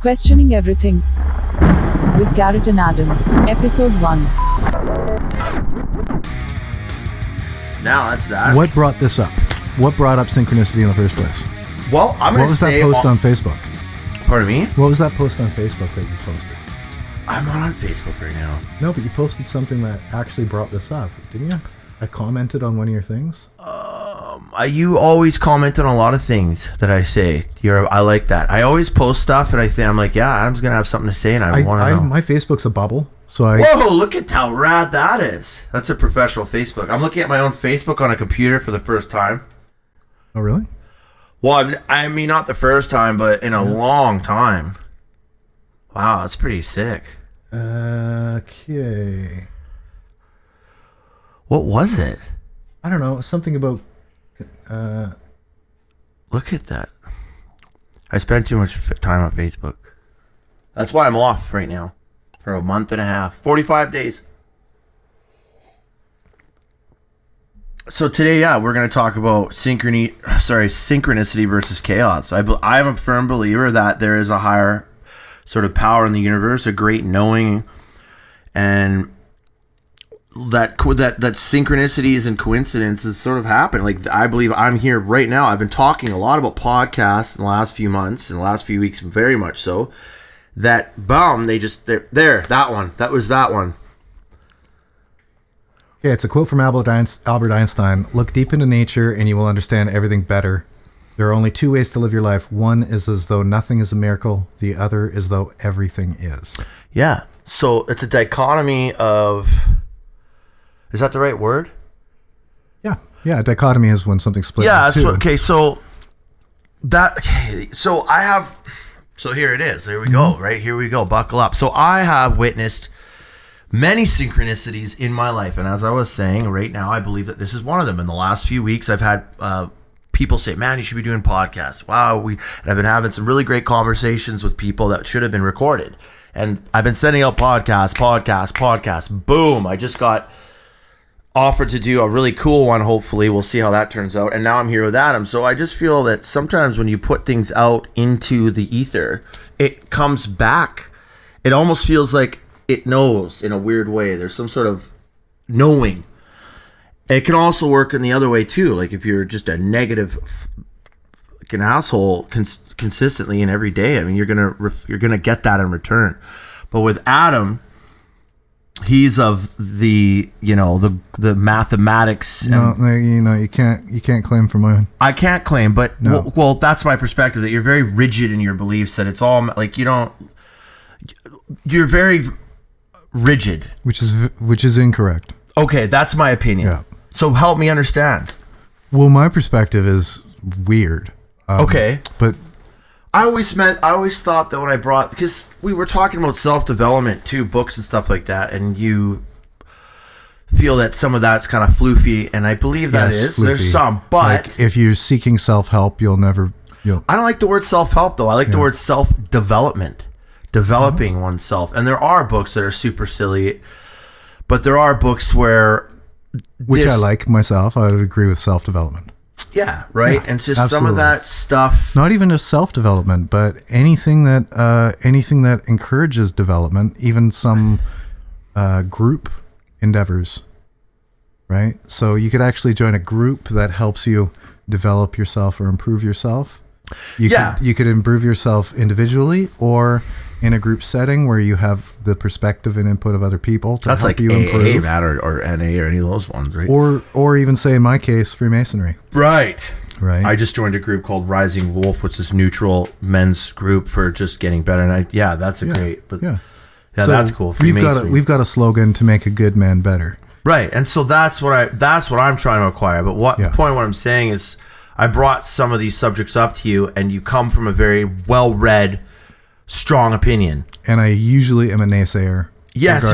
Questioning Everything with Garrett and Adam, Episode 1. Now that's that. What brought this up? What brought up synchronicity in the first place? Well, I'm going to say... What was that post on Facebook? Pardon me? What was that post on Facebook that you posted? I'm not on Facebook right now. No, but you posted something that actually brought this up, didn't you? I commented on one of your things. You always comment on a lot of things that I say. I like that. I always post stuff, and I'm like, yeah, Adam's gonna have something to say, and I want to know. My Facebook's a bubble, so Whoa! Look at how rad that is. That's a professional Facebook. I'm looking at my own Facebook on a computer for the first time. Oh, really? Well, I mean, not the first time, but in a long time. Wow, that's pretty sick. Okay. What was it? I don't know. Something about... Look at that. I spent too much time on Facebook. That's why I'm off right now. For a month and a half. 45 days. So today, we're going to talk about synchronicity versus chaos. I'm a firm believer that there is a higher sort of power in the universe, a great knowing, and that synchronicities and coincidences sort of happen. Like, I believe I'm here right now. I've been talking a lot about podcasts in the last few months, in the last few weeks, very much so. That boom, they're there. That one. That was that one. Yeah, it's a quote from Albert Einstein. Look deep into nature and you will understand everything better. There are only two ways to live your life. One is as though nothing is a miracle. The other is though everything is. Yeah. So it's a dichotomy of... Is that the right word? Yeah. Yeah, a dichotomy is when something splits in two. Okay, so I have... So here it is. There we go. Right? Here we go. Buckle up. So I have witnessed many synchronicities in my life. And as I was saying, right now, I believe that this is one of them. In the last few weeks, I've had people say, man, you should be doing podcasts. Wow. And I've been having some really great conversations with people that should have been recorded. And I've been sending out podcasts. Boom. I just got offered to do a really cool one. Hopefully we'll see how that turns out. And now I'm here with Adam. So I just feel that sometimes when you put things out into the ether, it comes back. It almost feels like it knows in a weird way. There's some sort of knowing. It can also work in the other way too. Like if you're just a negative, like an asshole consistently and every day, I mean, you're gonna get that in return. But with Adam, he's of the mathematics. No, you can't claim for mine. I can't claim, but no. Well, that's my perspective. That you're very rigid in your beliefs. That it's all like you're very rigid, which is incorrect. Okay, that's my opinion. Yeah. So help me understand. Well, my perspective is weird. Okay, but I always thought that when I brought, because we were talking about self-development too, books and stuff like that, and you feel that some of that's kind of floofy, and I believe that is. Floofy. There's some, but like if you're seeking self-help, you'll never. I don't like the word self-help though. I like the word self-development, developing oneself. And there are books that are super silly, but there are books which I like myself. I would agree with self-development. Yeah, right. Yeah, and just absolutely. some of that stuff. Not even just self-development, but anything that encourages development, even some group endeavors, right? So you could actually join a group that helps you develop yourself or improve yourself. You could improve yourself individually or in a group setting where you have the perspective and input of other people to help you improve. That or NA or any of those ones, right? Or even say, in my case, Freemasonry. Right. I just joined a group called Rising Wolf, which is neutral men's group for just getting better. And that's great. But so that's cool. We've got a slogan to make a good man better. Right. And so that's what I'm trying to acquire. But what I'm saying is I brought some of these subjects up to you, and you come from a very well-read, strong opinion. And I usually am a naysayer. Yes,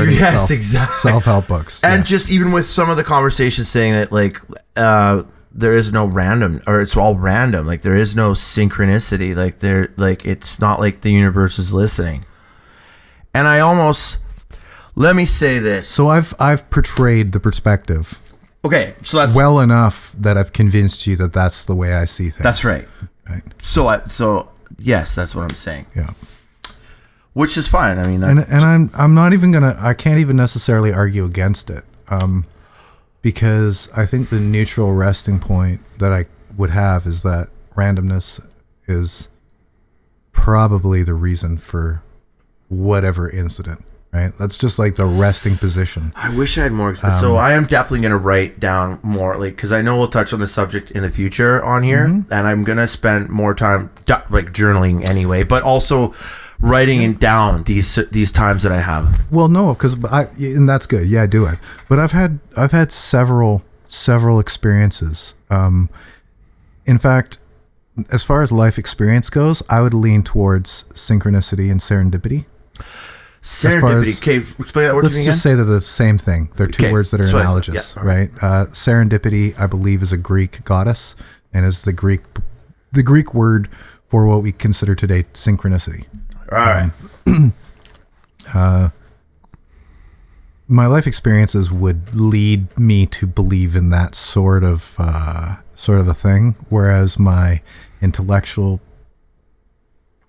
exactly. Self-help books. And just even with some of the conversations saying that, like, there is no random, or it's all random. Like, there is no synchronicity. Like, it's not like the universe is listening. And let me say this. So I've portrayed the perspective. Okay, so that's well enough that I've convinced you that that's the way I see things. That's right. Right. So yes, that's what I'm saying. Yeah. which is fine. I mean, and I'm not even I can't even necessarily argue against it, because I think the neutral resting point that I would have is that randomness is probably the reason for whatever incident, right? That's just like the resting position. I wish I had more. So I am definitely going to write down more, like, because I know we'll touch on the subject in the future on here, and I'm going to spend more time like journaling anyway, but also writing it down these times that I have. Well, no, because and that's good. Yeah, do it. But I've had several experiences. In fact, as far as life experience goes, I would lean towards synchronicity and serendipity. Serendipity. Okay, explain that word to me again. Let's just say they're the same thing. They're two words that are analogous, right? Serendipity, I believe, is a Greek goddess, and is the Greek word for what we consider today synchronicity. All right. My life experiences would lead me to believe in that sort of a thing, whereas my intellectual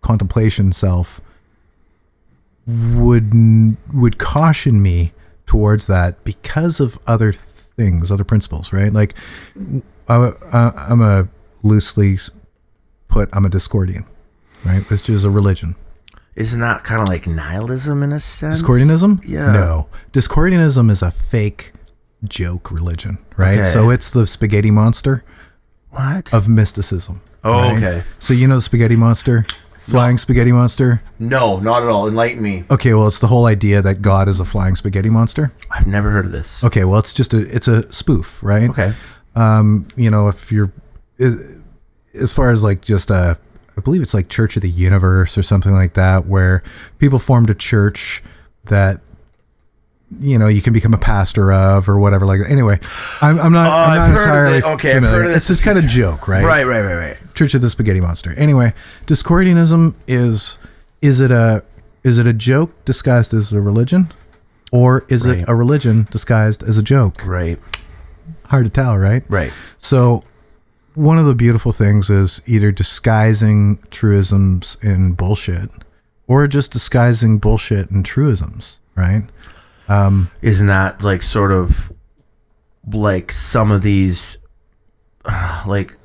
contemplation self would caution me towards that because of other things, other principles, right? Like I'm a loosely put, I'm a Discordian, right? Which is a religion. Isn't that kind of like nihilism in a sense? Discordianism? Yeah. No. Discordianism is a fake joke religion, right? Okay. So it's the spaghetti monster of mysticism. Oh, right? okay. So you know the spaghetti monster? Flying spaghetti monster? No, not at all. Enlighten me. Okay, well, it's the whole idea that God is a flying spaghetti monster. I've never heard of this. Okay, well, it's a spoof, right? Okay. If you're, as far as like just I believe it's like Church of the Universe or something like that, where people formed a church that, you can become a pastor of or whatever like that. Anyway, I'm not entirely familiar. I've heard of this. It's just kind of joke, right? Right. Church of the Spaghetti Monster. Anyway, Discordianism is it a joke disguised as a religion, or is it a religion disguised as a joke? Right. Hard to tell, right? Right. So one of the beautiful things is either disguising truisms in bullshit, or just disguising bullshit in truisms, right? Isn't that like sort of like some of these, like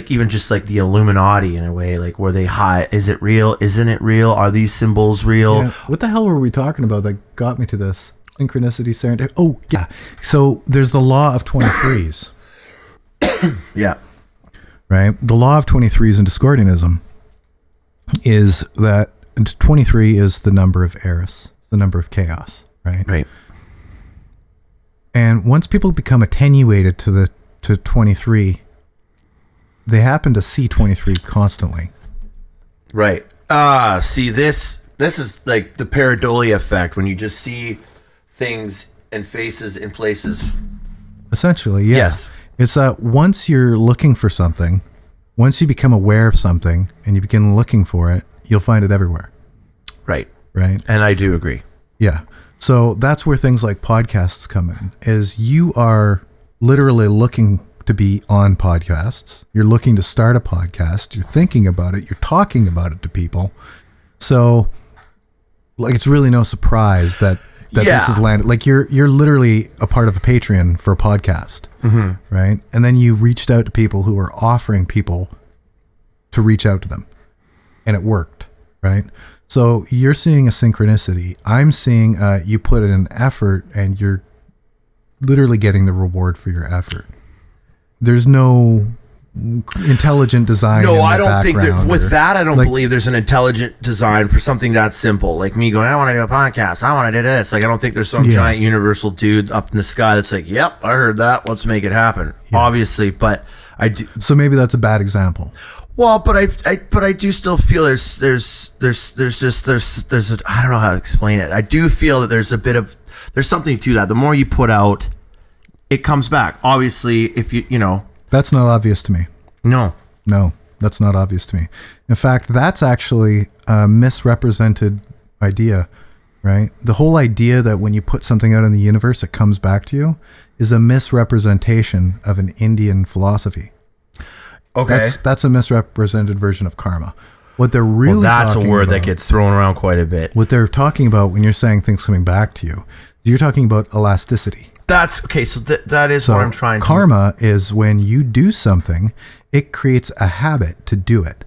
even just like the Illuminati in a way, like where they hide, is it real? Isn't it real? Are these symbols real? Yeah. What the hell were we talking about that got me to this? Synchronicity, serendipity. Oh, yeah. So there's the law of 23s. Yeah. Right? The law of 23s in Discordianism is that 23 is the number of Eris, the number of chaos, right? Right. And once people become attenuated to 23, they happen to see 23 constantly. Right. See, this is like the pareidolia effect, when you just see things and faces in places. Essentially, yeah. Yes. It's that once you're looking for something, once you become aware of something and you begin looking for it, you'll find it everywhere. Right. Right. And I do agree. Yeah. So that's where things like podcasts come in, is you are literally looking to be on podcasts. You're looking to start a podcast. You're thinking about it. You're talking about it to people. So like, it's really no surprise that this is landed. Like you're literally a part of a Patreon for a podcast, right? And then you reached out to people who are offering people to reach out to them, and it worked, right? So you're seeing a synchronicity. I'm seeing you put in an effort, and you're literally getting the reward for your effort. There's no intelligent design. No, I don't think that with that. I don't believe there's an intelligent design for something that simple. Like me going, I want to do a podcast. I want to do this. Like, I don't think there's some giant universal dude up in the sky that's like, yep, I heard that. Let's make it happen. Yeah. Obviously, but I do. So maybe that's a bad example. Well, but I do still feel there's I don't know how to explain it. I do feel that there's something to that. The more you put out, it comes back. Obviously, if you know. That's not obvious to me. No, that's not obvious to me. In fact, that's actually a misrepresented idea, right? The whole idea that when you put something out in the universe, it comes back to you is a misrepresentation of an Indian philosophy. Okay. That's a misrepresented version of karma. What they're really that's a talking word about, that gets thrown around quite a bit. What they're talking about when you're saying things coming back to you, you're talking about elasticity. That's okay. So that is what I'm trying to. Karma is when you do something, it creates a habit to do it.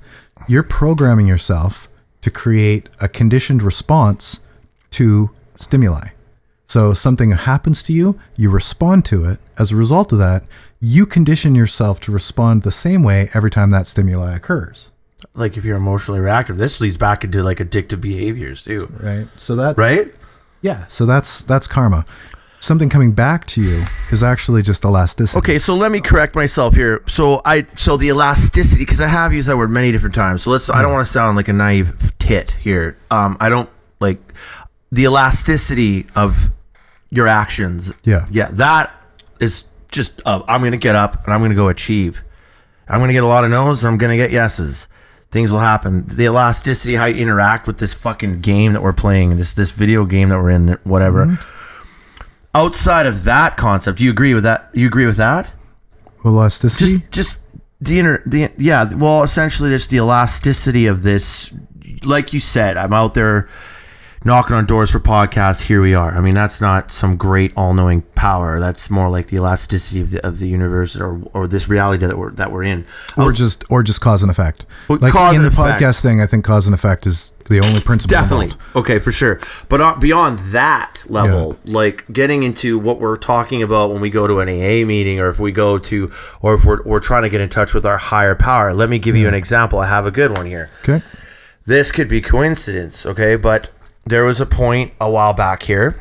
You're programming yourself to create a conditioned response to stimuli. So something happens to you, you respond to it. As a result of that, you condition yourself to respond the same way every time that stimuli occurs. Like if you're emotionally reactive, this leads back into like addictive behaviors too. Right. So that's right. Yeah. So that's karma. Something coming back to you is actually just elasticity. Okay, so let me correct myself here. So the elasticity, because I have used that word many different times. So I don't want to sound like a naive tit here. I don't like the elasticity of your actions. Yeah. Yeah. That is just I'm going to get up and I'm going to go achieve. I'm going to get a lot of no's and I'm going to get yeses. Things will happen. The elasticity, how you interact with this fucking game that we're playing, this video game that we're in, whatever. Mm-hmm. Outside of that concept, do you agree with that? You agree with that? Elasticity? Just essentially just the elasticity of this. Like you said, I'm out there knocking on doors for podcasts. Here we are. I mean, that's not some great all-knowing power. That's more like the elasticity of the universe or this reality that we're in. Or just cause and effect. Like in the podcast thing, I think cause and effect is the only principle. Definitely. Involved. Okay, for sure. But beyond that level, like getting into what we're talking about when we go to an AA meeting, or if we're trying to get in touch with our higher power. Let me give you an example. I have a good one here. Okay. This could be coincidence, okay? But there was a point a while back here.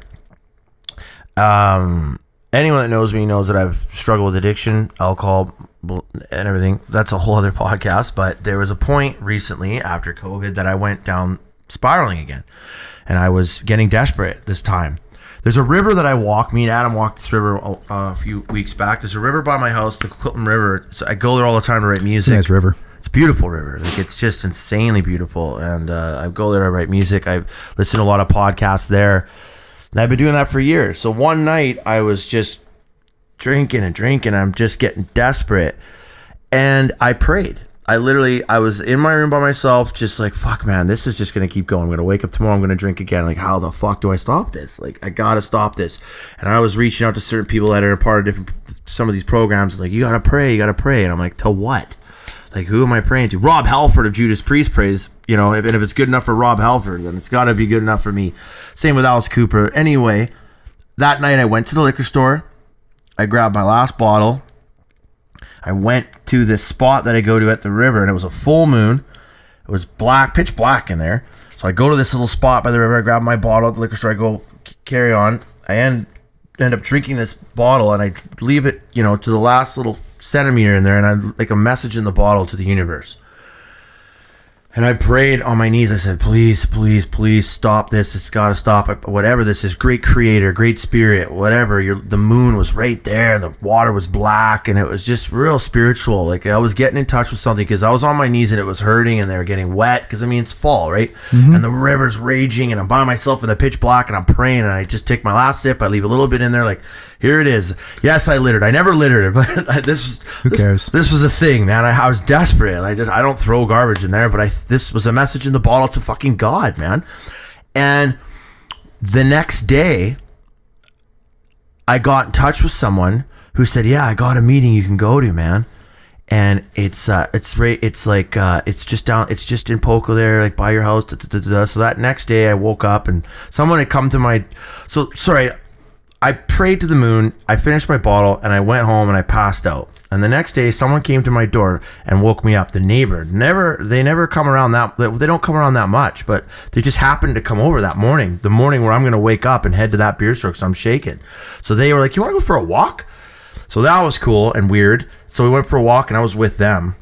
Anyone that knows me knows that I've struggled with addiction, alcohol, and everything. That's a whole other podcast. But there was a point recently after COVID that I went down spiraling again. And I was getting desperate this time. There's a river that I walk. Me and Adam walked this river a few weeks back. There's a river by my house, the Quilton River. So I go there all the time to write music. It's a nice river. It's a beautiful river. Like, it's just insanely beautiful. And I go there, I write music. I listen to a lot of podcasts there. And I've been doing that for years. So one night I was just drinking. I'm just getting desperate. And I prayed. I was in my room by myself, just like, fuck, man, this is just going to keep going. I'm going to wake up tomorrow. I'm going to drink again. Like, how the fuck do I stop this? Like, I got to stop this. And I was reaching out to certain people that are a part of some of these programs. Like, you got to pray. And I'm like, to what? Like, who am I praying to? Rob Halford of Judas Priest prays, and if it's good enough for Rob Halford, then it's got to be good enough for me. Same with Alice Cooper. Anyway, that night I went to the liquor store. I grabbed my last bottle. I went to this spot that I go to at the river, and it was a full moon. It was pitch black in there. So I go to this little spot by the river. I grab my bottle at the liquor store. I go carry on. I end up drinking this bottle, and I leave it, to the last little centimeter in there, and I like a message in the bottle to the universe. And I prayed on my knees. I said, please, please, please stop this. It's got to stop. Whatever this is, great creator, great spirit, whatever. The moon was right there. The water was black, and it was just real spiritual. Like, I was getting in touch with something because I was on my knees and it was hurting, and they were getting wet because, it's fall, right? Mm-hmm. And the river's raging, and I'm by myself in the pitch black, and I'm praying, and I just take my last sip. I leave a little bit in there, like, here it is. Yes, I littered. I never littered, but who cares? This was a thing, man. I was desperate. I don't throw garbage in there, but this was a message in the bottle to fucking God, man. And the next day, I got in touch with someone who said, "Yeah, I got a meeting you can go to, man." And it's just in Poco there, like by your house. So that next day, I woke up and someone had come to I prayed to the moon, I finished my bottle, and I went home and I passed out. And the next day, someone came to my door and woke me up. The neighbor, they never come around they don't come around that much, but they just happened to come over that morning, the morning where I'm going to wake up and head to that beer store because I'm shaking. So they were like, you want to go for a walk? So that was cool and weird. So we went for a walk and I was with them.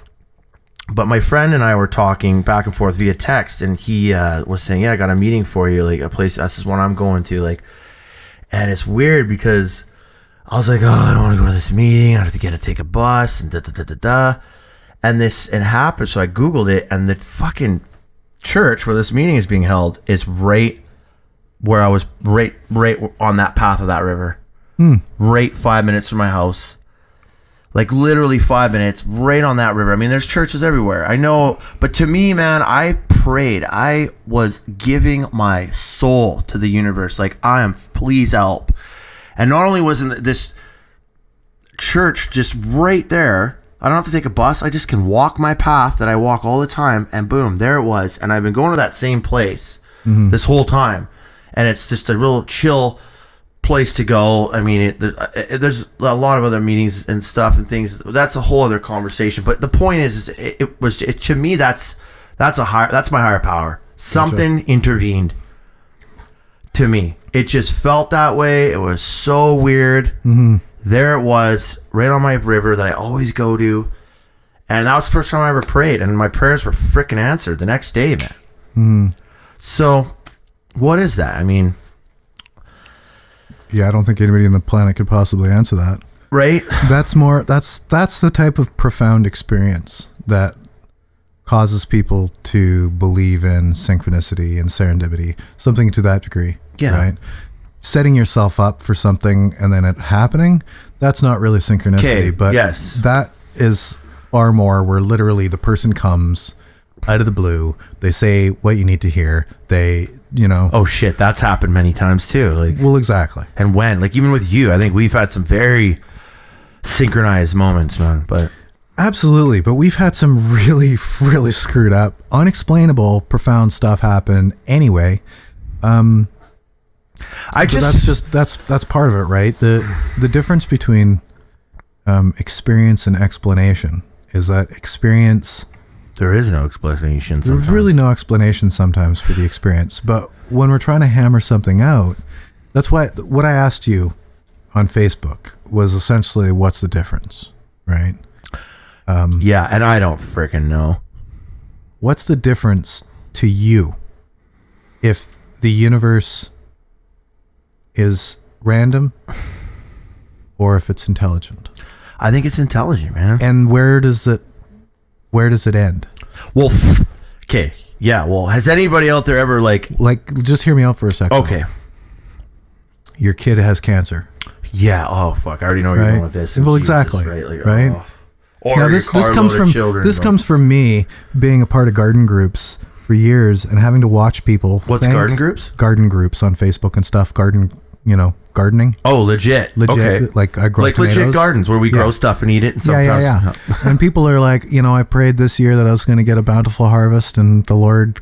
But my friend and I were talking back and forth via text, and he was saying, yeah, I got a meeting for you, like a place, this is one I'm going to, like. And it's weird because I was like, oh, I don't want to go to this meeting. I have to take a bus and da-da-da-da-da. And it happened. So I Googled it, and the fucking church where this meeting is being held is right where I was, right on that path of that river. Right 5 minutes from my house. Like literally 5 minutes right on that river. I mean, there's churches everywhere. I know, but to me, man, I prayed. I was giving my soul to the universe. Like, please help. And not only was this church just right there, I don't have to take a bus. I just can walk my path that I walk all the time, and boom, there it was. And I've been going to that same place this whole time, and it's just a real chill place to go. I mean, there's a lot of other meetings and stuff and things. That's a whole other conversation. But the point is to me, that's my higher power. Something intervened to me. It just felt that way. It was so weird. There it was, right on my river that I always go to. And that was the first time I ever prayed. And my prayers were freaking answered the next day, man. So, what is that? I mean... Yeah, I don't think anybody on the planet could possibly answer that. Right? That's the type of profound experience that causes people to believe in synchronicity and serendipity, something to that degree. Yeah. Right? Setting yourself up for something and then it happening, that's not really synchronicity. But yes, that is far more where literally the person comes out of the blue, they say what you need to hear, they, oh shit, that's happened many times too. Like, well, exactly. And like even with you, I think we've had some very synchronized moments, man. But absolutely, but we've had some really, really screwed up, unexplainable, profound stuff happen anyway. That's part of it, right? The difference between experience and explanation is that experience, there is no explanation sometimes. There's really no explanation sometimes for the experience. But when we're trying to hammer something out, that's why what I asked you on Facebook was essentially, what's the difference, right? Yeah, and I don't freaking know. What's the difference to you if the universe is random or if it's intelligent? I think it's intelligent, man. And where does it end? Well, okay. Yeah, well, has anybody out there ever like just hear me out for a second. Okay. Your kid has cancer. Yeah, oh fuck, I already know where you're going with this. Well, exactly. Right? Like, right? Oh. Or now this comes from children, comes from me being a part of garden groups for years and having to watch people. What's garden groups? Garden groups on Facebook and stuff. Gardening. Oh, legit. Okay. Like I grow tomatoes. Legit gardens where we grow stuff and eat it. And sometimes, yeah. And people are like, I prayed this year that I was going to get a bountiful harvest, and the Lord,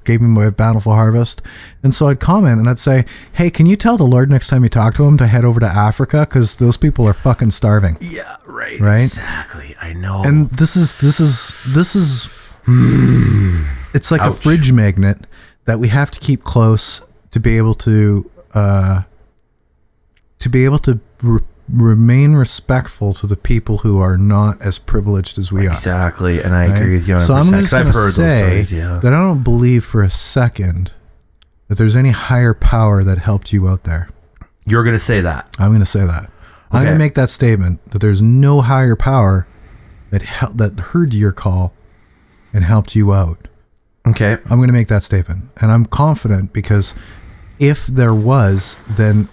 gave me my bountiful harvest. And so I'd comment and I'd say, hey, can you tell the Lord next time you talk to him to head over to Africa, because those people are fucking starving. Yeah, right. Exactly. I know. And this is it's like a fridge magnet that we have to keep close to be able to remain respectful to the people who are not as privileged as we are. Exactly, and I agree with you 100%. So I'm just going to say that I don't believe for a second that there's any higher power that helped you out there. You're going to say that? I'm going to say that. Okay. I'm going to make that statement that there's no higher power that heard your call and helped you out. Okay. I'm going to make that statement. And I'm confident because if there was, then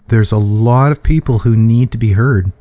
there's a lot of people who need to be heard.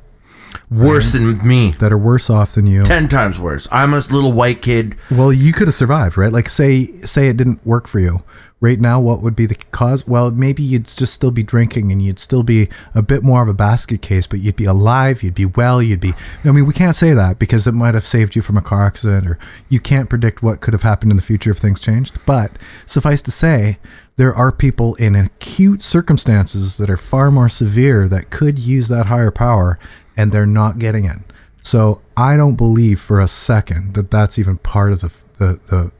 Worse than me. That are worse off than you. 10 times worse. I'm a little white kid. Well, you could have survived, right? Like say it didn't work for you. Right now, what would be the cause? Well, maybe you'd just still be drinking and you'd still be a bit more of a basket case, but you'd be alive, you'd be well, we can't say that because it might have saved you from a car accident, or you can't predict what could have happened in the future if things changed. But suffice to say, there are people in acute circumstances that are far more severe that could use that higher power, and they're not getting it. So I don't believe for a second that that's even part of the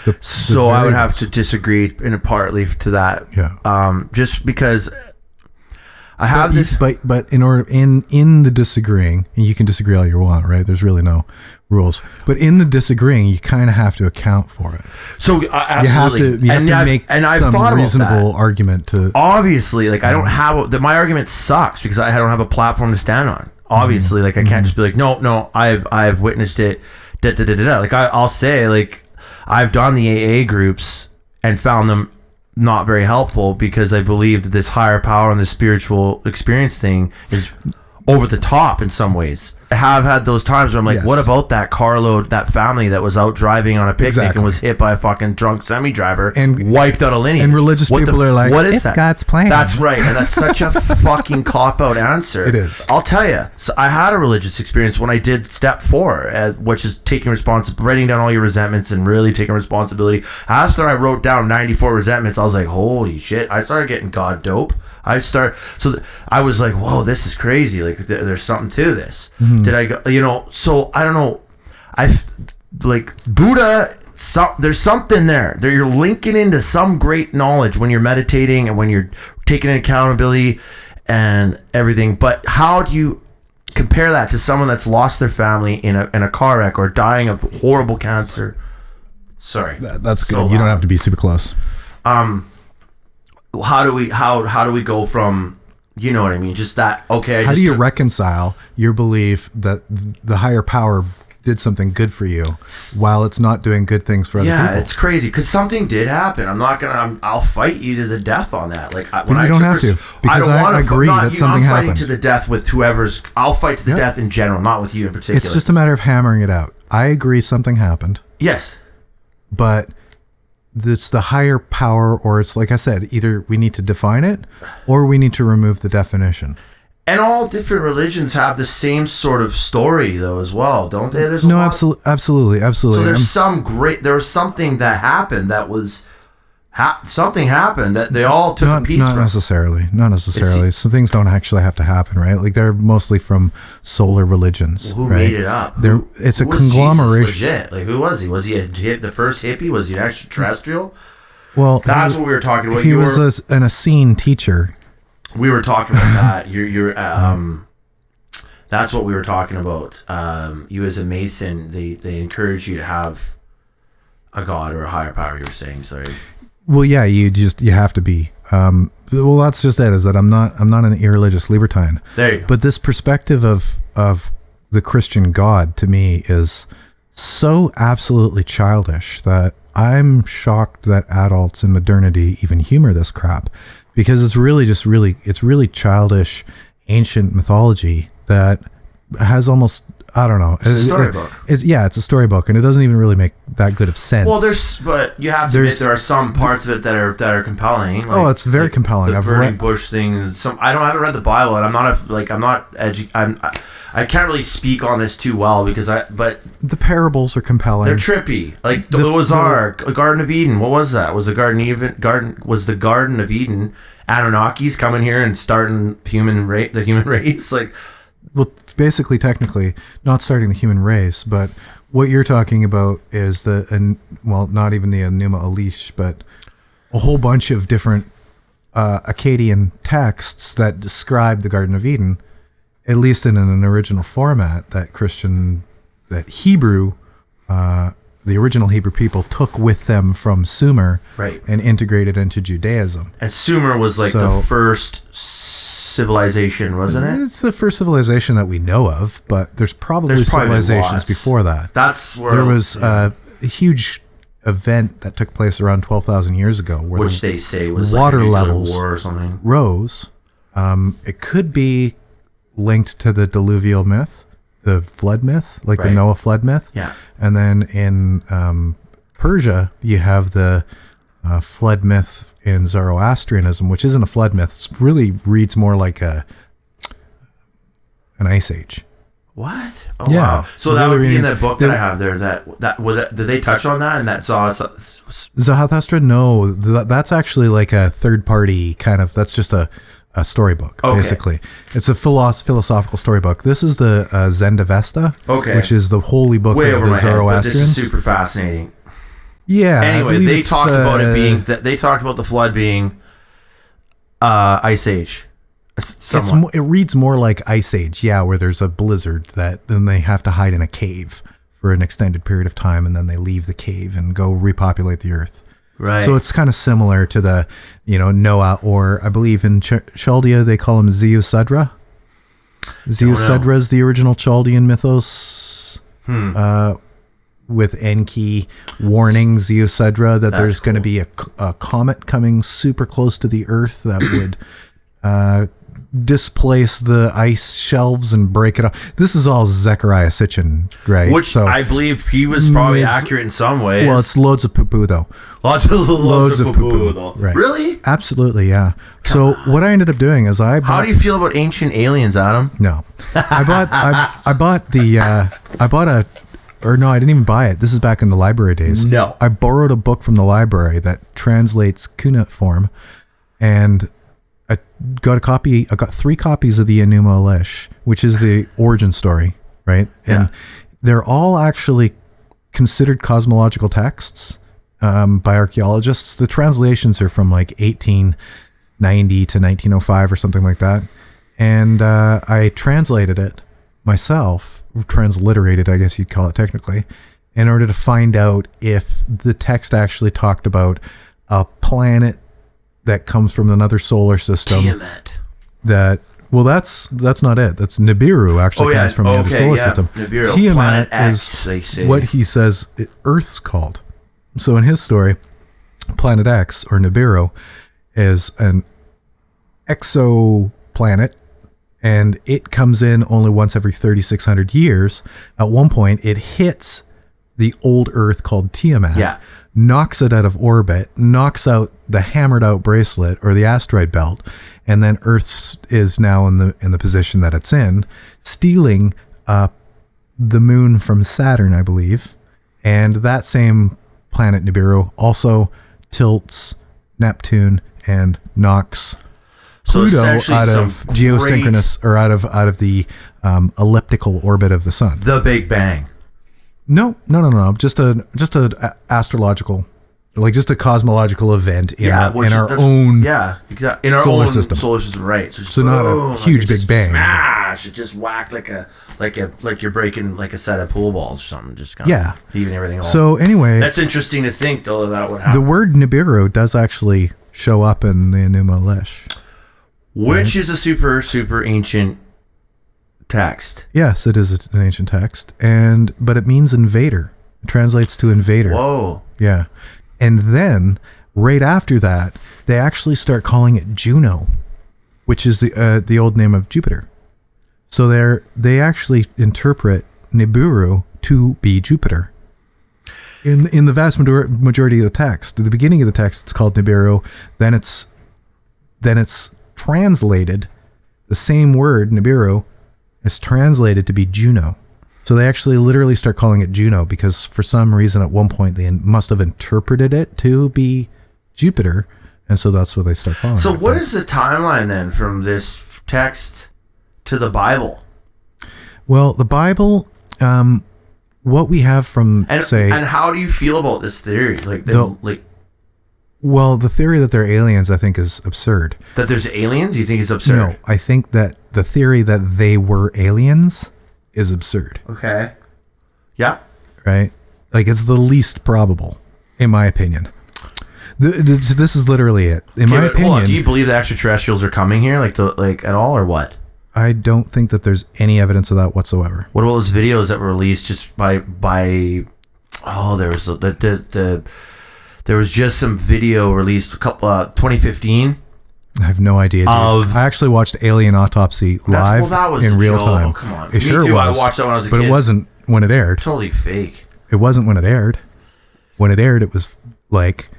I would have to disagree partly to that. Yeah. Just because I have this. But in the disagreeing, and you can disagree all you want, right? There's really no rules. But in the disagreeing, you kind of have to account for it. So absolutely. You have to make some reasonable argument to. Obviously, like I don't have my argument sucks because I don't have a platform to stand on. Obviously, like I can't just be like, no, I've witnessed it. Like I'll say like I've done the AA groups and found them not very helpful because I believe that this higher power and this spiritual experience thing is over the top in some ways. I have had those times where I'm like, Yes. what about that carload, that family that was out driving on a picnic Exactly. and was hit by a fucking drunk semi-driver And- wiped out a lineage? and religious people are like, what is "It's that?" God's plan. That's right. And that's such a fucking cop-out answer. It is. I'll tell you. So I had a religious experience when I did step 4, which is taking writing down all your resentments and really taking responsibility. After I wrote down 94 resentments, I was like, holy shit. I started getting God dope. I was like, whoa, this is crazy. Like, there's something to this. Did I go, so I don't know. Like Buddha, there's something there. You're linking into some great knowledge when you're meditating and when you're taking accountability and everything. But how do you compare that to someone that's lost their family in a car wreck or dying of horrible cancer? Sorry. That's good. So You don't have to be super close. How do we go from, you know what I mean, just that, okay, How do you reconcile your belief that the higher power did something good for you while it's not doing good things for other people? Yeah, it's crazy because something did happen. I'll fight you to the death on that. Like, you don't have to, because I agree that something I'm fighting happened. to the death with whoever's. I'll fight to the death in general, not with you in particular. It's just a matter of hammering it out. I agree something happened, yes. but it's the higher power, or it's like I said, either we need to define it or we need to remove the definition. And all different religions have the same sort of story, though, as well, don't they? There's No, So absolutely. there's there was something that happened that was something happened that they all took a piece not from. Not necessarily. Some things don't actually have to happen, right? Like they're mostly from solar religions. Who right? made it up? It's a Who was conglomeration. Jesus legit? Like, who was he? Was he the first hippie? Was he an extraterrestrial? Well, That's what we were talking about. he was an Essene teacher. We were talking about that. You're that's what we were talking about. You as a Mason, they encourage you to have a God or a higher power. You were saying, sorry. Well, yeah, you have to be. Well, that's just it. Is that I'm not an irreligious libertine. There you go. But this perspective of the Christian God to me is so absolutely childish that I'm shocked that adults in modernity even humor this crap, because it's really childish ancient mythology that has almost, I don't know. It's a storybook. It's a storybook, and it doesn't even really make that good of sense. Well, but you have to admit there are some parts of it that are compelling. Like, it's very compelling. The I've burning read bush thing. I haven't read the Bible, and I can't really speak on this too well but the parables are compelling. they're trippy. Like the Garden of Eden. What was that? Was the Garden of Eden Anunnakis coming here and starting the human race? Like, well, basically, technically, not starting the human race, but what you're talking about is not even the Enuma Elish, but a whole bunch of different Akkadian texts that describe the Garden of Eden, at least in an original format that Hebrew, the original Hebrew people took with them from Sumer, right, and integrated into Judaism. And Sumer was like the first civilization, wasn't it? It's the first civilization that we know of, but there's probably civilizations lots before that. That's where there was a huge event that took place around 12,000 years ago, where which they say was water like a levels war or something rose. It could be linked to the diluvial myth, the flood myth, like the Noah flood myth. Yeah. And then in Persia, you have the flood myth in Zoroastrianism, which isn't a flood myth. It really reads more like an ice age. What? Oh, Yeah. wow. So that would be in that book that I have there. Did they touch on that? And that Zarathustra? No, that's actually like a third party kind of. That's just a storybook, basically. It's a philosophical storybook. This is the Zendavesta, which is the holy book way of over the my head, but this Zoroastrians. is super fascinating. Yeah. Anyway, they talked about it being they talked about the flood being ice age. It reads more like Ice Age, where there's a blizzard that then they have to hide in a cave for an extended period of time, and then they leave the cave and go repopulate the earth. Right. So it's kind of similar to the, Noah, or I believe in Chaldea they call him Ziusudra. Ziusudra is the original Chaldean mythos. With Enki warning Ziusudra that there's going to be a comet coming super close to the earth that would displace the ice shelves and break it up. This is all Zechariah Sitchin, right? Which I believe he was probably accurate in some ways. Well, it's loads of poo-poo, though. Loads of poo-poo, though. Right. Really? Absolutely, yeah. So what I ended up doing is How do you feel about ancient aliens, Adam? No. I bought I didn't even buy it. This is back in the library days. No. I borrowed a book from the library that translates cuneiform, and I got a copy. I got 3 copies of the Enuma Elish, which is the origin story, right? And they're all actually considered cosmological texts by archaeologists. The translations are from like 1890 to 1905 or something like that. And I translated it myself, transliterated, I guess you'd call it technically, in order to find out if the text actually talked about a planet that comes from another solar system. Tiamat. That's not it. That's Nibiru actually comes from another solar system. Nibiru. Tiamat X, is what he says Earth's called. So in his story, Planet X, or Nibiru, is an exoplanet, and it comes in only once every 3,600 years. At one point, it hits the old Earth called Tiamat, knocks it out of orbit, knocks out the hammered out bracelet or the asteroid belt, and then Earth is now in the position that it's in, stealing the moon from Saturn, I believe. And that same planet Nibiru also tilts Neptune and knocks Pluto out of geosynchronous, or out of the elliptical orbit of the sun. The Big Bang. No. Just a astrological, like just a cosmological event in our own solar system. Right? So not a huge Big Bang. Smash! It just whacked like you're breaking like a set of pool balls or something. Just kind of heaving everything off. So anyway, that's interesting to think though that would happen. The word Nibiru does actually show up in the Enuma Elish, which is a super ancient text. Yes, it is an ancient text, but it means invader. It translates to invader. Whoa. Yeah. And then right after that, they actually start calling it Juno, which is the old name of Jupiter. So they actually interpret Nibiru to be Jupiter. In the vast majority of the text, at the beginning of the text, it's called Nibiru. Then it's translated, the same word Nibiru is translated to be Juno. So they actually literally start calling it Juno because for some reason at one point they must have interpreted it to be Jupiter, and so that's what they start calling it. So what is the timeline then from this text to the Bible? Well, the Bible, what we have from and how do you feel about this theory? Well, the theory that they're aliens, I think, is absurd. That there's aliens? You think it's absurd? No, I think that the theory that they were aliens is absurd. Okay. Yeah. Right? Like, it's the least probable, in my opinion. This is literally it. In my opinion... Hold on, do you believe the extraterrestrials are coming here, like at all, or what? I don't think that there's any evidence of that whatsoever. What about those videos that were released just by there was just some video released 2015. I have no idea. I actually watched Alien Autopsy live in real time. Oh, come on. Me too. Was. I watched that when I was a kid. But it wasn't when it aired. Totally fake. It wasn't when it aired. When it aired, it was like,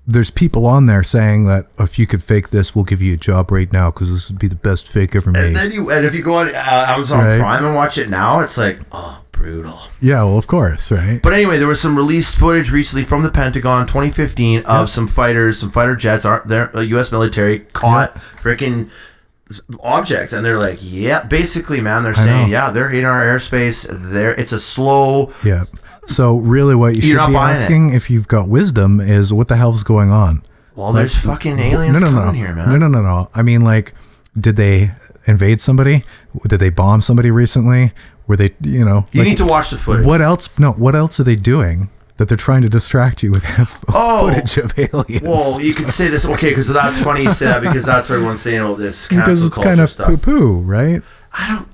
there's people on there saying that if you could fake this, we'll give you a job right now because this would be the best fake ever made. And if you go on Amazon Prime and watch it now, it's like, oh, brutal. Yeah, well, of course, right? But anyway, there was some released footage recently from the Pentagon, 2015, of some fighter jets, U.S. military caught freaking objects, and they're like, basically, man, they're saying, they're in our airspace. It's a slow. Yeah. So really, what you should be asking, if you've got wisdom, is what the hell's going on? Well, there's fucking aliens coming here, man. No. I mean, like, did they invade somebody? Did they bomb somebody recently? Were they, You need to watch the footage. What else? No, what else are they doing that they're trying to distract you with footage of aliens? Well, you could say this, because that's funny you say that, because that's what everyone's saying about this because it's kind of poo-poo, right?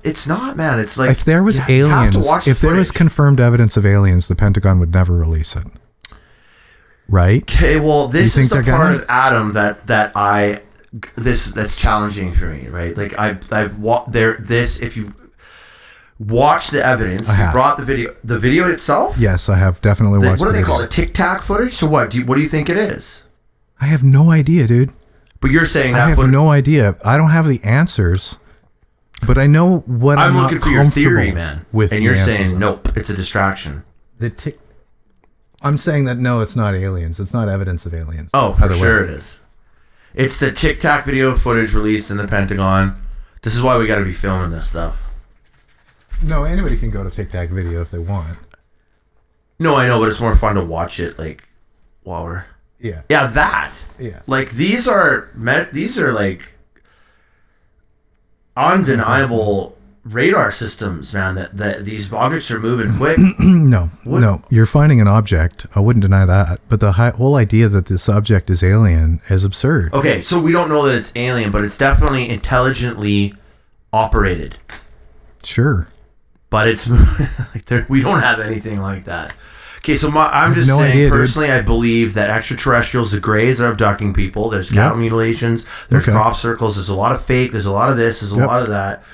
It's not, man. It's like, if there was aliens, if there was confirmed evidence of aliens, the Pentagon would never release it. Right? Okay, well, this is the part of Adam that I that's challenging for me, right? Like if you watch the evidence, you brought the video itself. Yes, I have definitely watched. What do the they video. call it? Tic Tac footage. So what do you think it is? I have no idea, dude. But you're saying that I have no idea. I don't have the answers, but I know what I'm not looking for your theory, comfortable man. With and the you're answers saying of. nope, it's a distraction. I'm saying that no, it's not aliens. It's not evidence of aliens. Oh, for sure it is. It's the Tic Tac video footage released in the Pentagon. This is why we got to be filming this stuff. No, anybody can go to Tic Tac video if they want. No, I know, but it's more fun to watch it like while we're that. Yeah. Like these are like undeniable radar systems, man. That these objects are moving quick. No, you're finding an object. I wouldn't deny that, but the whole idea that this object is alien is absurd. Okay, so we don't know that it's alien, but it's definitely intelligently operated. Sure, but it's like we don't have anything like that. Okay, so I'm just saying, idea, personally, dude. I believe that extraterrestrials, the Greys, are abducting people. There's cattle mutilations. There's crop circles. There's a lot of fake. There's a lot of this. There's a lot of that.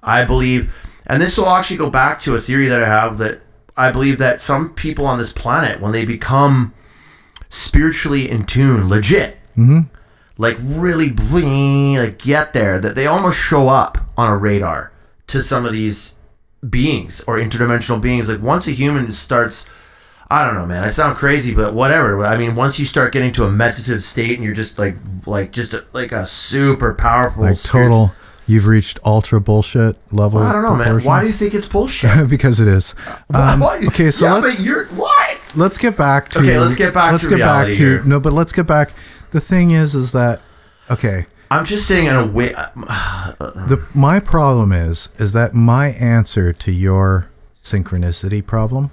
I believe, and this will actually go back to a theory that I have, that I believe that some people on this planet, when they become spiritually in tune, legit, like really like get there, that they almost show up on a radar to some of these beings or interdimensional beings. Like once a human starts, I don't know, man, I sound crazy, but whatever. I mean, once you start getting to a meditative state and you're just like a super powerful, like total, you've reached ultra bullshit level. I don't know, man. Why do you think it's bullshit? Because it is. Okay, so but you're what? Let's get back to. Okay, let's get back to reality here. No, but let's get back. The thing is that okay. I'm just saying in a way. My problem is that my answer to your synchronicity problem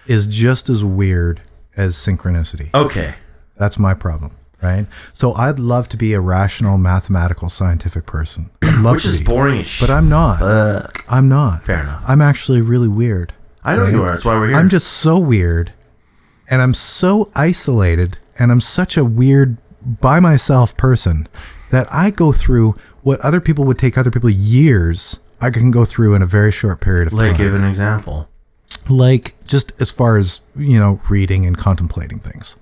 is just as weird as synchronicity. Okay. That's my problem, right? So I'd love to be a rational, mathematical, scientific person. I'd love Which to is be, boring as shit. but I'm not. I'm not. Fair enough. I'm actually really weird. I know you are. That's why we're here. I'm just so weird, and I'm so isolated, and I'm such a weird, by myself person that I go through what other people would take other people years. I can go through in a very short period of time. Like, give an example. Like, just as far as, reading and contemplating things.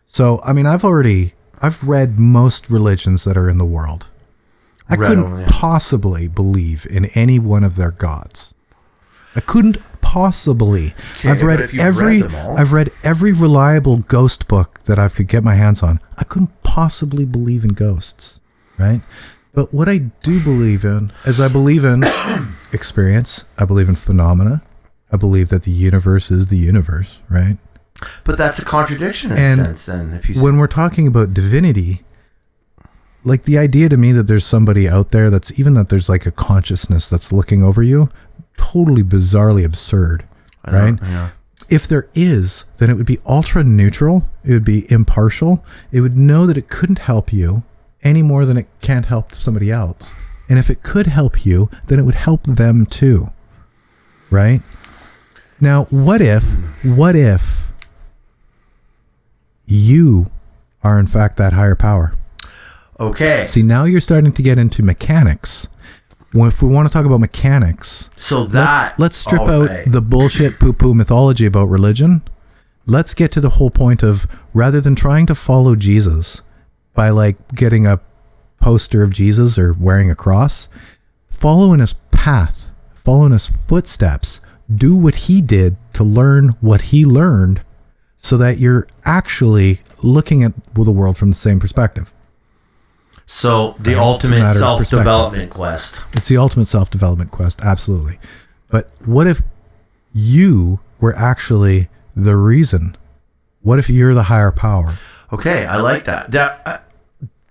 So, I mean, I've read most religions that are in the world. I couldn't possibly believe in any one of their gods. I couldn't possibly. Okay, I've read every reliable ghost book that I could get my hands on. I couldn't possibly believe in ghosts, right? But what I do believe in is I believe in experience. I believe in phenomena. I believe that the universe is the universe, right? But that's a contradiction in a sense, then. If you when we're talking about divinity, like the idea to me that there's somebody out there that there's like a consciousness that's looking over you, totally bizarrely absurd, right? Yeah. If there is, then it would be ultra neutral. It would be impartial. It would know that it couldn't help you any more than it can't help somebody else. And if it could help you, then it would help them too, right? Now, what if you are in fact that higher power? Okay. See, now you're starting to get into mechanics. Well, if we want to talk about mechanics, so let's strip out the bullshit poo-poo mythology about religion. Let's get to the whole point of, rather than trying to follow Jesus by like getting a poster of Jesus or wearing a cross, follow in his path, follow in his footsteps, do what he did to learn what he learned, so that you're actually looking at the world from the same perspective. So the ultimate self-development quest. It's the ultimate self-development quest, absolutely. But what if you were actually the reason? What if you're the higher power? Okay, I like that.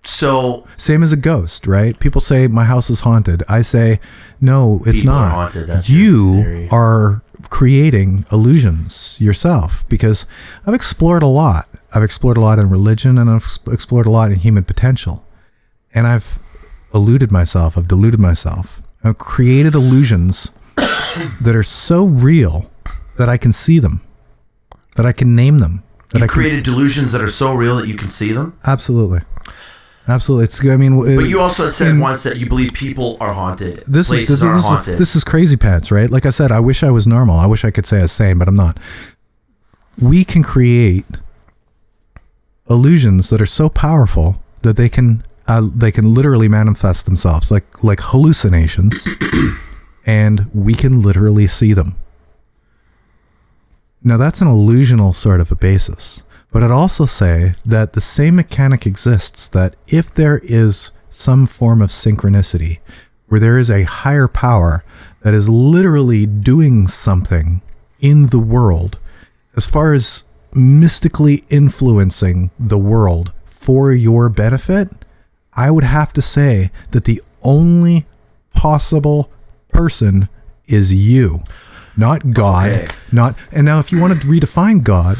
So same as a ghost, right? People say my house is haunted. I say no, it's not. Haunted, that's you are creating illusions yourself, because I've explored a lot. I've explored a lot in religion, and I've explored a lot in human potential. And I've deluded myself. I've created illusions that are so real that I can see them, that I can name them. You created delusions that are so real that you can see them? Absolutely. Absolutely. It's, I mean, but you also had said once that you believe people are haunted. Places are haunted. This is crazy pants, right? Like I said, I wish I was normal. I wish I could say I was sane, but I'm not. We can create illusions that are so powerful that they can literally manifest themselves like hallucinations, and we can literally see them. Now that's an illusional sort of a basis, but I'd also say that the same mechanic exists, that if there is some form of synchronicity where there is a higher power that is literally doing something in the world as far as mystically influencing the world for your benefit, I would have to say that the only possible person is you, not God. Okay. And now if you want to redefine God,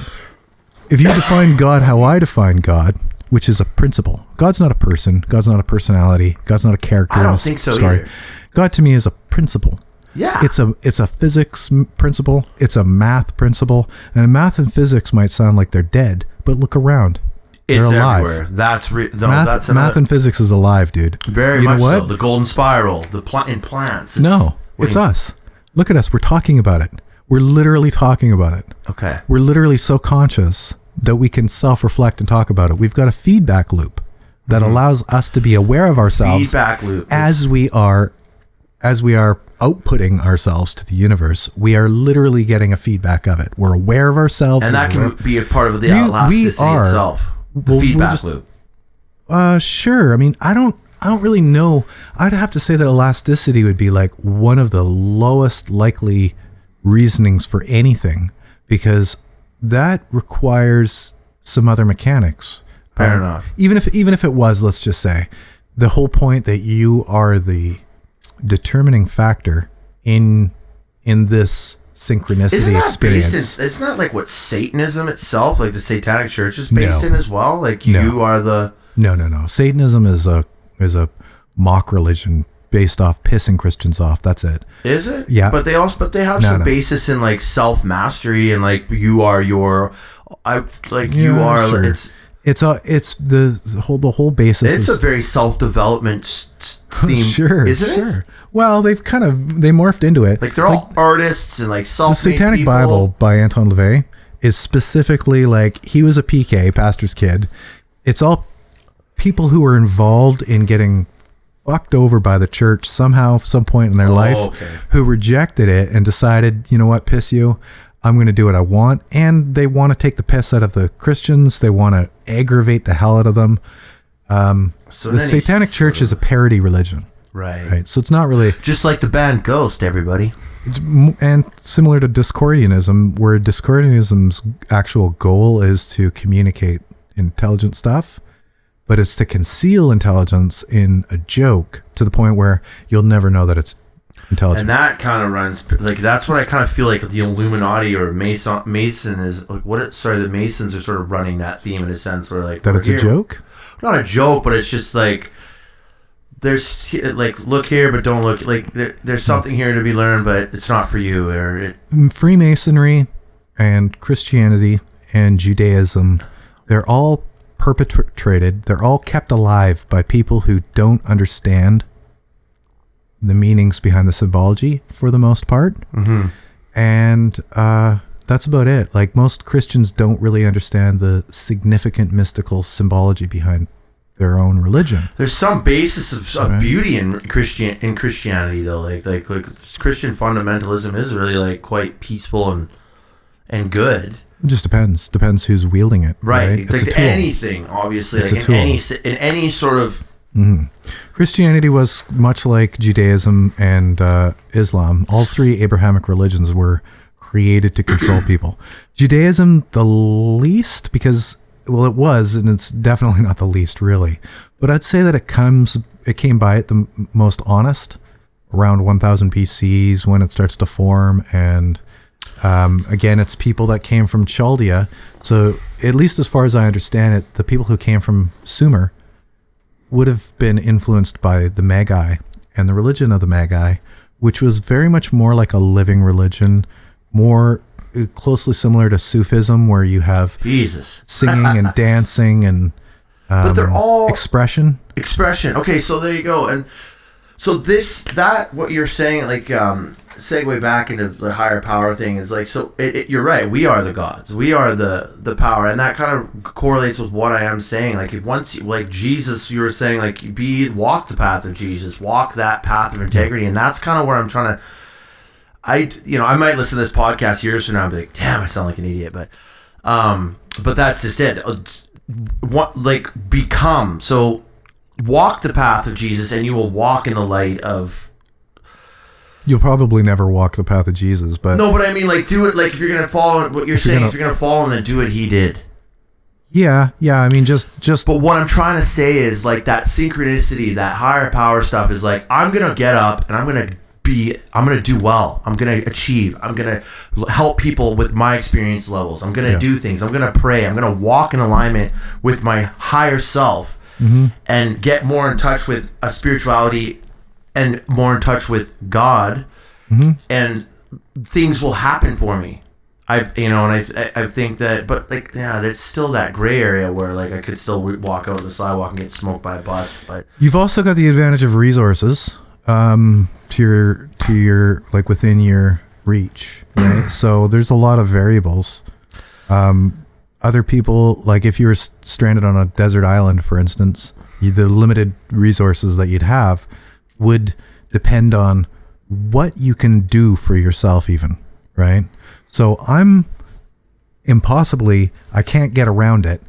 if you define God how I define God, which is a principle. God's not a person. God's not a personality. God's not a character. I don't think so either. God to me is a principle. Yeah. It's a physics principle. It's a math principle. And math and physics might sound like they're dead, but look around. They're alive. Everywhere. That's math and physics is alive, dude. Very you much know what? so. The golden spiral, in plants. It's us. Look at us. We're talking about it. We're literally talking about it. Okay. We're literally so conscious that we can self-reflect and talk about it. We've got a feedback loop that allows us to be aware of ourselves Feedback loop. as we are outputting ourselves to the universe. We are literally getting a feedback of it. We're aware of ourselves. And that can be a part of the elasticity itself. The feedback loop. Sure. I mean, I don't really know. I'd have to say that elasticity would be like one of the lowest likely reasonings for anything, because that requires some other mechanics. Fair enough. Even if it was, let's just say, the whole point that you are the determining factor in this synchronicity Isn't that experience. isn't that like what Satanism itself, like the Satanic Church, is based No. in as well? Like No. you are the... No. Satanism is a mock religion based off pissing Christians off. That's it. Is it? Yeah. But they have some basis in like self mastery and like you are your... Sure. It's the whole basis. It's is, a very self-development theme, sure, isn't it? Sure. Well, they morphed into it. Like they're all artists and like the self-made Satanic people. Bible by Anton LaVey is specifically like, he was a PK, pastor's kid. It's all people who were involved in getting fucked over by the church somehow, some point in their life, who rejected it and decided, you know what, piss you. I'm going to do what I want. And they want to take the piss out of the Christians. They want to aggravate the hell out of them. The Satanic Church is a parody religion. Right. So it's not really... Just like the band Ghost, everybody. And similar to Discordianism, where Discordianism's actual goal is to communicate intelligent stuff, but it's to conceal intelligence in a joke to the point where you'll never know that it's intelligent. And that kind of runs, like, that's what I kind of feel like the Illuminati or Mason is, like, the Masons are sort of running that theme in a sense where, like... That it's a joke? Not a joke, but it's just like... There's like, look here, but don't look. Like there's something here to be learned, but it's not for you. Freemasonry and Christianity and Judaism, they're all perpetrated. They're all kept alive by people who don't understand the meanings behind the symbology for the most part. Mm-hmm. And that's about it. Like, most Christians don't really understand the significant mystical symbology behind their own religion. There's some basis of beauty in Christianity, though. Like Christian fundamentalism is really like quite peaceful and good. It just depends who's wielding it. Right. It's like anything, obviously. It's like a tool. In any sort of... Mm-hmm. Christianity was much like Judaism and Islam. All three Abrahamic religions were created to control people. Judaism, the least, because... Well, it was, and it's definitely not the least, really. But I'd say that it came by it the most honest, around 1000 BCs when it starts to form. And again, it's people that came from Chaldea. So at least as far as I understand it, the people who came from Sumer would have been influenced by the Magi and the religion of the Magi, which was very much more like a living religion, more closely similar to Sufism, where you have Jesus singing and dancing and but they're all expression. Okay, so there you go. And so what you're saying, like, segue back into the higher power thing is like, so you're right. We are the gods. We are the power, and that kind of correlates with what I am saying. Like, if once, like Jesus, you were saying, like, walk the path of Jesus, walk that path of integrity, and that's kind of where I'm trying to. I might listen to this podcast years from now and be like, damn, I sound like an idiot, but that's just it. So walk the path of Jesus, and you will walk in the light of. You'll probably never walk the path of Jesus, but no, but I mean, like, do it. Like, if you're gonna follow what you're saying, if you're gonna follow him, then do what he did. Yeah. I mean, just. But what I'm trying to say is, like, that synchronicity, that higher power stuff is like, I'm gonna get up and I'm gonna do well. I'm gonna achieve. I'm gonna help people with my experience levels. I'm gonna do things. I'm gonna pray. I'm gonna walk in alignment with my higher self and get more in touch with a spirituality and more in touch with God, and things will happen for me. I think that, but like, there's still that gray area where, like, I could still walk out on the sidewalk and get smoked by a bus. But you've also got the advantage of resources to your like within your reach, right? So there's a lot of variables. Other people, like if you were stranded on a desert island, for instance, the limited resources that you'd have would depend on what you can do for yourself even, right? So I can't get around it.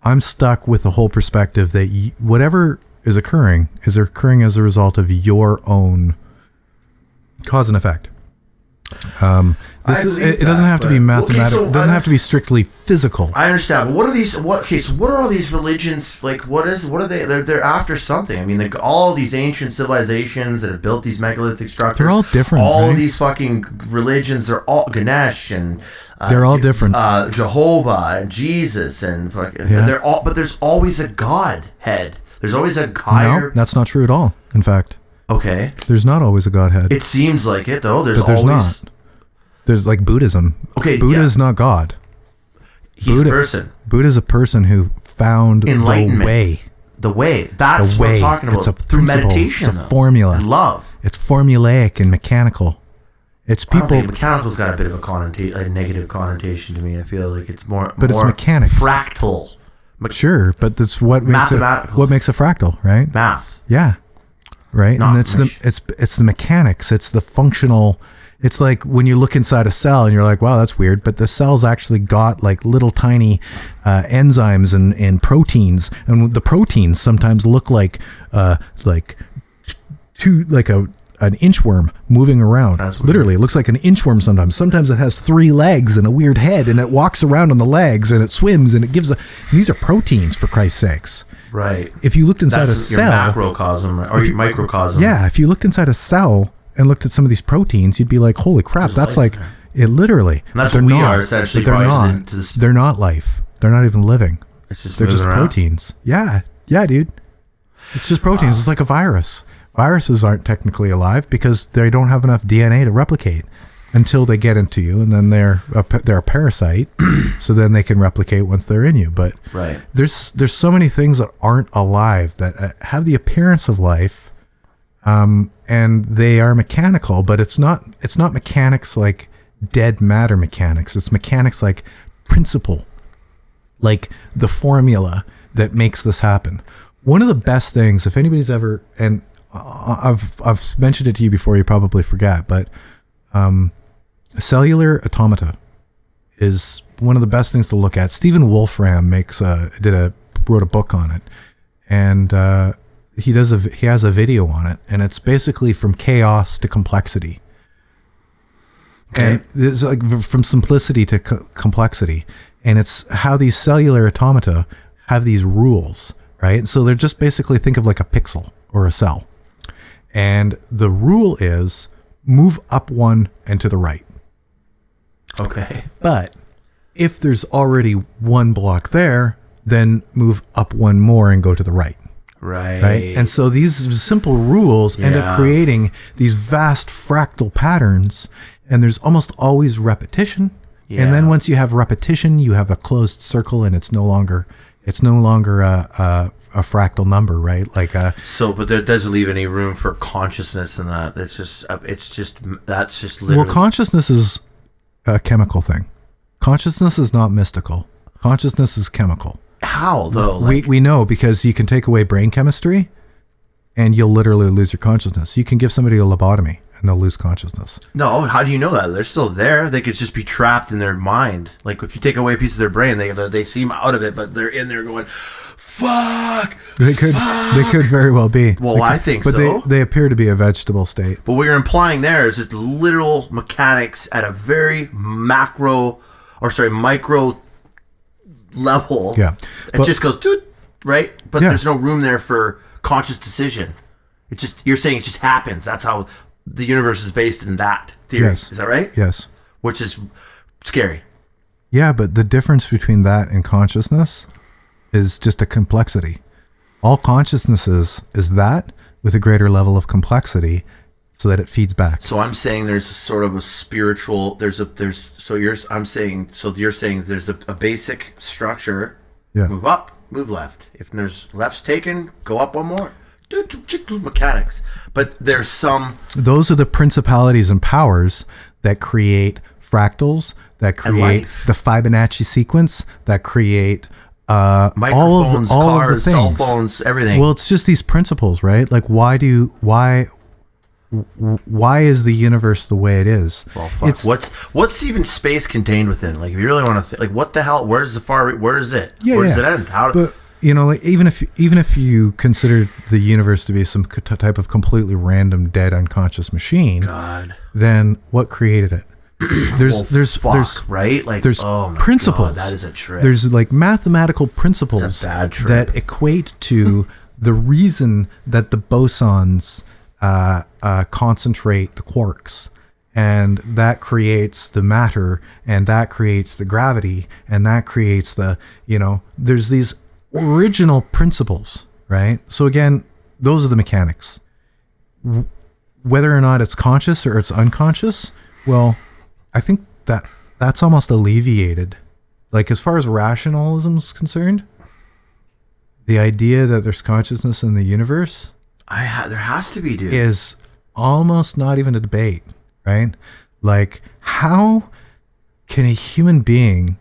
I'm stuck with the whole perspective that whatever is occurring as a result of your own cause and effect. It doesn't have to be mathematical. It doesn't have to be strictly physical. I understand. But what are these? So what are all these religions like? What are they? They're after something. I mean, all these ancient civilizations that have built these megalithic structures. They're all different. All right? of these fucking religions. They're all Ganesh and. They're all different. Jehovah and Jesus and fucking. But there's always a Godhead. There's always a higher. No, that's not true at all. In fact. Okay. There's not always a Godhead. It seems like it though. There's always not. There's like Buddhism. Okay. Buddha is not God. He's a person. Buddha is a person who found enlightenment. The way. The way. That's what I'm talking about. It's a through meditation. It's a formula. And love. It's formulaic and mechanical. It's people. I don't think mechanical's got a bit of a negative connotation to me. I feel like it's more. But it's mechanics. Fractal. Sure, but that's what makes it. What makes a fractal, right? Math. Yeah. Right, and it's the mechanics. It's the functional. It's like when you look inside a cell and you're like, wow, that's weird. But the cell's actually got like little tiny enzymes and proteins, and the proteins sometimes look like an inchworm moving around. Literally, it looks like an inchworm sometimes. Sometimes it has 3 legs and a weird head, and it walks around on the legs, and it swims, and it gives these are proteins, for Christ's sakes. Right. If you looked inside a cell, your macrocosm or your microcosm. Yeah, if you looked inside a cell and looked at some of these proteins, you'd be like, "Holy crap, that's like it literally." And that's what we are essentially. They're not. They're not life. They're not even living. They're just proteins. Yeah, dude. It's just proteins. It's like a virus. Viruses aren't technically alive because they don't have enough DNA to replicate until they get into you, and then they're a parasite, so then they can replicate once they're in you. But there's so many things that aren't alive that have the appearance of life, and they are mechanical, but it's not mechanics like dead matter mechanics. It's mechanics like principle, like the formula that makes this happen. One of the best things, if anybody's ever, and I've mentioned it to you before, you probably forgot, but Cellular Automata is one of the best things to look at. Stephen Wolfram wrote a book on it, and he has a video on it, and it's basically from chaos to complexity. Okay. And it's like from simplicity to complexity, and it's how these cellular automata have these rules, right? So they're just basically, think of like a pixel or a cell, and the rule is move up 1 and to the right. Okay. But if there's already 1 block there, then move up 1 more and go to the right. Right. And so these simple rules end up creating these vast fractal patterns, and there's almost always repetition. Yeah. And then once you have repetition, you have a closed circle, and it's no longer It's no longer a fractal number, right? Like but that doesn't leave any room for consciousness in that. That's just literally. well, consciousness is a chemical thing. Consciousness is not mystical. Consciousness is chemical. How though? We know because you can take away brain chemistry, and you'll literally lose your consciousness. You can give somebody a lobotomy, and they'll lose consciousness. No, how do you know that? They're still there. They could just be trapped in their mind. Like if you take away a piece of their brain, they seem out of it, but they're in there going, "Fuck." They could very well be. Well, I think but so. They appear to be a vegetable state. But what you're implying there is just literal mechanics at a very micro level. Yeah, It just goes, doot, right? But Yeah. there's no room there for conscious decision. You're saying it just happens. That's how the universe is based in that theory. Yes. Is that right? Yes. Which is scary. Yeah, but the difference between that and consciousness is just a complexity. All consciousness is that with a greater level of complexity so that it feeds back. So I'm saying there's a sort of a spiritual, I'm saying there's a basic structure. Yeah. Move up, move left. If there's left's taken, go up one more. Mechanics. But there's some. Those are the principalities and powers that create fractals, that create the Fibonacci sequence, that create Microphones, all cars, of the cell things. phones, everything. Well, it's just these principles, right? Like why is the universe the way it is? Well, fuck. What's even space contained within? Like, if you really want to, like, what the hell? Where is it? Where does it end? But like, even if you consider the universe to be some type of completely random, dead, unconscious machine, God, then what created it? There's right? Like, there's oh my principles. God, that is a trip. There's like mathematical principles That's a bad trip. that equate to the reason that the bosons concentrate the quarks, and that creates the matter, and that creates the gravity, and that creates the, there's these original principles, right? So again, those are the mechanics. Whether or not it's conscious or it's unconscious, well, I think that's almost alleviated. Like, as far as rationalism is concerned, the idea that there's consciousness in the universe, there has to be, dude. is almost not even a debate, right? Like, how can a human being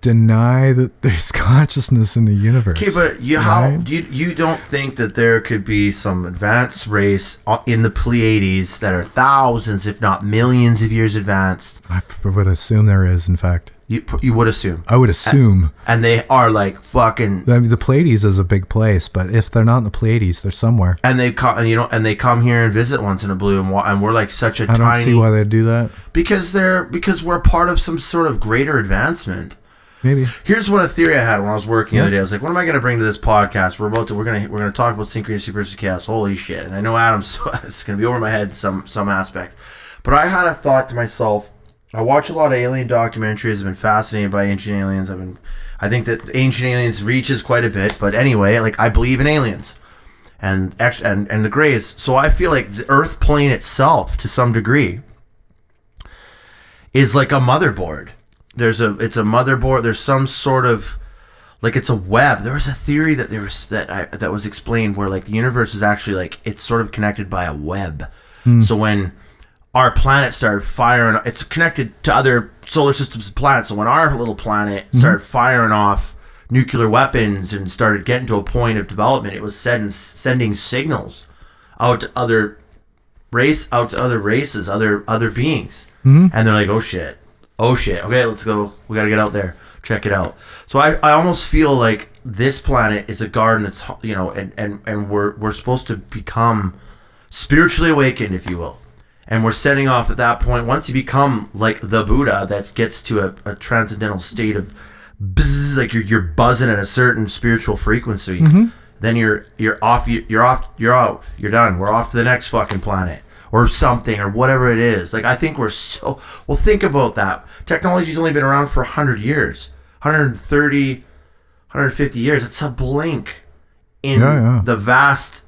deny that there's consciousness in the universe? Okay, but you don't think that there could be some advanced race in the Pleiades that are thousands, if not millions of years advanced? I would assume there is, in fact. You would assume. I would assume. And they are like fucking. I mean, the Pleiades is a big place, but if they're not in the Pleiades, they're somewhere. And they come, and they come here and visit once in a blue, and we're like such a tiny. I don't see why they'd do that. Because we're part of some sort of greater advancement. Maybe. Here's what a theory I had when I was working the other day. I was like, what am I going to bring to this podcast? We're going to talk about synchronicity versus chaos. Holy shit! And I know Adam's it's going to be over my head some aspect, but I had a thought to myself. I watch a lot of alien documentaries. I've been fascinated by ancient aliens. I think that ancient aliens reaches quite a bit. But anyway, like, I believe in aliens and the Greys. So I feel like the Earth plane itself, to some degree, is like a motherboard. It's a motherboard. There's some sort of, like, it's a web. There was a theory that was explained where, like, the universe is actually, like, it's sort of connected by a web. So when our planet started firing, it's connected to other solar systems and planets. So when our little planet started firing off nuclear weapons and started getting to a point of development, it was sending signals out to other races, other beings. And they're like, oh shit, okay, let's go. We got to get out there, check it out. So I almost feel like this planet is a garden that's, and we're supposed to become spiritually awakened, if you will. And we're setting off at that point. Once you become like the Buddha, that gets to a transcendental state of buzz, like you're buzzing at a certain spiritual frequency. Then you're off. You're out. You're done. We're off to the next fucking planet or something or whatever it is. Like, I think think about that. Technology's only been around for 100 years, 130, 150 years. It's a blink in the vast.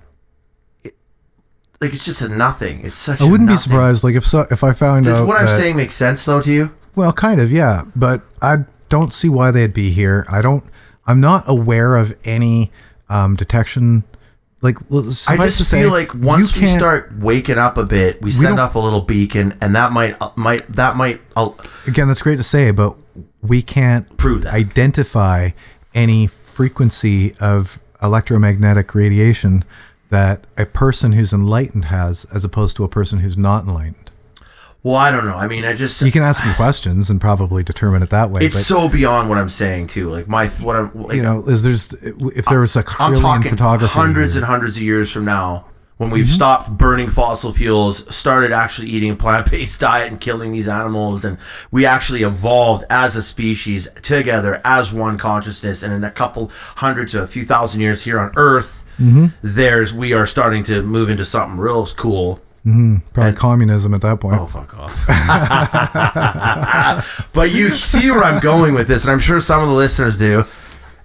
Like, it's just a nothing. It's such. I wouldn't be surprised. Like, if I found out. Does what I'm saying make sense though to you? Well, kind of, yeah. But I don't see why they'd be here. I I'm not aware of any detection. Like, I just feel like once we start waking up a bit, we send off a little beacon, and that might again, that's great to say, but we can't prove that. Identify any frequency of electromagnetic radiation that a person who's enlightened has, as opposed to a person who's not enlightened. Well, I don't know. I mean, you can ask me questions and probably determine it that way. It's so beyond what I'm saying too. Like if there was a trillion photography, hundreds and hundreds of years from now, when we've stopped burning fossil fuels, started actually eating a plant-based diet and killing these animals, and we actually evolved as a species together as one consciousness, and in a couple hundred to a few thousand years here on Earth, we are starting to move into something real cool. Probably communism at that point. Oh, fuck off. But you see where I'm going with this, and I'm sure some of the listeners do.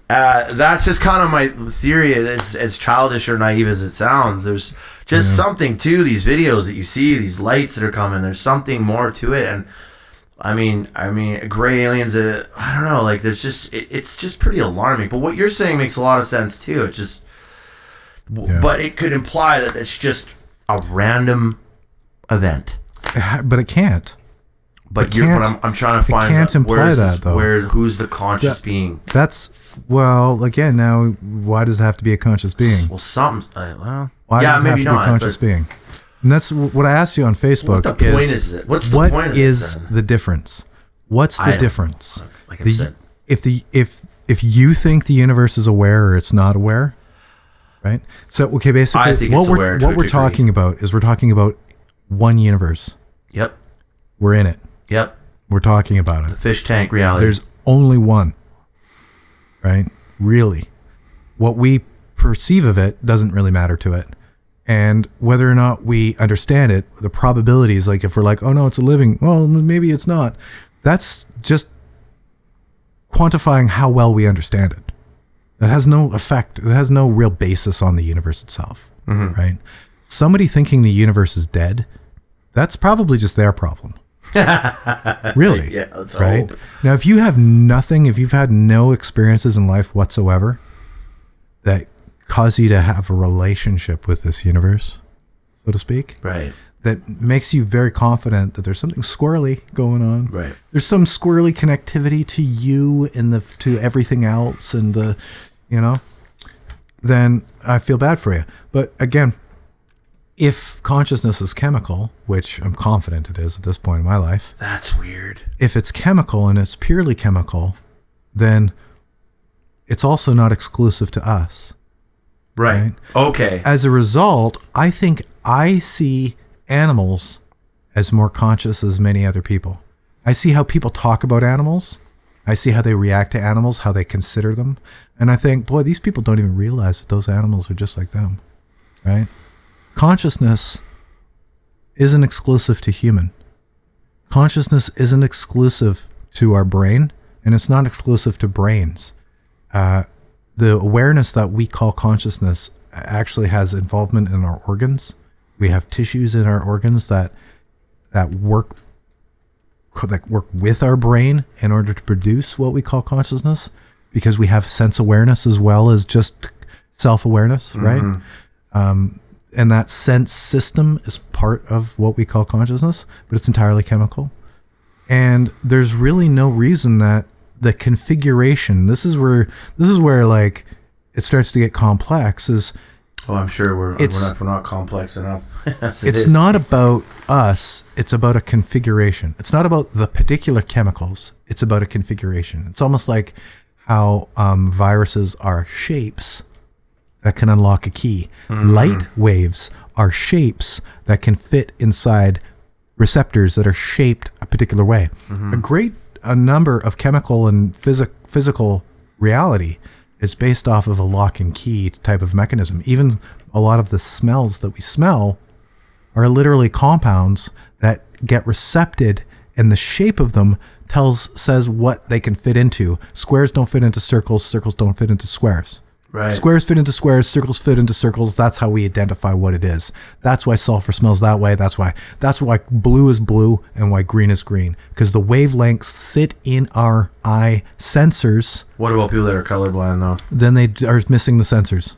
That's just kind of my theory. As childish or naive as it sounds, there's just something to these videos that you see, these lights that are coming. There's something more to it, and I mean, gray aliens. I don't know. Like, it's just pretty alarming. But what you're saying makes a lot of sense too. But it could imply that it's just a random event. But it can't. But I'm trying to find. It can't imply that though. Who's the conscious being? Again, now why does it have to be a conscious being? Well, something. Why does it have to be a conscious being? And that's what I asked you on Facebook. What the point is it? What's the point of this? What is the difference? What's the difference? Like I said, if you think the universe is aware or it's not aware, right? So basically, I think what we're talking about is one universe. Yep. We're in it. Yep. We're talking about it. The fish tank reality. There's only one. Right? Really. What we perceive of it doesn't really matter to it. And whether or not we understand it, the probabilities, like if we're like, oh no, it's a living, well, maybe it's not. That's just quantifying how well we understand it. That has no effect. It has no real basis on the universe itself. Right? Somebody thinking the universe is dead, that's probably just their problem. Really? Yeah, let's right? hope. Now, if you have nothing, if you've had no experiences in life whatsoever that cause you to have a relationship with this universe, so to speak, right, that makes you very confident that there's something squirrely going on. Right. There's some squirrely connectivity to you and to everything else, and then I feel bad for you. But again, if consciousness is chemical, which I'm confident it is at this point in my life. That's weird. If it's chemical and it's purely chemical, then it's also not exclusive to us. Right. Okay. As a result, I think I see animals as more conscious as many other people. I see how people talk about animals. I see how they react to animals, how they consider them. And I think, boy, these people don't even realize that those animals are just like them. Right? Consciousness isn't exclusive to human. Consciousness isn't exclusive to our brain, and it's not exclusive to brains. The awareness that we call consciousness actually has involvement in our organs. We have tissues in our organs that work with our brain in order to produce what we call consciousness, because we have sense awareness as well as just self-awareness, right? And that sense system is part of what we call consciousness, but it's entirely chemical. And there's really no reason that the configuration, this is where like it starts to get complex, is I'm sure we're not complex enough. It's not about us, it's about a configuration. It's not about the particular chemicals, it's about a configuration. It's almost like how viruses are shapes that can unlock a key. Light waves are shapes that can fit inside receptors that are shaped a particular way. A number of chemical and physical reality is based off of a lock and key type of mechanism. Even a lot of the smells that we smell are literally compounds that get recepted, and the shape of them says what they can fit into. Squares don't fit into circles, circles don't fit into squares. Right. Squares fit into squares, circles fit into circles. That's how we identify what it is. That's why sulfur smells that way. That's why blue is blue and why green is green. Because the wavelengths sit in our eye sensors. What about people that are colorblind though? Then they are missing the sensors.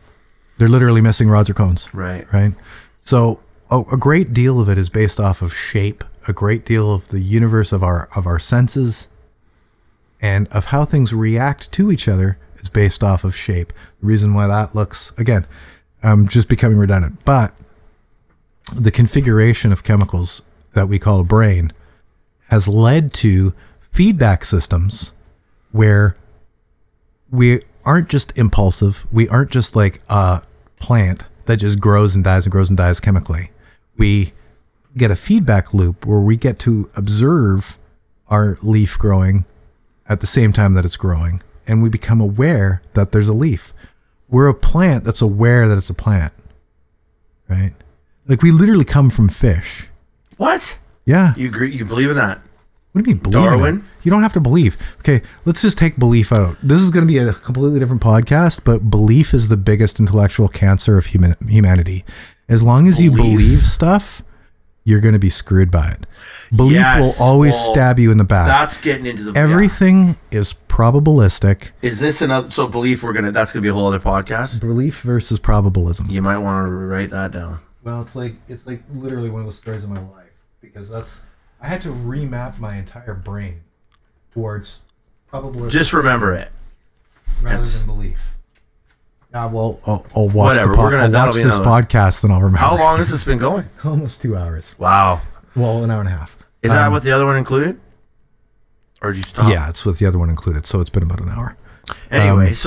They're literally missing rods or cones. Right. Right. So a great deal of it is based off of shape. A great deal of the universe of our senses and of how things react to each other is based off of shape. The reason why that looks, again, I'm just becoming redundant, but the configuration of chemicals that we call a brain has led to feedback systems where we aren't just impulsive. We aren't just like a plant that just grows and dies chemically. We get a feedback loop where we get to observe our leaf growing at the same time that it's growing, and we become aware that there's a leaf. We're a plant that's aware that it's a plant, right? Like we literally come from fish. What? Yeah. You agree? You believe in that? What do you mean believe in Darwin? it? You don't have to believe. Okay, let's just take belief out. This is going to be a completely different podcast, but belief is the biggest intellectual cancer of humanity. As long as you believe stuff, you're going to be screwed by it. Belief will always stab you in the back. That's getting into the everything is probabilistic. Is this another? So belief, that's gonna be a whole other podcast. Belief versus probabilism. You might want to write that down. Well, it's like literally one of the stories of my life because I had to remap my entire brain towards probabilistic. Just remember it, rather than belief. Well, I'll watch whatever. I'll watch this podcast, then I'll remember. How long has this been going? Almost 2 hours. Wow. Well, an hour and a half. Is that with the other one included? Or did you stop? Yeah, it's with the other one included, so it's been about an hour. Anyway, it's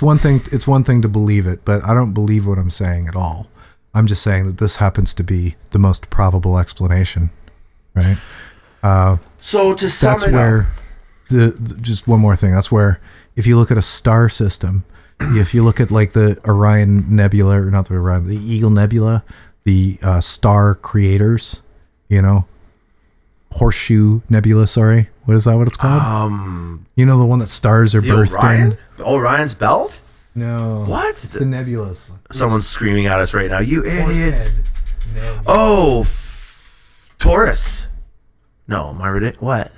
one thing to believe it, but I don't believe what I'm saying at all. I'm just saying that this happens to be the most probable explanation, right? So to sum that's it where up, just one more thing. That's where if you look at a star system, if you look at like the Orion Nebula, or not the Orion, the Eagle Nebula, the star creators, Horseshoe Nebula. Sorry, what is that? What it's called? The one that stars are birthed in. Orion's belt. No. What? It's the nebulas. Someone's screaming at us right now. You idiot! Oh, Taurus. No, am I ridiculous? What?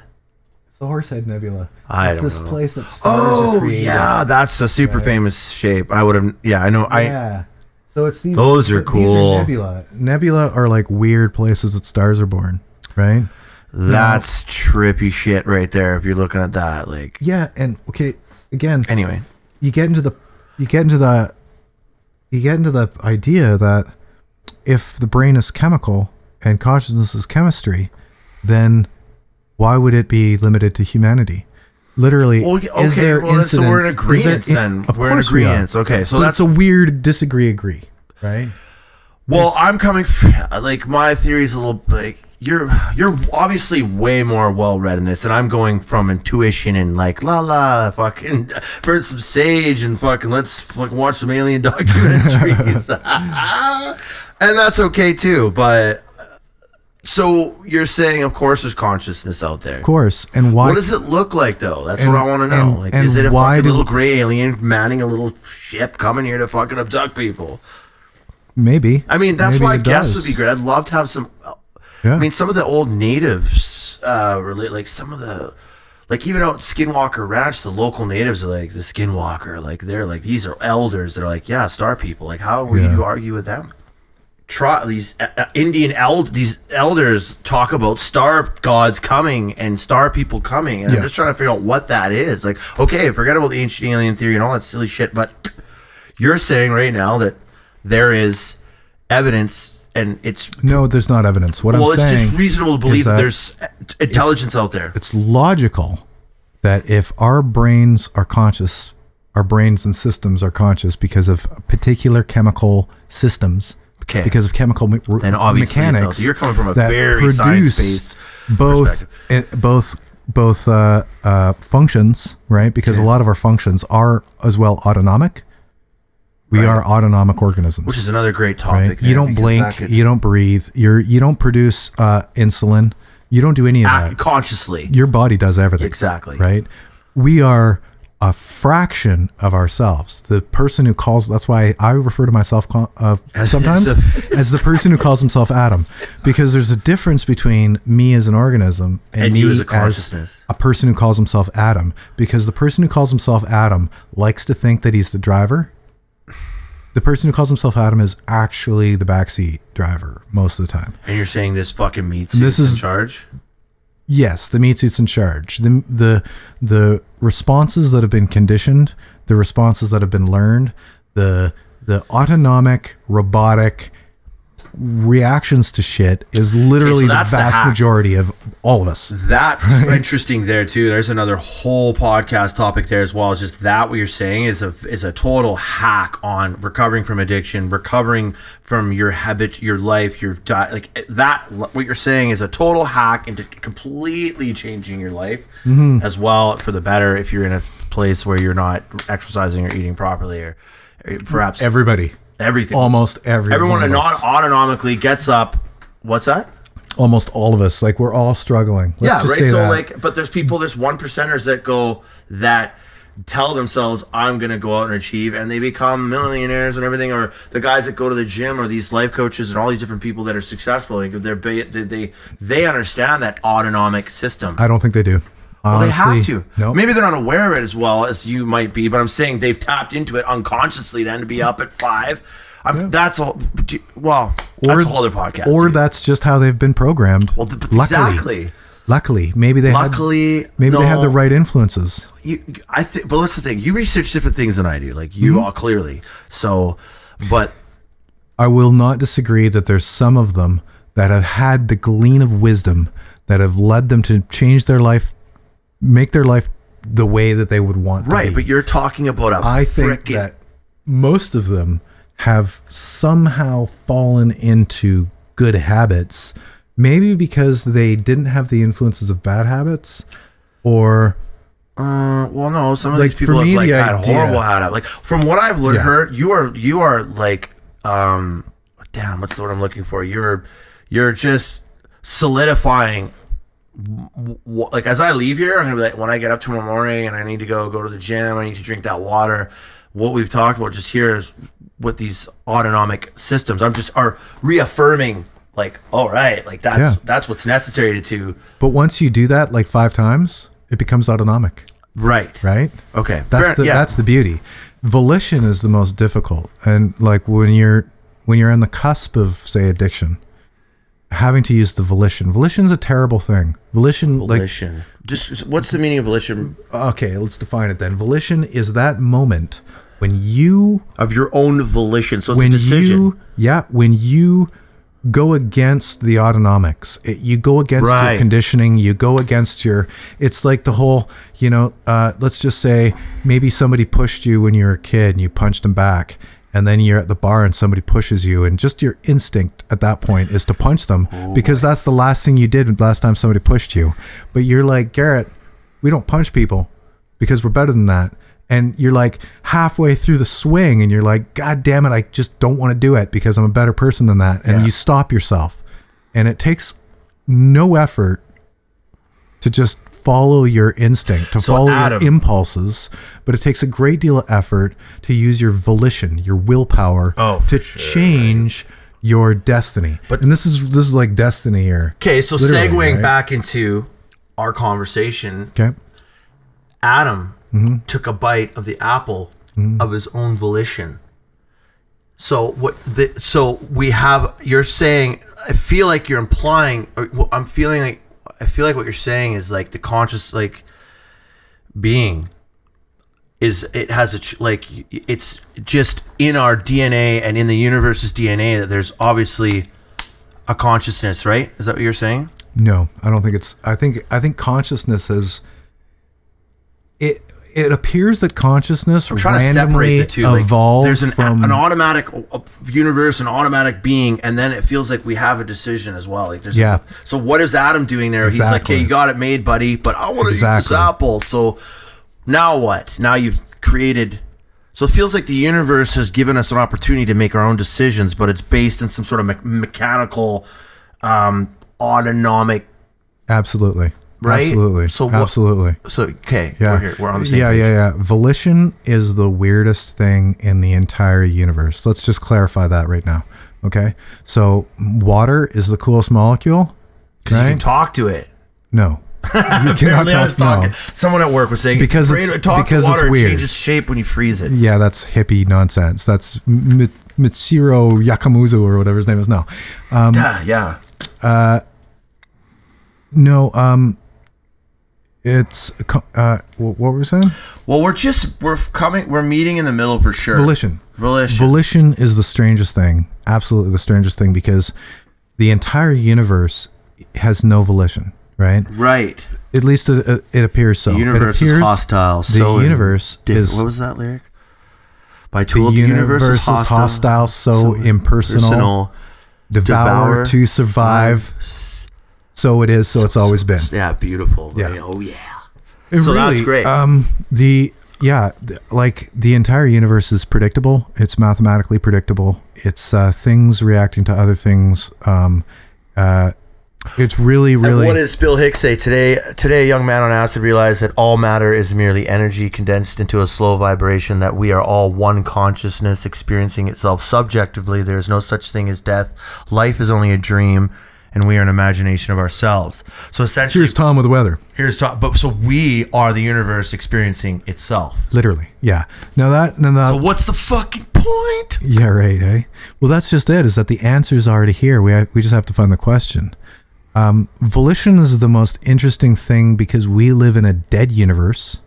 It's the Horsehead Nebula. It's this place that stars are created. Yeah, that's a super famous shape. I would have. Yeah, I know. Yeah. So it's these. Those are cool. These are nebula. Nebula are like weird places that stars are born, right? That's trippy shit right there. If you're looking at that, like. Yeah, and okay, again. Anyway, you get into the idea that if the brain is chemical and consciousness is chemistry, then why would it be limited to humanity? Literally, is there incidents? So we're in agreement then. Of course we are. Okay, so that's a weird disagree, right? Well, I'm coming from, like, my theory is a little, like, you're obviously way more well-read in this, and I'm going from intuition and, like, fucking burn some sage and fucking let's fucking watch some alien documentaries. And that's okay, too, but... So you're saying, of course, there's consciousness out there. Of course, and why? What does it look like, though? That's what I want to know. Like, is it a fucking little gray alien manning a little ship coming here to fucking abduct people? Maybe. I mean, that's Maybe why guests would be great. I'd love to have some. Yeah. I mean, some of the old natives, like some of the, like even out Skinwalker Ranch, the local natives are like the Skinwalker, like they're like these are elders. They're like, yeah, star people. Like, how were you to argue with them? These these elders talk about star gods coming and star people coming, and I'm just trying to figure out what that is. Like, okay, forget about the ancient alien theory and all that silly shit, but you're saying right now that there is evidence, and it's no, there's not evidence. What I'm saying, it's just reasonable to believe that there's intelligence out there. It's logical that if our brains are conscious, our brains and systems are conscious because of particular chemical systems. Okay. Because of chemical mechanics, you're coming from a very science-based both functions, right? Because a lot of our functions are as well autonomic. We are autonomic organisms, which is another great topic. Right? You don't blink, you don't breathe, you don't produce insulin, you don't do any of that consciously. Your body does everything, exactly, right? we are a fraction of ourselves. The person who calls, that's why I refer to myself sometimes as the person who calls himself Adam, because there's a difference between me as an organism and me you as a consciousness. a person who calls himself Adam, because the person who calls himself Adam likes to think that he's the driver. The person who calls himself Adam is actually the backseat driver most of the time. And you're saying this fucking meat suit's in charge? Yes, the meat suit's in charge. The responses that have been conditioned, the responses that have been learned, the autonomic, robotic reactions to shit is literally the vast majority of all of us. That's interesting there too. There's another whole podcast topic there as well. It's just that what you're saying is a total hack on recovering from addiction, recovering from your habit, your life, your diet. Like that, what you're saying is a total hack into completely changing your life as well for the better if you're in a place where you're not exercising or eating properly, or perhaps everything. Almost everyone autonomically gets up. What's that? Almost all of us. Like, we're all struggling. Let's just say so that. like, but there's 1%ers that tell themselves, I'm going to go out and achieve, and they become millionaires and everything, or the guys that go to the gym, or these life coaches and all these different people that are successful. Like, they understand that autonomic system. I don't think they do. Well, they have to. Nope. Maybe they're not aware of it as well as you might be, but I'm saying they've tapped into it unconsciously then to be up at 5. That's all. Well, that's a whole other podcast. Or that's just how they've been programmed. Well, exactly. Luckily, maybe they had the right influences. But that's the thing. You research different things than I do, like you all clearly. So, but I will not disagree that there's some of them that have had the glean of wisdom that have led them to change their life, make their life the way that they would want to be. Right, but you're talking about I think that most of them have somehow fallen into good habits, maybe because they didn't have the influences of bad habits, or well, no, some of these people have like had horrible habits. Like, from what I've heard, you are like damn, what's the word I'm looking for? You're just solidifying. Like, as I leave here, I'm gonna be like, when I get up tomorrow morning and I need to go to the gym, I need to drink that water. What we've talked about just here is with these autonomic systems. Are reaffirming, like, all right, like that's what's necessary to. But once you do that like 5 times, it becomes autonomic. Right. Okay. That's the beauty. Volition is the most difficult, and like when you're on the cusp of, say, addiction, having to use the volition. Volition's a terrible thing. Volition. Just what's the meaning of volition? Okay, let's define it then. Volition is that moment when you of your own volition. So it's a decision. When you go against the autonomics, you go against your conditioning. You go against your. It's like the whole. Let's just say maybe somebody pushed you when you were a kid and you punched them back. And then you're at the bar and somebody pushes you, and just your instinct at that point is to punch them because that's the last thing you did last time somebody pushed you. But you're like, Garrett, we don't punch people because we're better than that. And you're like halfway through the swing and you're like, God damn it, I just don't want to do it because I'm a better person than that. And you stop yourself. And it takes no effort to just follow your instinct, to follow your impulses, but it takes a great deal of effort to use your volition, your willpower to change your destiny. And this is like destiny here. Okay, so segueing back into our conversation, Adam took a bite of the apple of his own volition. So we have, you're saying, I feel like you're implying, or I feel like what you're saying is like the conscious, like, being it's just in our DNA and in the universe's DNA that there's obviously a consciousness, right? Is that what you're saying? No, I don't think it's. I think consciousness is. It appears that consciousness randomly evolved. There's an automatic universe, an automatic being, and then it feels like we have a decision as well. Like so what is Adam doing there? Exactly. He's like, "Okay, you got it made, buddy, but I want to eat this apple." So now what? Now you've created. So it feels like the universe has given us an opportunity to make our own decisions, but it's based in some sort of mechanical, autonomic. Absolutely. right? Absolutely. So absolutely. So okay, Yeah. we're here. We're on the same Yeah, page. yeah. Volition is the weirdest thing in the entire universe. Let's just clarify that right now. Okay. So water is the coolest molecule. Because Right? you can talk to it. No. You cannot Apparently I was talk. No. talking. Someone at work was saying Because if you it's- talk because to it's water, it weird. changes shape when you freeze it. Yeah, that's hippie nonsense. That's Mitsuro Yakamuzu or whatever his name is. No. Yeah. No. It's what were we saying? Well, we're meeting in the middle for sure. Volition. Volition. Volition is the strangest thing. Absolutely the strangest thing, because the entire universe has no volition, right? Right. At least it appears so. The universe it is appears hostile. The universe is. What was that lyric? By Tool. The universe is hostile, so impersonal. Devour to survive. So it is. So it's always been. Yeah, beautiful. Yeah. Oh yeah. It So really, that's great. Like the entire universe is predictable. It's mathematically predictable. It's things reacting to other things. It's really. And what does Bill Hicks say today? Today, a young man on acid realized that all matter is merely energy condensed into a slow vibration. That we are all one consciousness experiencing itself subjectively. There is no such thing as death. Life is only a dream, and we are an imagination of ourselves. So essentially, Here's Tom with the weather. Here's Tom. But so we are the universe experiencing itself. Literally, yeah. Now that. So what's the fucking point? Yeah, right. Eh? Well, that's just it. Is that the answer's already here? We just have to find the question. Volition is the most interesting thing because we live in a dead universe.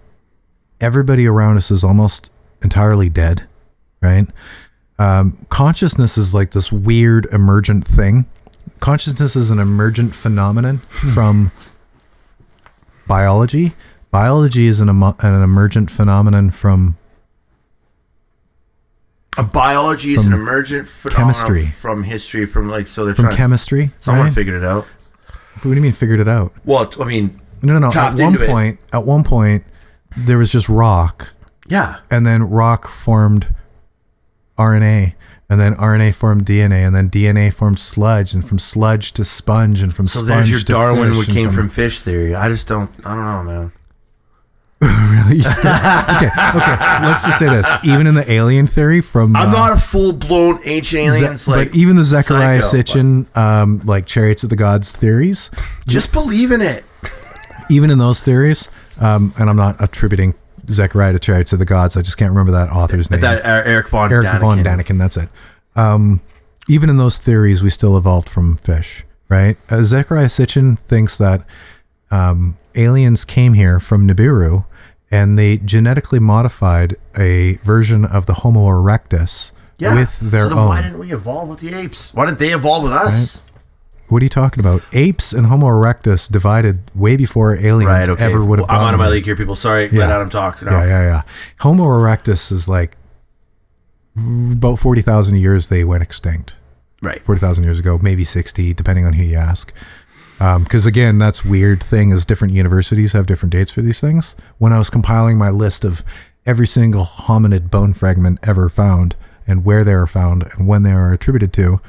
Everybody around us is almost entirely dead, right? Consciousness is like this weird emergent thing. Consciousness is an emergent phenomenon from biology. Biology is an emergent phenomenon from biology is an emergent phenomenon chemistry. From history, from like, so they're from trying. chemistry. Someone right? figured it out. What do you mean figured it out? Well, I mean, No. tapped At into one point, there was just rock, yeah. and then rock formed RNA, and then RNA formed DNA, and then DNA formed sludge, and from sludge to sponge, and from So sponge there's your to Darwin, fish, which and came from fish theory. I don't know, man. really. Okay. Let's just say this: even in the alien theory, from I'm not a full blown ancient aliens, but even the Zechariah psycho, Sitchin, like chariots of the gods theories, just believe in it. even in those theories, and I'm not attributing Zechariah to chariots of the gods. I just can't remember that author's name. That Eric von Daniken. That's it. Even in those theories, we still evolved from fish, right? Zechariah Sitchin thinks that aliens came here from Nibiru, and they genetically modified a version of the Homo erectus with their so then own. why didn't we evolve with the apes? Why didn't they evolve with us? Right. What are you talking about? Apes and Homo erectus divided way before aliens ever would have. I'm out of my gone. league here, people. Sorry, Yeah. let Adam talk. No. Yeah. Homo erectus is like about 40,000 years they went extinct. Right. 40,000 years ago, maybe 60, depending on who you ask. Because again, that's weird thing is different universities have different dates for these things. When I was compiling my list of every single hominid bone fragment ever found and where they were found and when they are attributed to,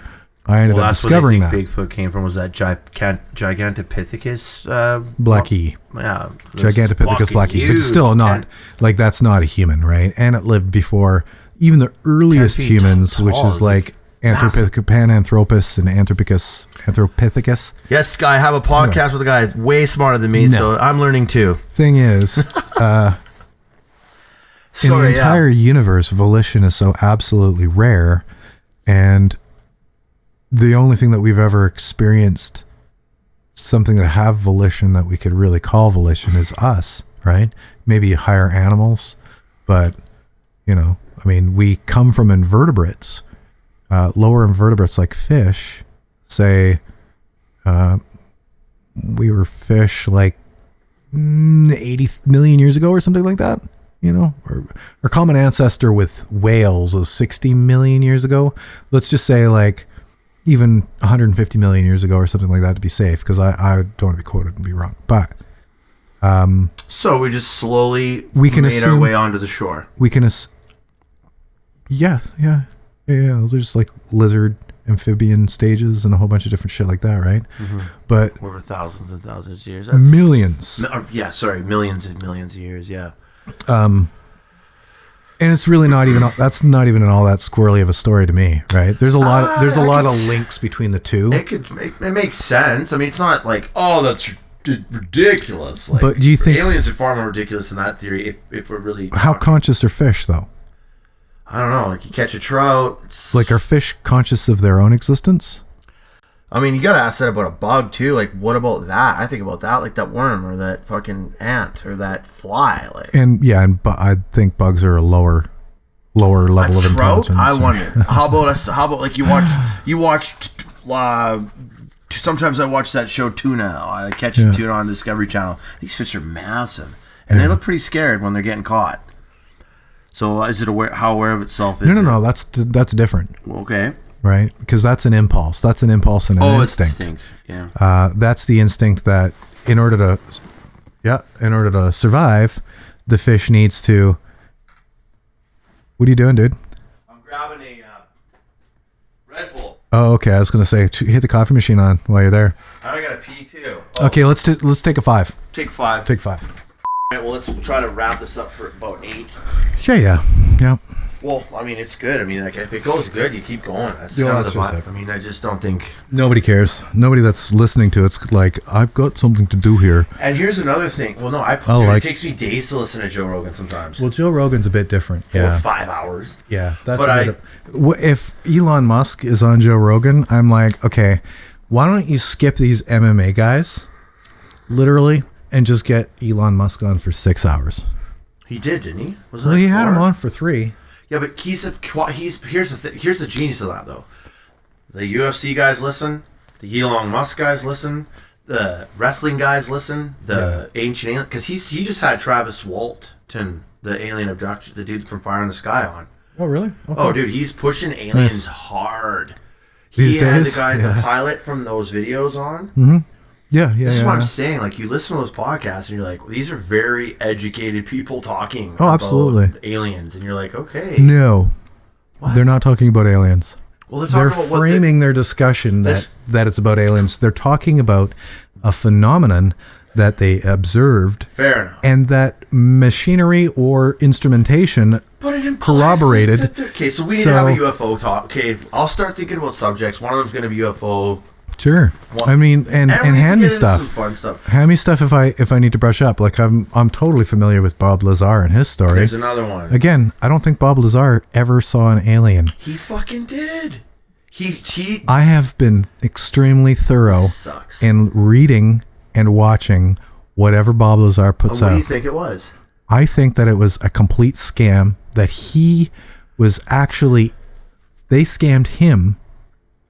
I ended up discovering that. Bigfoot came from was that Gigantopithecus? Black E. Yeah. Gigantopithecus Black E. But still not, like that's not a human, right? And it lived before even the earliest 10 feet humans, tall, which is like Pananthropus and Anthropithecus. Yes, guy, I have a podcast with a guy way smarter than me, so I'm learning too. Thing is, in the entire universe, volition is so absolutely rare, and the only thing that we've ever experienced something that have volition that we could really call volition is us, right? Maybe higher animals, but I mean, we come from invertebrates. Lower invertebrates like fish, say we were fish like 80 million years ago or something like that, or our common ancestor with whales was 60 million years ago. Let's just say like even 150 million years ago or something like that to be safe, because I don't want to be quoted and be wrong. But so we just slowly we can made our way onto the shore. We can Yeah. There's like lizard amphibian stages and a whole bunch of different shit like that, right? But over thousands and thousands of years. millions. Millions and millions of years. Yeah. And it's really not even that's not even all that squirrely of a story to me, right? There's a lot of links between the two. It makes sense. I mean, it's not like, oh, that's ridiculous. Like, but do you think aliens are far more ridiculous in that theory? If we're really how conscious are fish though? I don't know. Like you catch a trout. Like are fish conscious of their own existence? I mean, you gotta ask that about a bug too. Like, what about that? I think about that, like that worm or that fucking ant or that fly. Like, I think bugs are a lower level of trout. intelligence. I wonder. How about like you watched. Sometimes I watch that show Tuna. I catch tuna on Discovery Channel. These fish are massive, and they look pretty scared when they're getting caught. So, is it how aware of itself is? No. That's different. Okay. Right, because that's an impulse. That's an impulse and an instinct. It's instinct. Yeah. That's the instinct that in order to survive, the fish needs to. What are you doing, dude? I'm grabbing a Red Bull. Oh, okay. I was gonna say hit the coffee machine on while you're there. I gotta pee too. Oh. Okay, let's take a 5. Take 5. Take 5. All right, well, let's try to wrap this up for about 8. Yeah. Well, I mean, it's good. I mean, like, if it goes good, you keep going. That's Yeah, kind that's of the just vibe. it. I mean, I just don't think... Nobody cares. Nobody that's listening to it's like, I've got something to do here. And here's another thing. Well, no, it takes me days to listen to Joe Rogan sometimes. Well, Joe Rogan's a bit different. 4 or 5 hours. Yeah, that's. But if Elon Musk is on Joe Rogan, I'm like, okay, why don't you skip these MMA guys, literally, and just get Elon Musk on for 6 hours? He did, didn't he? Well, he had him on for 3. Yeah, but here's the genius of that though. The UFC guys listen, the Elon Musk guys listen, the wrestling guys listen, the ancient alien, because he just had Travis Walton, the alien abduction, the dude from Fire in the Sky on. Oh really? Okay. Oh dude, he's pushing aliens hard. He had the guy, the pilot from those videos on. Mm-hmm. Yeah. This is what I'm saying. Like, you listen to those podcasts and you're like, well, these are very educated people talking absolutely. about aliens. And you're like, okay. No. What? They're not talking about aliens. Well, they're framing their discussion that it's about aliens. They're talking about a phenomenon that they observed. Fair enough. And that machinery or instrumentation corroborated. Okay, so we need to have a UFO talk. Okay, I'll start thinking about subjects. One of them's going to be UFO. Sure. I mean, and hand me stuff. Some fun stuff. Hand me stuff if I need to brush up. Like I'm totally familiar with Bob Lazar and his story. There's another one. Again, I don't think Bob Lazar ever saw an alien. He fucking did. He I have been extremely thorough in reading and watching whatever Bob Lazar puts out. What do you think it was? I think that it was a complete scam, that he was actually, they scammed him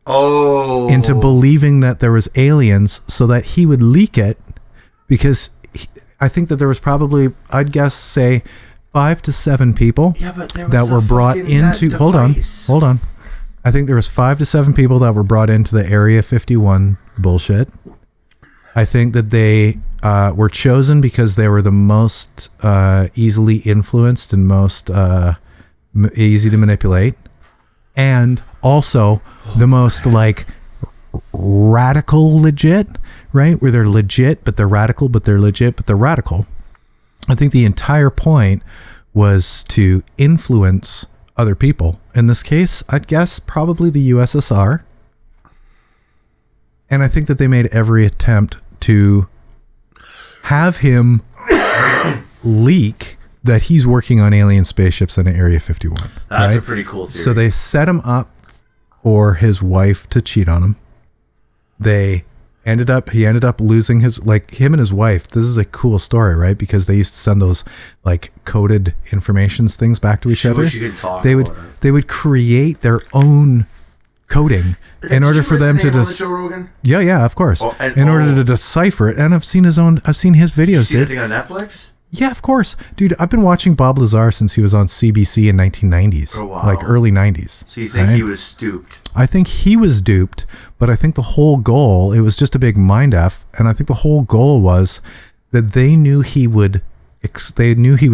into believing that there was aliens so that he would leak it, because I think that there was probably, I'd guess, say 5 to 7 people that were brought into, hold on. I think there was 5 to 7 people that were brought into the Area 51 bullshit. I think that they were chosen because they were the most easily influenced and most easy to manipulate, and also the most like radical legit, right? Where they're legit, but they're radical, but they're legit, but they're radical. I think the entire point was to influence other people. In this case, I'd guess probably the USSR. And I think that they made every attempt to have him leak that he's working on alien spaceships in Area 51. That's a pretty cool theory. So they set him up for his wife to cheat on him. He ended up losing him and his wife. This is a cool story, right? Because they used to send those like coded informations things back to each other. They would create their own coding in order for them to Joe Rogan? Yeah, of course. In order to decipher it. And I've seen his videos. Did you see the thing on Netflix? Yeah, of course. Dude, I've been watching Bob Lazar since he was on CBC in 1990s. Oh, wow. Like early 90s. So you think he was duped? I think he was duped, but I think the whole goal, it was just a big mind F, and I think the whole goal was that they knew he would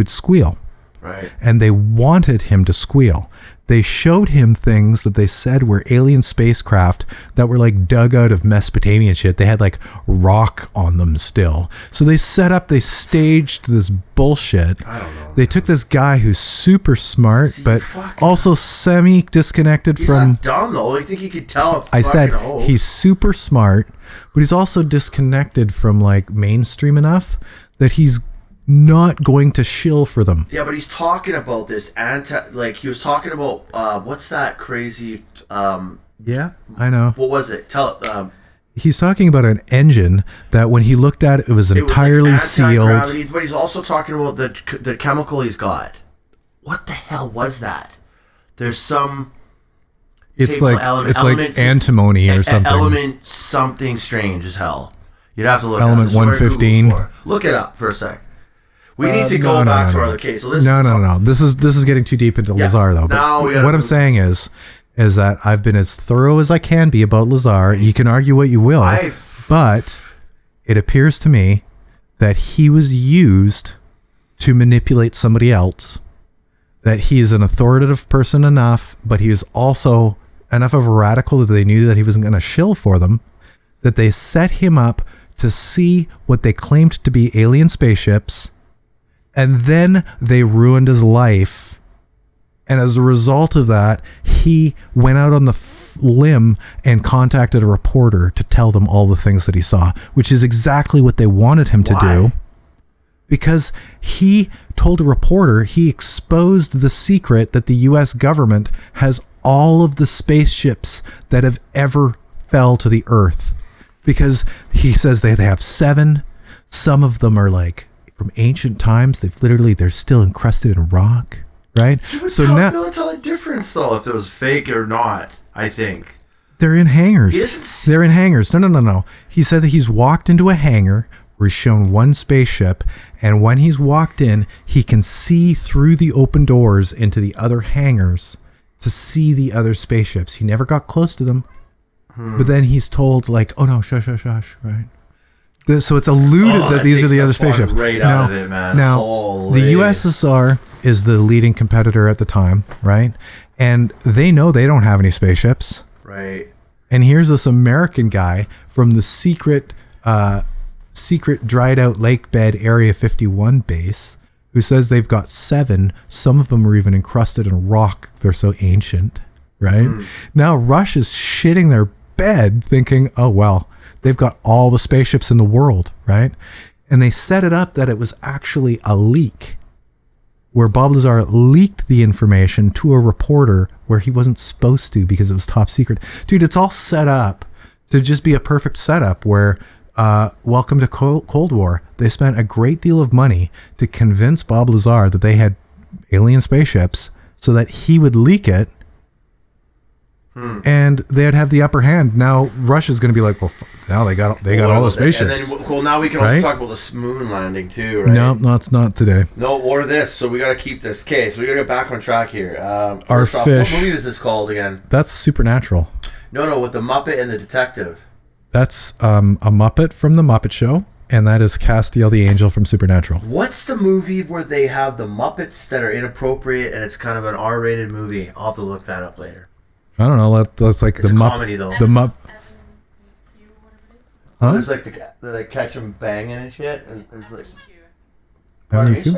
squeal. Right. And they wanted him to squeal. They showed him things that they said were alien spacecraft that were like dug out of Mesopotamia and shit. They had like rock on them still. So they staged this bullshit. I don't know. They took this guy who's super smart, but also semi-disconnected He's from... not dumb, though. I think he could tell. I said he's super smart, but he's also disconnected from like mainstream enough that he's not going to shill for them. Yeah, but he's talking about this he was talking about what's that crazy Yeah, I know. what was it? He's talking about an engine that when he looked at it, it was entirely sealed. Anti-gravity, but he's also talking about the chemical he's got. What the hell was that? There's some It's like antimony or something. Element something strange as hell. You'd have to look Element it up. 115. Look it up for a sec. We need to go back to our other case. So No. This is getting too deep into Lazar though. But what I'm saying is that I've been as thorough as I can be about Lazar. You can argue what you will, but it appears to me that he was used to manipulate somebody else. That he is an authoritative person enough, but he is also enough of a radical that they knew that he wasn't going to shill for them. That they set him up to see what they claimed to be alien spaceships. And then they ruined his life. And as a result of that, he went out on the limb and contacted a reporter to tell them all the things that he saw, which is exactly what they wanted him to do. Because he told a reporter, he exposed the secret that the U.S. government has all of the spaceships that have ever fell to the earth. Because he says they have 7. Some of them are like from ancient times. They're still encrusted in rock, right? So now tell the difference though if it was fake or not. I think they're in hangars. They're in hangars. No. He said that he's walked into a hangar where he's shown one spaceship, and when he's walked in, he can see through the open doors into the other hangars to see the other spaceships. He never got close to them, but then he's told like, "Oh no, shush, right." So it's alluded that these are the other spaceships. Right out of it, man. Now, the USSR is the leading competitor at the time, right? And they know they don't have any spaceships. Right. And here's this American guy from the secret dried out lake bed Area 51 base who says they've got 7. Some of them are even encrusted in rock. They're so ancient, right? Now Russia's shitting their bed thinking, oh, well, they've got all the spaceships in the world, right? And they set it up that it was actually a leak where Bob Lazar leaked the information to a reporter where he wasn't supposed to because it was top secret. Dude, it's all set up to just be a perfect setup where, welcome to Cold War. They spent a great deal of money to convince Bob Lazar that they had alien spaceships so that he would leak it. And they'd have the upper hand. Now Russia's going to be like, well, now they got all the spaceships. And then, now we can also talk about this moon landing too, right? No, it's not today. No, or this. So we got to keep this case. We got to get back on track here. Our fish. What movie is this called again? That's Supernatural. No, with the Muppet and the detective. That's a Muppet from the Muppet Show, and that is Castiel the Angel from Supernatural. What's the movie where they have the Muppets that are inappropriate and it's kind of an R-rated movie? I'll have to look that up later. I don't know. That's like it's the comedy though. The Mupp. Huh? There's like they catch them banging and shit. And there's like Avenue Q.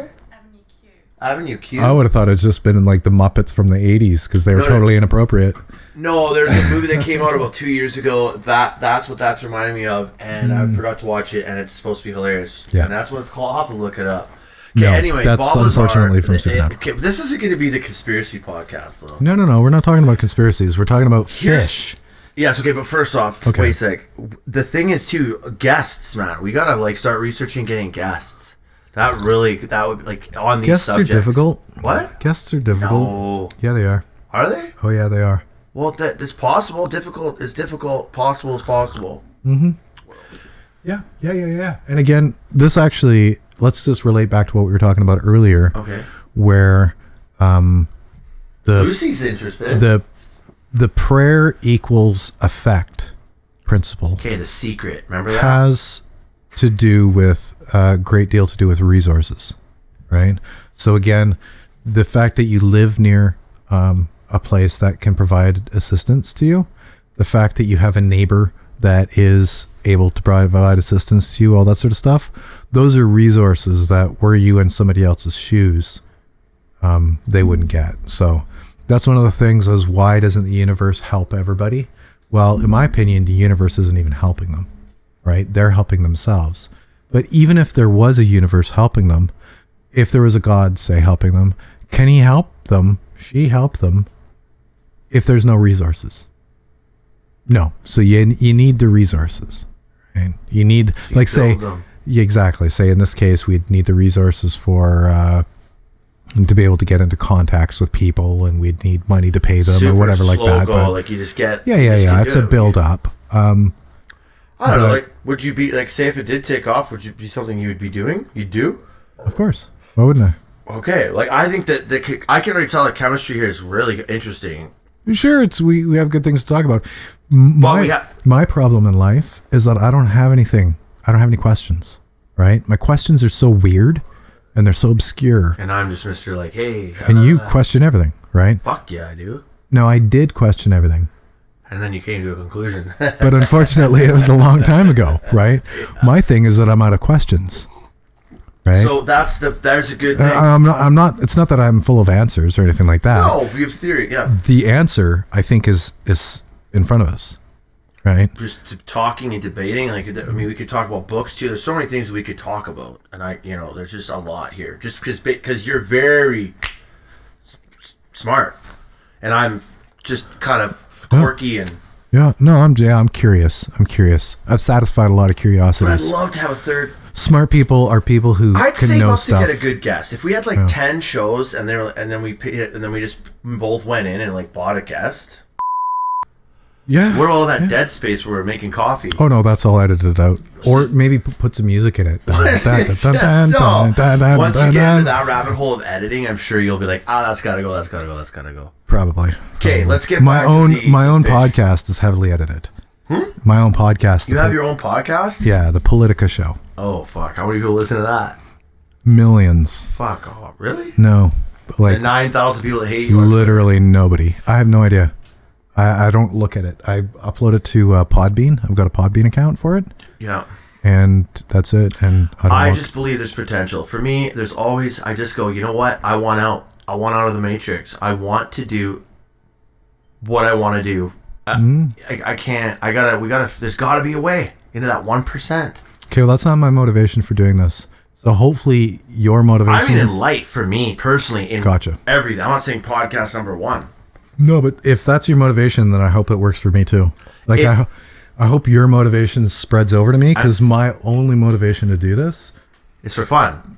Avenue Q. I would have thought it's just been in like the Muppets from the 80s because they were totally inappropriate. No, there's a movie that came out about 2 years ago. That's what that's reminding me of, and I forgot to watch it, and it's supposed to be hilarious. Yeah, and that's what it's called. I'll have to look it up. Okay, no, anyway, that's Bob unfortunately Lazar, from Supernatural. This isn't going to be the conspiracy podcast, though. No. We're not talking about conspiracies. We're talking about fish. Yes, okay, but first off, wait a sec. The thing is, too, guests, man. We got to start researching getting guests. That would be on these guests subjects. Guests are difficult. What? Guests are difficult. No. Yeah, they are. Are they? Oh, yeah, they are. Well, it's possible. Difficult is difficult. Possible is possible. Mm-hmm. Yeah. And again, this actually, let's just relate back to what we were talking about earlier. Okay. Where Lucy's interested. The prayer equals effect principle. Okay, the secret. Remember that? Has to do with a great deal to do with resources, right? So again, the fact that you live near a place that can provide assistance to you, the fact that you have a neighbor that is able to provide assistance to you, all that sort of stuff, those are resources that were you in somebody else's shoes, they wouldn't get. So that's one of the things is, why doesn't the universe help everybody? Well, in my opinion, the universe isn't even helping them, right? They're helping themselves. But even if there was a universe helping them, if there was a God, say, helping them, can he help them, she help them, if there's no resources? No. So you need the resources, right? You need, like, say, yeah, exactly. Say in this case, we'd need the resources for to be able to get into contacts with people, and we'd need money to pay them or whatever like that. But like you just get. Yeah. It's a build up. I don't know. Like, would you be like, say, if it did take off, would you be something you would be doing? You'd do? Of course. Why wouldn't I? Okay. Like, I think that I can already tell the chemistry here is really interesting. Sure, we have good things to talk about. My problem in life is that I don't have anything. I don't have any questions, right? My questions are so weird and they're so obscure. And I'm just Mr. like, hey. And you question everything, right? Fuck yeah, I do. No, I did question everything. And then you came to a conclusion. But unfortunately, it was a long time ago, right? Yeah. My thing is that I'm out of questions. Right? So that's a good thing. I'm not. It's not that I'm full of answers or anything like that. No, we have theory. Yeah. The answer, I think, is in front of us, right? Just talking and debating. Like, I mean, we could talk about books too. There's so many things we could talk about, and there's just a lot here. Just because you're very smart, and I'm just kind of quirky and. Yeah. No, I'm curious. I've satisfied a lot of curiosities. But I'd love to have a third. Smart people are people who can know stuff. To get a good guest. If we had like 10 shows and then we just both went in and like bought a guest. Yeah. What all that dead space where we're making coffee? Oh no, that's all edited out. Or maybe put some music in it. Once you get into that rabbit hole of editing, I'm sure you'll be like, that's gotta go. Probably. Okay, let's get my own podcast is heavily edited. My own podcast. You have your own podcast? Yeah, the Politica Show. Oh fuck! How many people listen to that? Millions. Fuck off! Really? No, like the 9,000 people that hate you. Literally nobody. I have no idea. I don't look at it. I upload it to Podbean. I've got a Podbean account for it. Yeah. And that's it. And I just believe there's potential. For me, there's always. I just go. You know what? I want out. I want out of the matrix. I want to do what I want to do. I can't. There's got to be a way into that 1%. Okay, well, that's not my motivation for doing this. So hopefully your motivation... I mean, in life, for me, personally, in gotcha. Everything. I'm not saying podcast number 1. No, but if that's your motivation, then I hope it works for me too. Like, I hope your motivation spreads over to me, because my only motivation to do this... is for fun.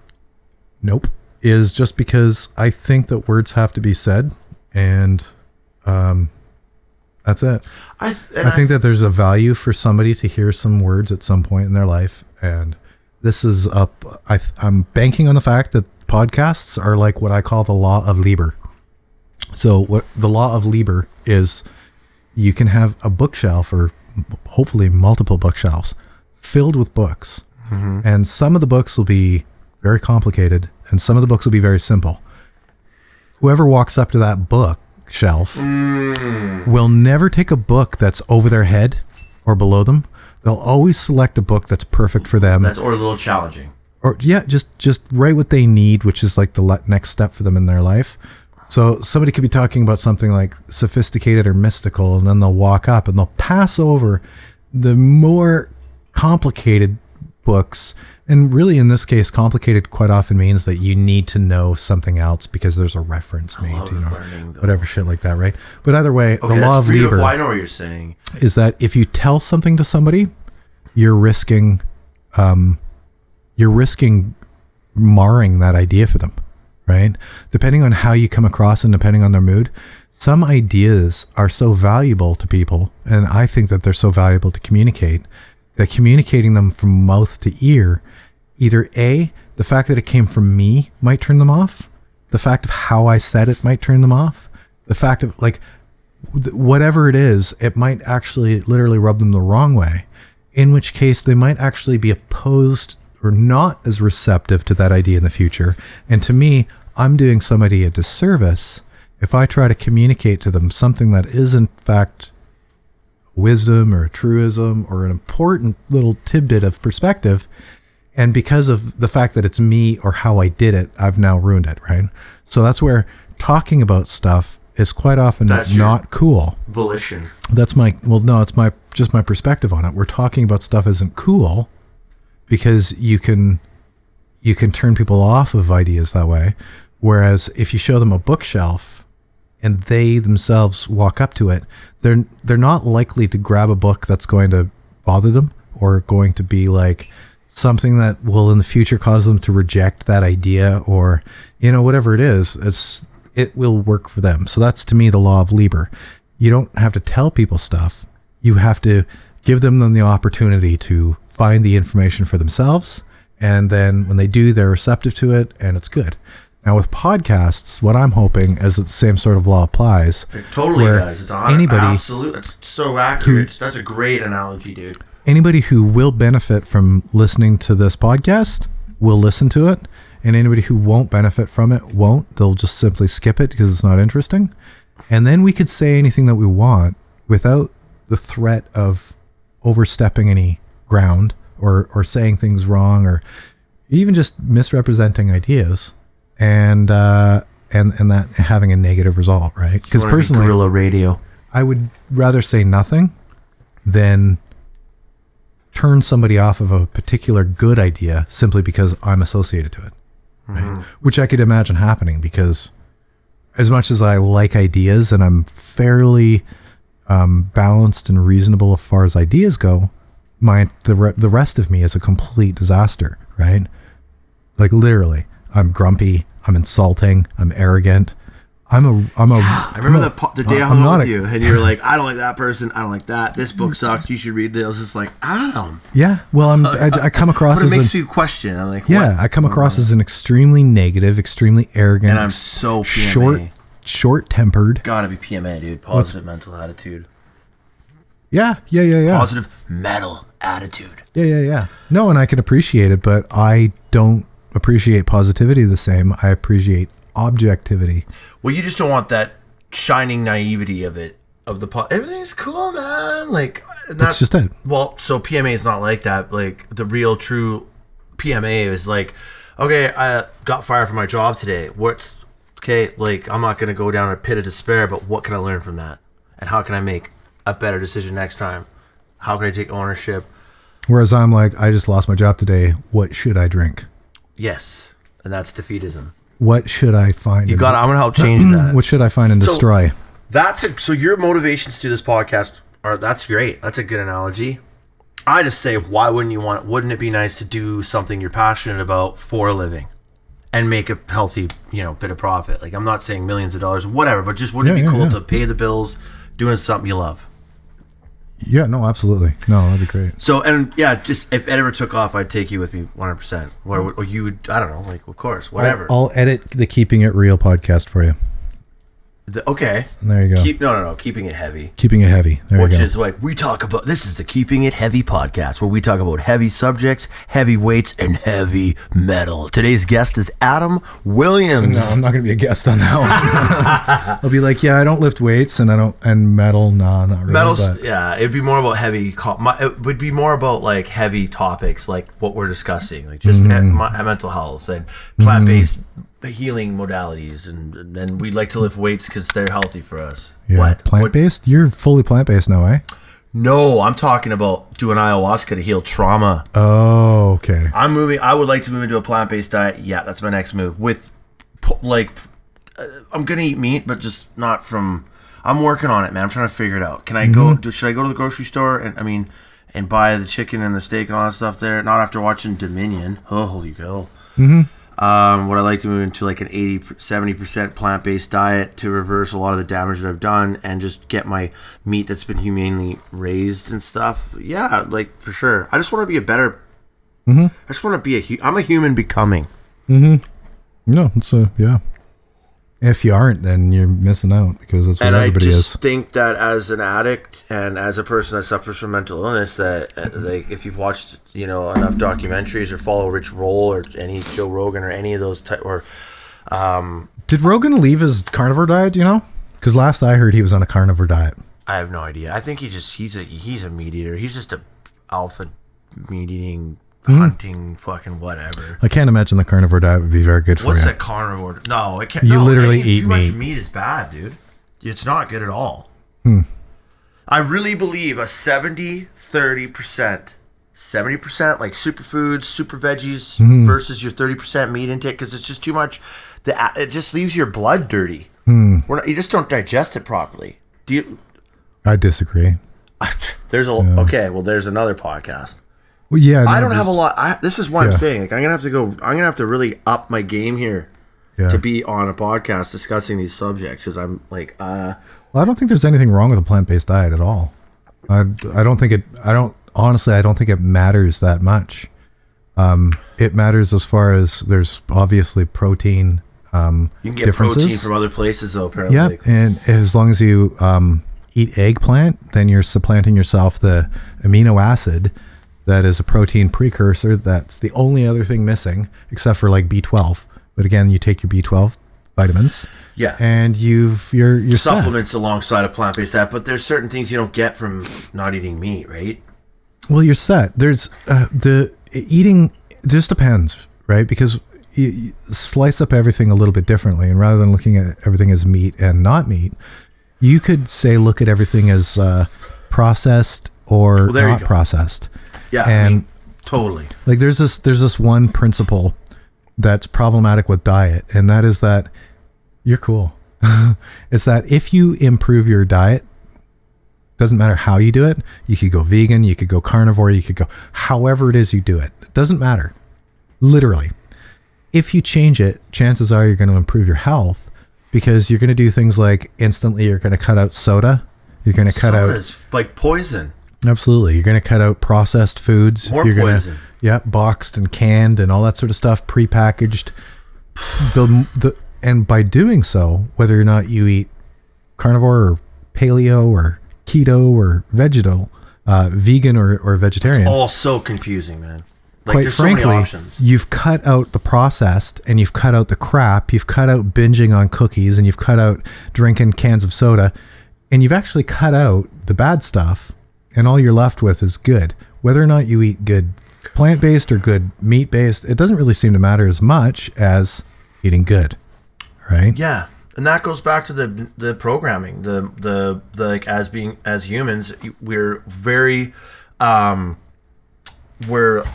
Nope. Is just because I think that words have to be said, and... that's it. I think that there's a value for somebody to hear some words at some point in their life, and this is up. I'm banking on the fact that podcasts are like what I call the law of Liber. So what the law of Liber is, you can have a bookshelf, or hopefully multiple bookshelves, filled with books, and some of the books will be very complicated, and some of the books will be very simple. Whoever walks up to that book shelf will never take a book that's over their head or below them. They'll always select a book that's perfect for them, or a little challenging, or just right what they need, which is like the next step for them in their life. So somebody could be talking about something like sophisticated or mystical, and then they'll walk up and they'll pass over the more complicated books. And really, in this case, complicated quite often means that you need to know something else because there's a reference made, whatever shit like that, right? But either way, the law of Liber, I know what you're saying, is that if you tell something to somebody, you're risking marring that idea for them, right? Depending on how you come across and depending on their mood, some ideas are so valuable to people, and I think that they're so valuable to communicate, that communicating them from mouth to ear, either A, the fact that it came from me might turn them off, the fact of how I said it might turn them off, the fact of, like, whatever it is, it might actually literally rub them the wrong way, in which case they might actually be opposed or not as receptive to that idea in the future. And to me, I'm doing somebody a disservice if I try to communicate to them something that is in fact wisdom or a truism or an important little tidbit of perspective. And because of the fact that it's me or how I did it, I've now ruined it, right? So that's where talking about stuff is quite often not cool. Volition. That's my, well, no, it's just my perspective on it. We're talking about stuff isn't cool because you can turn people off of ideas that way. Whereas if you show them a bookshelf and they themselves walk up to it, they're not likely to grab a book that's going to bother them or going to be like something that will in the future cause them to reject that idea, or whatever it is. It will work for them. So that's, to me, the law of Lieber. You don't have to tell people stuff. You have to give them the opportunity to find the information for themselves, and then when they do, they're receptive to it, and it's good. Now with podcasts, what I'm hoping is that the same sort of law applies. It totally does. It's absolutely. It's so accurate. That's a great analogy, dude. Anybody who will benefit from listening to this podcast will listen to it, and anybody who won't benefit from it won't. They'll just simply skip it because it's not interesting. And then we could say anything that we want without the threat of overstepping any ground or saying things wrong or even just misrepresenting ideas and that having a negative result, right? Because personally, guerrilla radio. I would rather say nothing than turn somebody off of a particular good idea simply because I'm associated to it, right? Which I could imagine happening, because as much as I like ideas and I'm fairly balanced and reasonable as far as ideas go, the rest of me is a complete disaster, right? Like literally, I'm grumpy, I'm insulting, I'm arrogant. I remember the day I hung out with you, and you were like, "I don't like that person. I don't like that. This book sucks. You should read this." It's like, I don't know. Yeah, well, I come across but it makes you question. I'm like, yeah, what? I come across as an extremely negative, extremely arrogant, and I'm so PMA. short-tempered. Gotta be PMA, dude. Positive mental attitude. Yeah. Positive mental attitude. Yeah. No, and I can appreciate it, but I don't appreciate positivity the same. I appreciate objectivity. Well, you just don't want that shining naivety of everything's cool, man. Like that's just it. Well, so PMA is not like that. Like the real true PMA is like, okay, I got fired from my job today. Like I'm not gonna go down a pit of despair, but what can I learn from that? And how can I make a better decision next time? How can I take ownership? Whereas I'm like, I just lost my job today. What should I drink? Yes, and that's defeatism. What should I find? I'm gonna help change that. What should I find and destroy? So your motivations to this podcast that's great. That's a good analogy. I just say, wouldn't it be nice to do something you're passionate about for a living and make a healthy, bit of profit? Like I'm not saying millions of dollars, whatever, but just wouldn't it be cool to pay the bills doing something you love? Yeah, no, absolutely. No, that'd be great. So, and yeah, just if it ever took off, I'd take you with me 100%. Or you would, I don't know, like, of course, whatever. I'll edit the Keeping It Real podcast for you. Okay. There you go. No, keeping it heavy. Keeping it heavy. There you go. Which is like, this is the Keeping It Heavy podcast, where we talk about heavy subjects, heavy weights, and heavy metal. Today's guest is Adam Williams. No, I'm not going to be a guest on that one. I'll be like, yeah, I don't lift weights and metal. No, not really. Metals, yeah, it'd be more about it would be more about like heavy topics, like what we're discussing, like just mental health and plant-based healing modalities, and then we'd like to lift weights because they're healthy for us. Yeah, what? Plant-based? You're fully plant-based now, eh? No, I'm talking about doing ayahuasca to heal trauma. Oh, okay. I would like to move into a plant-based diet. Yeah, that's my next move. With, like, I'm going to eat meat, but just not from... I'm working on it, man. I'm trying to figure it out. Can I go... Should I go to the grocery store and buy the chicken and the steak and all that stuff there? Not after watching Dominion. Oh, holy cow. Would I like to move into like an 70% plant-based diet to reverse a lot of the damage that I've done and just get my meat that's been humanely raised and stuff? Yeah, like for sure. I just want to be a better... I just want to be I'm a human becoming. No, it's yeah. If you aren't, then you're missing out, because that's what everybody is. And I just think that as an addict and as a person that suffers from mental illness, that like if you've watched enough documentaries or follow Rich Roll or any Joe Rogan or any of those or Did Rogan leave his carnivore diet? Do you know? Because last I heard, he was on a carnivore diet. I have no idea. I think he's a meat eater. He's just a alpha meat eating, hunting, fucking whatever. I can't imagine the carnivore diet would be very good for What's you. that carnivore? No, it can't. You no, literally eating eat too meat. much meat is bad, dude. It's not good at all. I really believe a 70-30%. 70% like superfoods, super veggies versus your 30% meat intake, because it's just too much. It just leaves your blood dirty. You just don't digest it properly. Do you? I disagree. There's okay. Well, there's another podcast. Well, yeah. I don't have a lot. This is what I'm saying. Like, I'm gonna have to really up my game here to be on a podcast discussing these subjects, because I'm like, Well, I don't think there's anything wrong with a plant-based diet at all. I don't think it matters that much. It matters as far as there's obviously protein. You can get protein from other places, though, apparently. Yeah, and as long as you eat eggplant, then you're supplanting yourself the amino acid that is a protein precursor. That's the only other thing missing, except for like B12. But again, you take your B12 vitamins. Yeah. And you're supplements alongside a plant-based diet, but there's certain things you don't get from not eating meat, right? Well, you're set. There's the eating just depends, right? Because you slice up everything a little bit differently, and rather than looking at everything as meat and not meat, you could say look at everything as processed or not processed. Yeah, and totally. Like there's this one principle that's problematic with diet, and that is that you're cool. It's that if you improve your diet, doesn't matter how you do it, you could go vegan, you could go carnivore, you could go however it is you do it. It doesn't matter. Literally. If you change it, chances are you're going to improve your health, because you're going to do things like instantly you're going to cut out soda. You're going to cut out... Soda's like poison. Absolutely. You're going to cut out processed foods. More you're poison. Boxed and canned and all that sort of stuff, prepackaged. And by doing so, whether or not you eat carnivore or paleo or keto or vegan or vegetarian. It's all so confusing, man. Like, quite there's frankly, so many options. You've cut out the processed, and you've cut out the crap. You've cut out binging on cookies, and you've cut out drinking cans of soda, and you've actually cut out the bad stuff, and all you're left with is good. Whether or not you eat good plant-based or good meat-based, it doesn't really seem to matter as much as eating good, right? Yeah. And that goes back to the programming, the like, as humans, we're very we're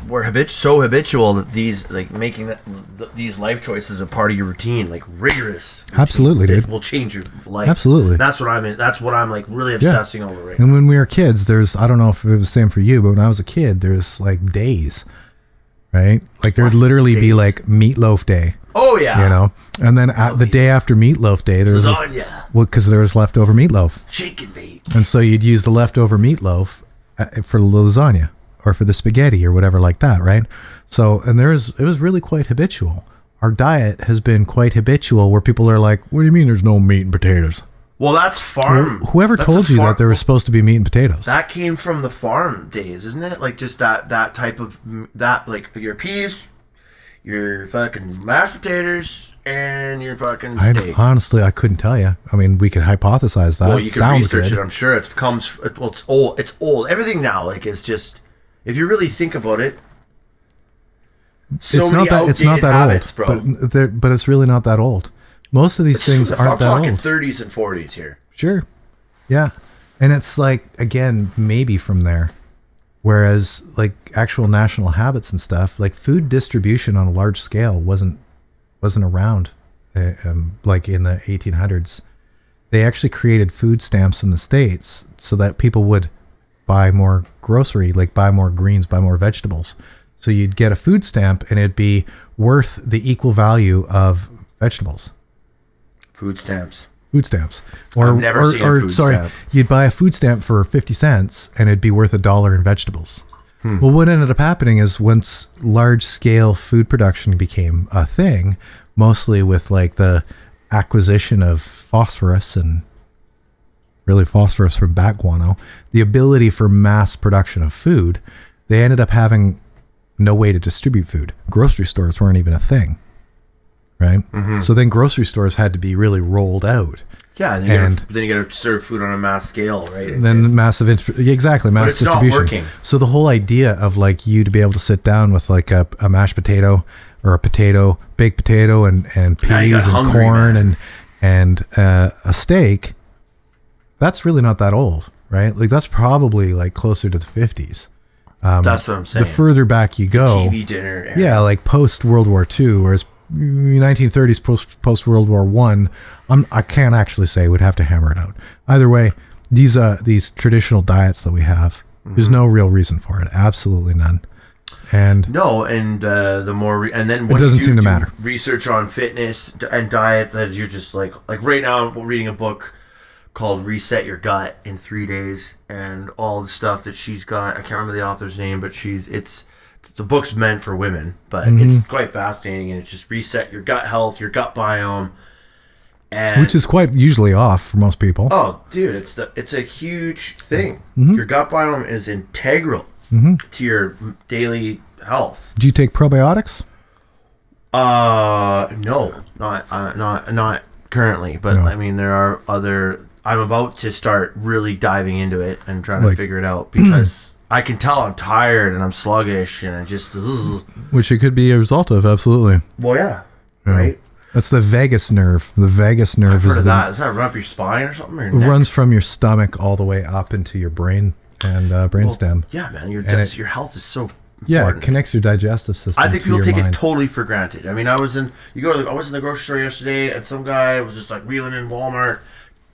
so habitual that these, like, making these life choices a part of your routine, like rigorous routine. Absolutely, dude. It will change your life. Absolutely. That's what I'm like really obsessing over right now. And when we were kids, I don't know if it was the same for you, but when I was a kid, there's like days, right? Like there'd literally be like meatloaf day. Oh yeah. You know, and then the day after meatloaf day, there was lasagna. Because there was leftover meatloaf. Shake and bake. And so you'd use the leftover meatloaf for the lasagna or for the spaghetti or whatever like that, right? So, and it was really quite habitual. Our diet has been quite habitual, where people are like, "What do you mean there's no meat and potatoes?" Well, that's farm. Whoever told you that there was supposed to be meat and potatoes? That came from the farm days, isn't it? Like just that type of that, like your peas, your fucking mashed potatoes, and your fucking steak. Honestly, I couldn't tell you. I mean, we could hypothesize that. Well, you can Sounds research good. it. I'm sure it comes. Well, it's old. It's old. Everything now, like, is just. If you really think about it, so many outdated habits, bro. But it's really not that old. Most of these things aren't that old. I'm talking 30s and 40s here. Sure. Yeah. And it's like, again, maybe from there. Whereas like actual national habits and stuff, like food distribution on a large scale wasn't around like in the 1800s. They actually created food stamps in the States so that people would buy more grocery, like buy more greens, buy more vegetables. So you'd get a food stamp and it'd be worth the equal value of vegetables. Food stamps. I've never seen a food stamp. You'd buy a food stamp for 50 cents and it'd be worth $1 in vegetables. Well, what ended up happening is once large scale food production became a thing, mostly with like the acquisition of phosphorus and really phosphorus from bat guano, the ability for mass production of food, they ended up having no way to distribute food. Grocery stores weren't even a thing, right? So then grocery stores had to be really rolled out. Yeah, and then you got to serve food on a mass scale, right? And then massive, exactly, mass it's distribution. not working. So the whole idea of like you to be able to sit down with like a mashed potato or a potato, baked potato, and peas and hungry, corn and a steak, that's really not that old, right? Like that's probably like closer to the 50s. That's what I'm saying. The further back you go, TV dinner. Era. Yeah, like post World War II, whereas 1930s post World War One, I can't actually say. Would have to hammer it out. Either way, these traditional diets that we have, there's no real reason for it. Absolutely none. And the more and then it doesn't seem to matter. Research on fitness and diet that you're just like right now I'm reading a book called Reset Your Gut in 3 days, and all the stuff that she's got. I can't remember the author's name, but the book's meant for women, but it's quite fascinating, and it's just reset your gut health, your gut biome, and which is quite usually off for most people. Oh, dude, it's a huge thing. Your gut biome is integral to your daily health. Do you take probiotics? No, not currently, but I mean there are other. I'm about to start really diving into it and trying to figure it out because I can tell I'm tired and I'm sluggish and I just... Which it could be a result of, absolutely. Well, yeah. Right? That's the vagus nerve. The vagus nerve Does that run up your spine or something? Or it runs from your stomach all the way up into your brain and brainstem. Yeah, man. Your health is so important. Yeah, it connects your digestive system. I think people take mind. it totally for granted. I mean, I was in the grocery store yesterday and some guy was just like reeling in Walmart.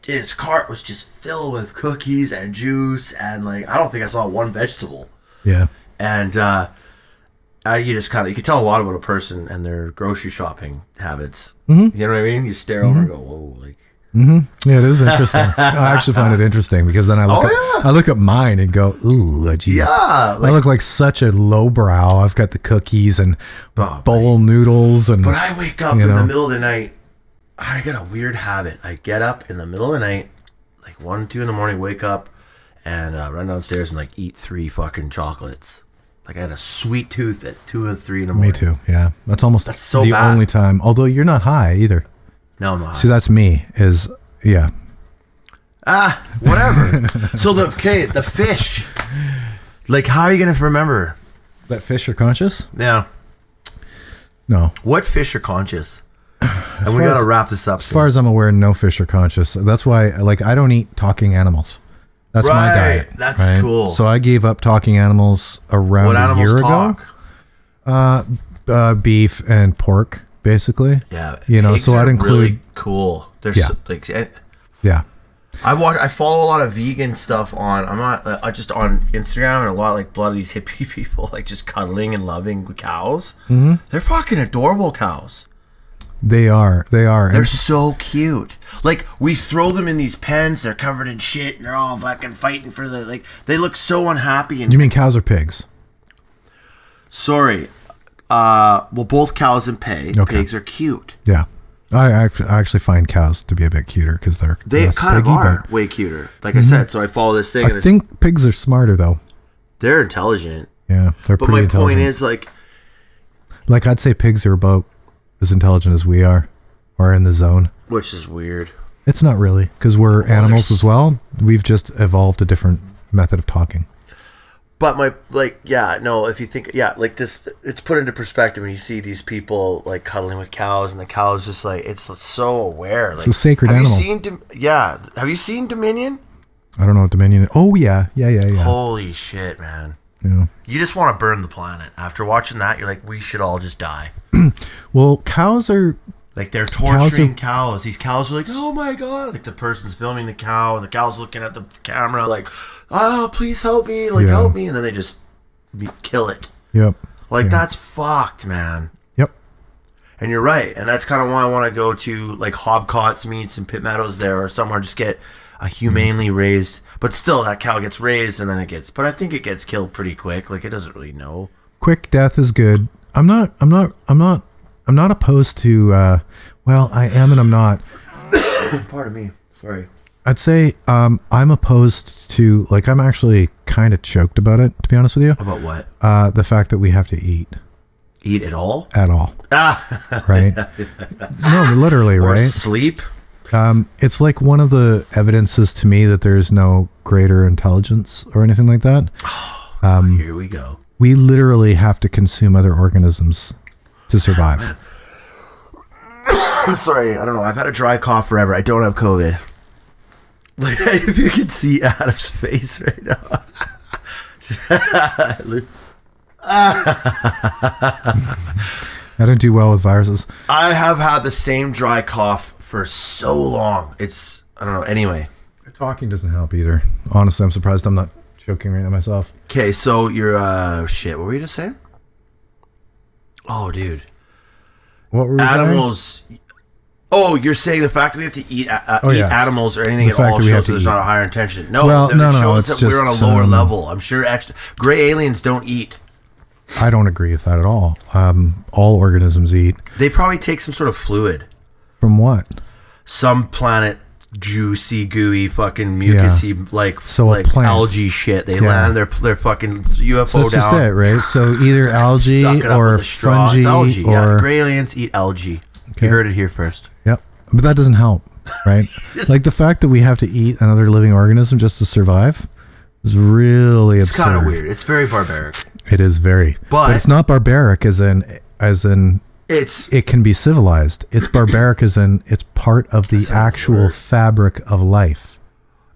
His cart was just filled with cookies and juice and like I don't think I saw one vegetable. Yeah. And you just you can tell a lot about a person and their grocery shopping habits. You know what I mean? You stare over and go, whoa, like. Yeah, it is interesting. I actually find it interesting because then I look at mine and go, ooh, geez. Yeah, I look like such a lowbrow. I've got the cookies and bowl noodles and. But I wake up in the middle of the night. I got a weird habit. I get up in the middle of the night, like 1, 2 in the morning, wake up and run downstairs and like eat 3 fucking chocolates. Like I had a sweet tooth at 2 or 3 in the morning. Me too. Yeah, that's so the bad. only time. Although you're not high either. No, I'm not. See, that's me. Yeah. Whatever. So the fish. Like, how are you gonna remember that fish are conscious? Yeah. No. What fish are conscious? And we gotta wrap this up. As far as I'm aware, no fish are conscious. That's why, like, I don't eat talking animals. That's my diet. That's cool. So I gave up talking animals around a year ago. Beef and pork, basically. Yeah. So I'd include. Really cool. They're yeah. I follow a lot of vegan stuff on. I'm not just on Instagram, and a lot of these hippie people like just cuddling and loving cows. They're fucking adorable cows. They are. They're so cute. Like, we throw them in these pens, they're covered in shit, and they're all fucking fighting for they look so unhappy. And you mean cows or pigs? Sorry. Well, both cows and pigs are cute. Yeah. I actually find cows to be a bit cuter because they kind of are way cuter. Like I said, so I follow this thing. I think pigs are smarter, though. They're intelligent. Yeah, they're pretty intelligent. But my point is, like I'd say pigs are about as intelligent as we are, or in the zone. Which is weird. It's not really, because we're animals as well. We've just evolved a different method of talking. But if you think, this, it's put into perspective when you see these people like cuddling with cows, and the cows just it's so aware. It's a sacred animal. Have you seen Dominion? I don't know what Dominion is. Oh yeah. Holy shit, man. Yeah. You just want to burn the planet. After watching that, you're like, we should all just die. Well, cows are... Like, they're torturing cows. These cows are like, oh my god. Like, the person's filming the cow, and the cow's looking at the camera like, oh, please help me. Help me. And then they just kill it. Yep. That's fucked, man. Yep. And you're right. And that's kind of why I want to go to, Hobcott's Meats and Pit Meadows there, or somewhere, just get a humanely raised... But still, that cow gets raised, and then but I think it gets killed pretty quick. It doesn't really know. Quick death is good. I'm not opposed to, I am and I'm not. Pardon me. Sorry. I'd say, I'm opposed to, I'm actually kind of choked about it, to be honest with you. About what? The fact that we have to eat. Eat it all? at all. Ah. Right? No, literally, Or right? sleep? It's like one of the evidences to me that there's no greater intelligence or anything like that. Here we go. We literally have to consume other organisms to survive. Sorry, I don't know. I've had a dry cough forever. I don't have COVID. Like, if you can see Adam's face right now. I don't do well with viruses. I have had the same dry cough for so long. It's, I don't know. Anyway. Talking doesn't help either. Honestly, I'm surprised I'm not choking right now myself. Okay, so you're, shit, what were you just saying? Oh, dude. What were we Animals. Oh, you're saying the fact that we have to eat animals or anything The at fact all that we have shows to that there's eat. not a higher intention. No, Well, it no, shows it's that we're on a just, lower level. I'm sure gray aliens don't eat. I don't agree with that at all. All organisms eat. They probably take some sort of fluid. From what? Some planet juicy, gooey, fucking mucusy, like plant. algae shit. They land their fucking UFO So that's just down. it, right? So either algae Suck it up or with a straw. fungi It's algae. or Gray aliens eat algae. Okay. You heard it here first. Yep. But that doesn't help, right? Like the fact that we have to eat another living organism just to survive is really It's absurd. kind of weird. It's very barbaric. It is very. But it's not barbaric as in it can be civilized. It's barbaric as in it's part of the actual fabric of life.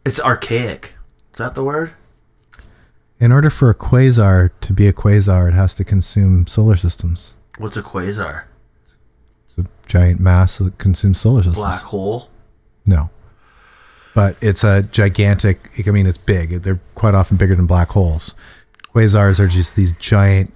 It's archaic. Is that the word? In order for a quasar to be a quasar, it has to consume solar systems. What's a quasar? It's a giant mass that consumes solar systems. Black hole? No. But it's a gigantic, I mean, it's big. They're quite often bigger than black holes. Quasars are just these giant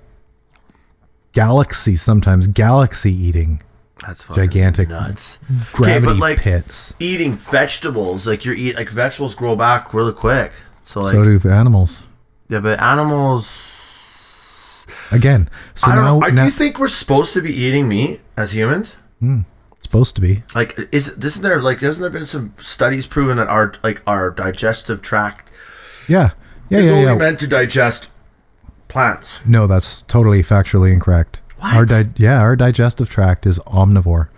sometimes galaxy eating. That's fucking gigantic nuts. Gravity pits. Eating vegetables, like vegetables grow back really quick. So do animals. Yeah, but animals. Again, so I don't know. Do now you think we're supposed to be eating meat as humans? supposed to be. Like, hasn't there been some studies proving that our digestive tract Yeah. is only meant to digest plants? No, that's totally factually incorrect. What? Our digestive tract is omnivore.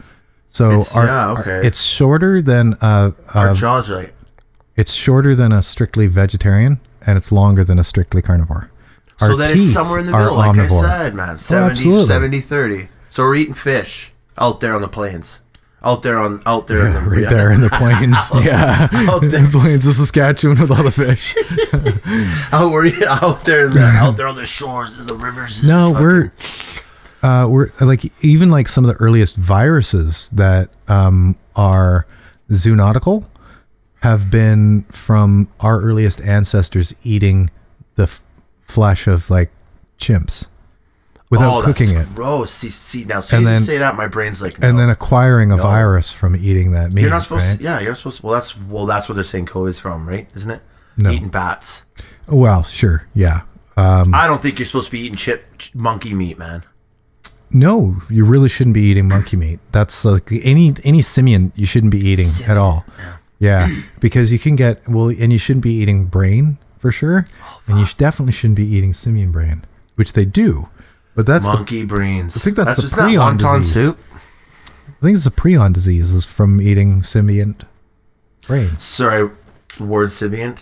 So it's shorter than our jaws are it's shorter than a strictly vegetarian, and it's longer than a strictly carnivore. So then it's somewhere in the middle, like omnivore. I said, man. 70-30. So we're eating fish out there on the plains. Out there in the plains. Yeah. Out there. In the plains of Saskatchewan with all the fish. out there on the shores of the rivers. No, we're like, even like some of the earliest viruses that are zoonotical have been from our earliest ancestors eating the flesh of like chimps without cooking it. Gross. See now, so you just say that, my brain's like, no. And then acquiring a virus from eating that meat. You're not supposed right? to. Yeah, you're supposed to. Well, that's what they're saying COVID's from, right? Isn't it? No. Eating bats. Well, sure, yeah. I don't think you're supposed to be eating monkey meat, man. No, you really shouldn't be eating monkey meat. That's like any simian you shouldn't be eating at all. Yeah, because you can get and you shouldn't be eating brain for sure, and you definitely shouldn't be eating simian brain, which they do. But that's monkey brains. I think that's the just prion disease. Soup. I think it's a prion disease is from eating simian brain. Sorry, word simian.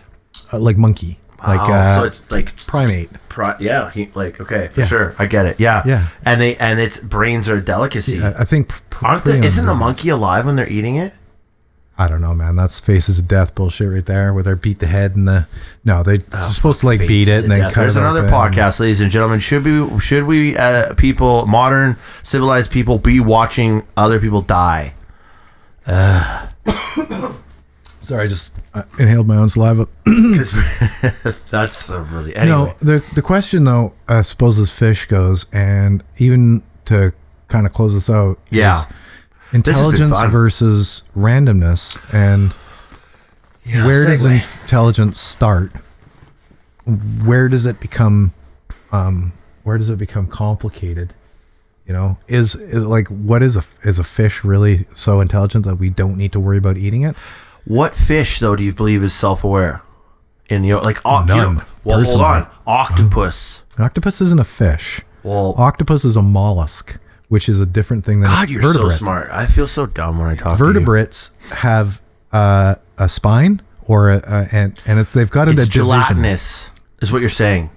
Like monkey. So it's like primate. Okay, for sure, I get it. Yeah. And its brains are a delicacy. Yeah, I think isn't the monkey alive when they're eating it? I don't know, man. That's faces of death bullshit right there, where they beat the head and they're supposed to like beat it and then cut it. There's another podcast, ladies and gentlemen. Should we people, modern civilized people, be watching other people die? Sorry, I just inhaled my own saliva. That's really... Anyway. The question, though, I suppose as fish goes, and even to kind of close this out, is intelligence versus randomness, and where does intelligence start? Where does it become complicated? You know, is like, what is a fish really so intelligent that we don't need to worry about eating it? What fish, though, do you believe is self-aware? None. Hold on. Octopus. Octopus isn't a fish. Well, Octopus is a mollusk, which is a different thing than God, you're vertebrate. so smart. I feel so dumb when I talk Vertebrates have a spine they've got to you. a It's division. gelatinous, is what you're saying.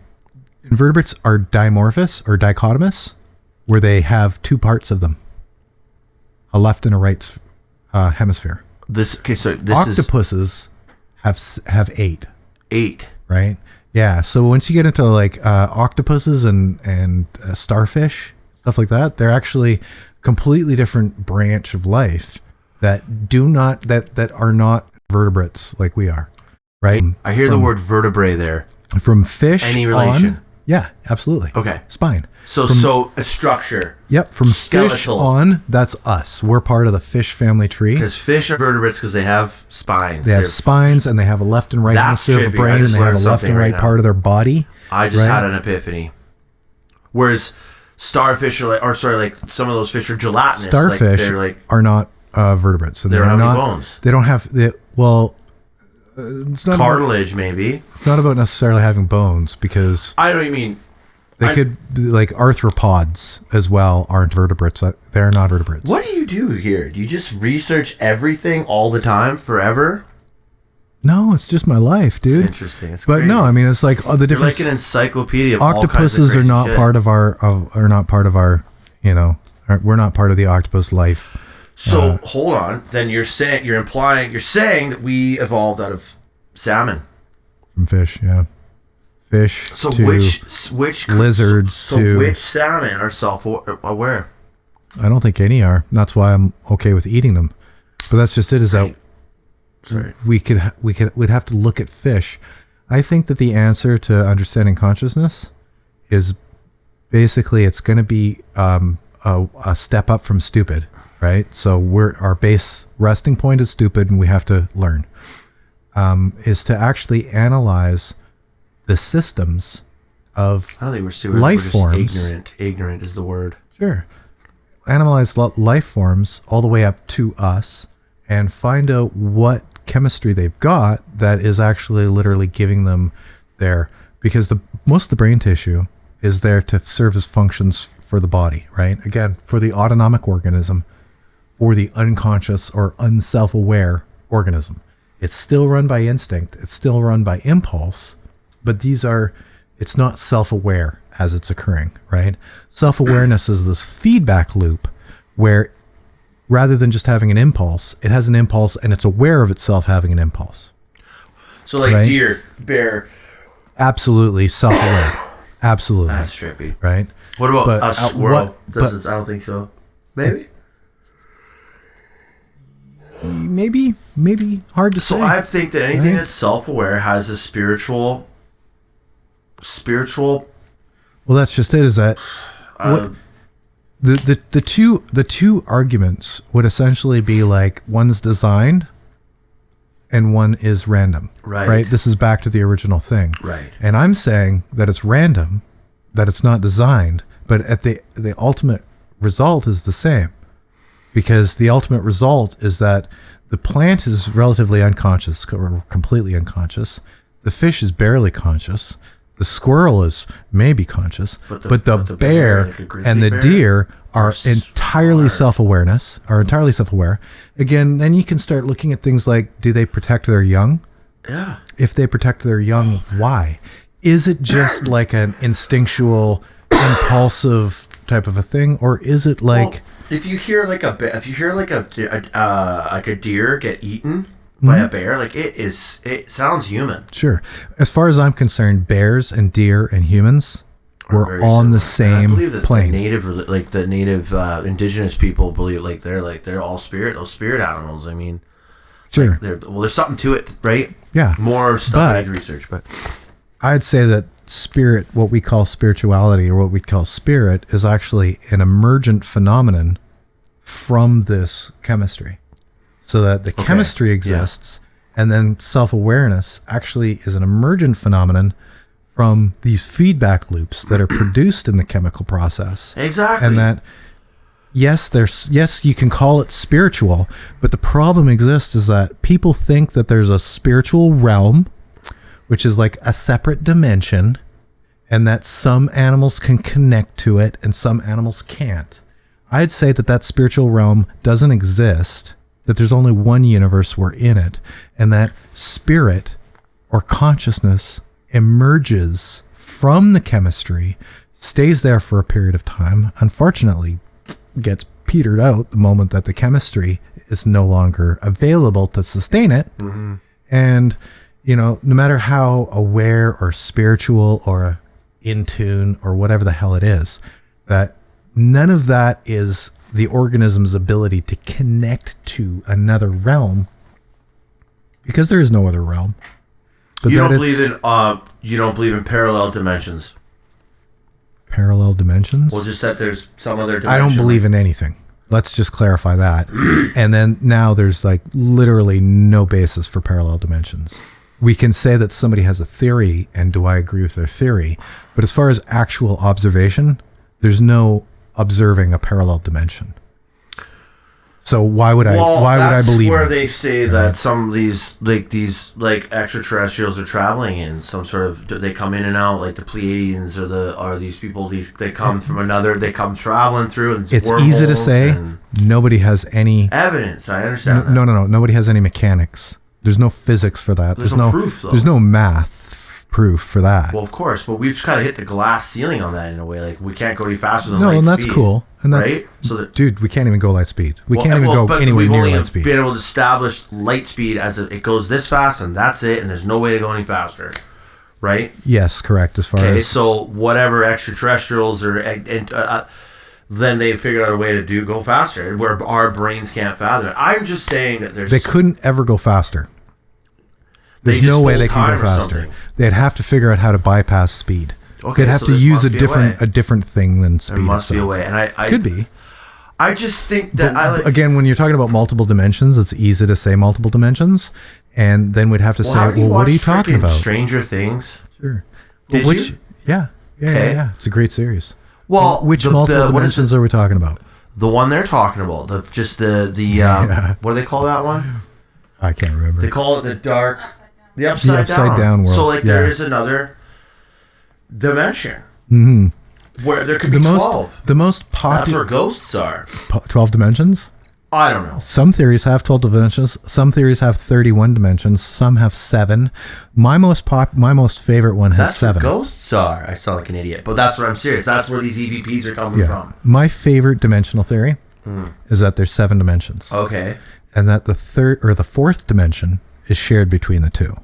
Invertebrates are dimorphous or dichotomous, where they have two parts of them, a left and a right hemisphere. Octopuses have 8. 8. Right? Yeah. So once you get into like octopuses and starfish, stuff like that, they're actually a completely different branch of life that are not vertebrates like we are. Right? I hear the word vertebrae there. From fish Any relation? Yeah, absolutely. Okay. Spine. So a structure. Yep, from Skeletal. fish on, that's us. We're part of the fish family tree. Because fish are vertebrates because they have spines. They have spines, and they have a left and right That's hemisphere of the trippy. I brain, and just they have a learned left and something right right part of their body. I just right? had an epiphany. Whereas starfish are some of those fish are gelatinous. Starfish they're like are not vertebrates. And they don't have not, any bones. They don't have, it's not Cartilage, maybe. It's not about necessarily having bones, because I know what you mean. they could, like arthropods as well, aren't vertebrates. They're not vertebrates. What do you do here? Do you just research everything all the time, forever? No, it's just my life, dude. It's interesting. It's But crazy. no, I mean, it's like the You're difference. like an encyclopedia of all kinds of Octopuses are crazy not shit. part of our, we're not part of the octopus life. So hold on. Then you're saying that we evolved out of salmon. From fish, yeah. Fish So to which lizards so to... which salmon are self-aware? I don't think any are. That's why I'm okay with eating them. But that's just it, is that Sorry. we'd have to look at fish. I think that the answer to understanding consciousness is basically it's going to be a step up from stupid, right? So our base resting point is stupid, and we have to learn. Is to actually analyze the systems of I don't think we're stupid. life We're just forms. ignorant. Ignorant is the word. Sure. Analyze life forms all the way up to us and find out what chemistry they've got that is actually literally giving them because most of the brain tissue is there to serve as functions for the body, right? Again, for the autonomic organism, or the unconscious or unself-aware organism. It's still run by instinct. It's still run by impulse, but it's not self-aware as it's occurring, right? Self-awareness is this feedback loop where rather than just having an impulse, it has an impulse and it's aware of itself having an impulse. So like Right. deer, bear. Absolutely self-aware. Absolutely. That's trippy. Right? What about But, a squirrel? I don't think so. Maybe. Maybe hard to say. So I think that anything Right. that's self-aware has a spiritual. Well, that's just it. Is that the two arguments would essentially be like one's designed and one is random. Right. This is back to the original thing. Right. And I'm saying that it's random, that it's not designed, but at the ultimate result is the same. Because the ultimate result is that the plant is relatively unconscious, or completely unconscious. The fish is barely conscious. The squirrel is maybe conscious, but the bear like a grizzly and the bear, deer are entirely smart. entirely self-aware. Again, then you can start looking at things like, do they protect their young? Yeah. If they protect their young, why? Is it just like an instinctual, impulsive type of a thing, or is it like... Well, if you hear like a deer get eaten by a bear, like it sounds human. Sure. As far as I'm concerned, bears and deer and humans were Very similar. on the And I same believe that plane. the native indigenous people believe they're all those spirit animals. I mean, Sure. there's something to it, right? Yeah. More stuff I need to research, but I'd say that spirit, what we call spirituality or what we call spirit, is actually an emergent phenomenon from this chemistry. So that the chemistry exists, and then self-awareness actually is an emergent phenomenon from these feedback loops that are produced in the chemical process. Exactly. And that, yes, you can call it spiritual, but the problem exists is that people think that there's a spiritual realm, which is like a separate dimension, and that some animals can connect to it and some animals can't. I'd say that spiritual realm doesn't exist, that there's only one universe, we're in it, and that spirit or consciousness emerges from the chemistry, stays there for a period of time, unfortunately gets petered out the moment that the chemistry is no longer available to sustain it. Mm-hmm. And, no matter how aware or spiritual or in tune or whatever the hell it is, that none of that is the organism's ability to connect to another realm, because there is no other realm. But you don't believe in parallel dimensions. Parallel dimensions? Well, just that there's some other dimension. I don't believe in anything. Let's just clarify that. And then now there's literally no basis for parallel dimensions. We can say that somebody has a theory, and do I agree with their theory? But as far as actual observation, there's no observing a parallel dimension. So why would I believe where it? They say that some of these extraterrestrials are traveling in some sort of, they come in and out, like the Pleiadians or these people, they come from another, they come traveling through, and it's easy to say. Nobody has any evidence. I understand that. No. Nobody has any mechanics. There's no physics for that. There's no proof, though. There's no math proof for that. Well, of course, but we've kind of hit the glass ceiling on that in a way. Like, we can't go any faster than light speed. No, and that's cool. And right? Dude, we can't even go light speed. We can't even go anywhere near light speed. We've only been able to establish light speed as it goes this fast, and that's it, and there's no way to go any faster. Right? Yes, correct. As far as... so whatever extraterrestrials or... then they figured out a way to go faster, where our brains can't fathom it. I'm just saying that they couldn't ever go faster. There's no way they can go faster. They'd have to figure out how to bypass speed. Okay, they'd have to use a different thing than speed. There must itself. be a way, and I could be. I just think that again, when you're talking about multiple dimensions, it's easy to say multiple dimensions, and then we'd have to say, well, what are you talking about? Stranger Things. Sure. Did you? Yeah. It's a great series. Well, which multiple dimensions are we talking about? The one they're talking about, what do they call that one? I can't remember. They call it the upside down world. So there is another dimension where there could be 12. The most popular. That's where ghosts are. 12 dimensions? I don't know. Some theories have 12 dimensions. Some theories have 31 dimensions. Some have 7. My most favorite one has 7. That's where ghosts are. I sound like an idiot, but that's what I'm serious. That's where these EVPs are coming from. My favorite dimensional theory is that there's 7 dimensions. Okay. And that the third or the fourth dimension is shared between the two.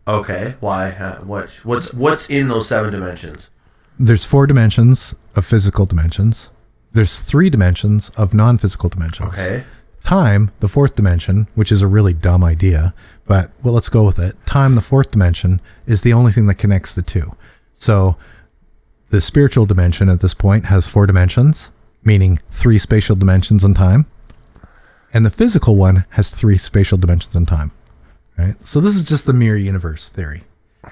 Okay. Why? What's in those 7 dimensions? There's 4 dimensions of physical dimensions. There's 3 dimensions of non-physical dimensions. Okay. Time, the 4th dimension, which is a really dumb idea, but let's go with it. Time, the 4th dimension, is the only thing that connects the two. So the spiritual dimension at this point has 4 dimensions, meaning 3 spatial dimensions in time. And the physical one has 3 spatial dimensions in time. Right? So this is just the mirror universe theory.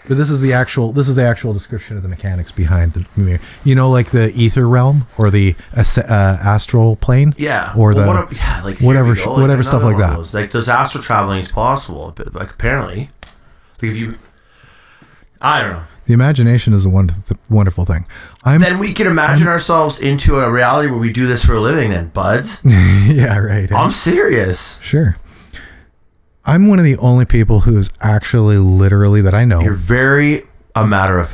But this is the actual description of the mechanics behind the mirror. Like the ether realm or the astral plane. Yeah. Or whatever stuff like that. Like, does astral traveling is possible? But apparently, if you, I don't know. The imagination is a wonderful thing. Then we can imagine ourselves into a reality where we do this for a living. Then, buds. Yeah, right. I'm serious. Sure. I'm one of the only people who's actually literally that I know. You're very as a matter of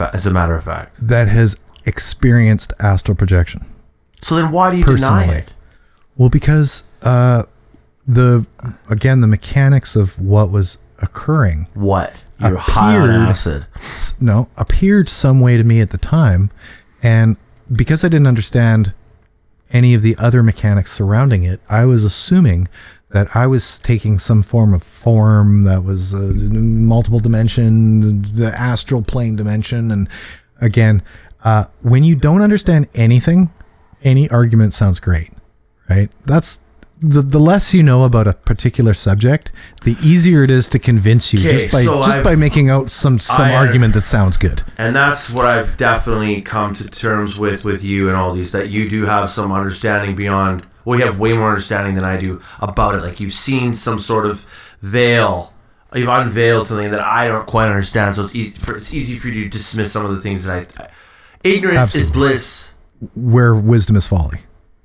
fact, that has experienced astral projection. So then why do you deny it? Well, because the mechanics of what was occurring. What? You're high on acid. No, appeared some way to me at the time, and because I didn't understand any of the other mechanics surrounding it, I was assuming that I was taking some form of form that was multiple dimension, the astral plane dimension. And again, when you don't understand anything, any argument sounds great, right? That's the less you know about a particular subject, the easier it is to convince you just by making out some argument that sounds good. And that's what I've definitely come to terms with you and all these, that you do have some understanding beyond. Well, you have way more understanding than I do about it. Like, you've seen some sort of veil. You've unveiled something that I don't quite understand. So it's easy for you to dismiss some of the things that Ignorance is Absolutely. bliss. Where wisdom is folly.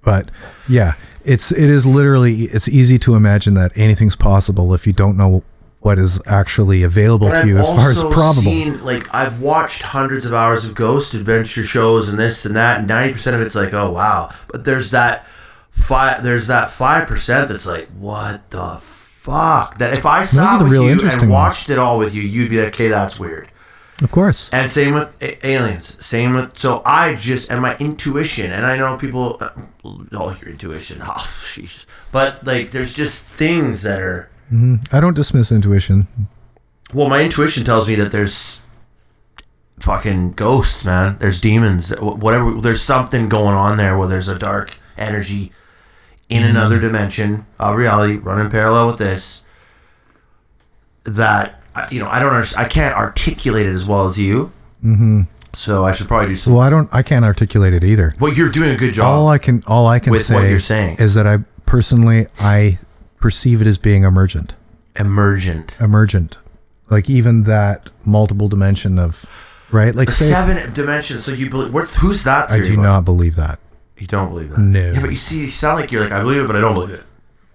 But yeah, it is literally, it's easy to imagine that anything's possible if you don't know what is actually available But to you I've as far as also probable. seen, like, I've watched hundreds of hours of ghost adventure shows and this and that, and 90% of it's like, oh wow. But there's that 5% that's like, what the fuck? That if I sat the with real you interesting and watched it all with you, you'd be like, okay, that's weird. Of course. And same with aliens. Same with, so I just, and my intuition, and I know people, oh, your intuition, oh, sheesh. But like, there's just things that are, I don't dismiss intuition. well, my intuition tells me that there's fucking ghosts, man. There's demons, whatever. There's something going on there where there's a dark energy in another dimension of reality running parallel with this that, you know, I can't articulate it as well as you. So I should probably do some. Well, I can't articulate it either. Well, you're doing a good job. All I can with say what you're saying. is that I perceive it as being emergent. Emergent. Like even that multiple dimension of, right? Like The say, 7 dimensions. So you believe, who's that? I do not believe that. You don't believe that? No. Yeah, but you sound like you're like, I believe it, but I don't believe it.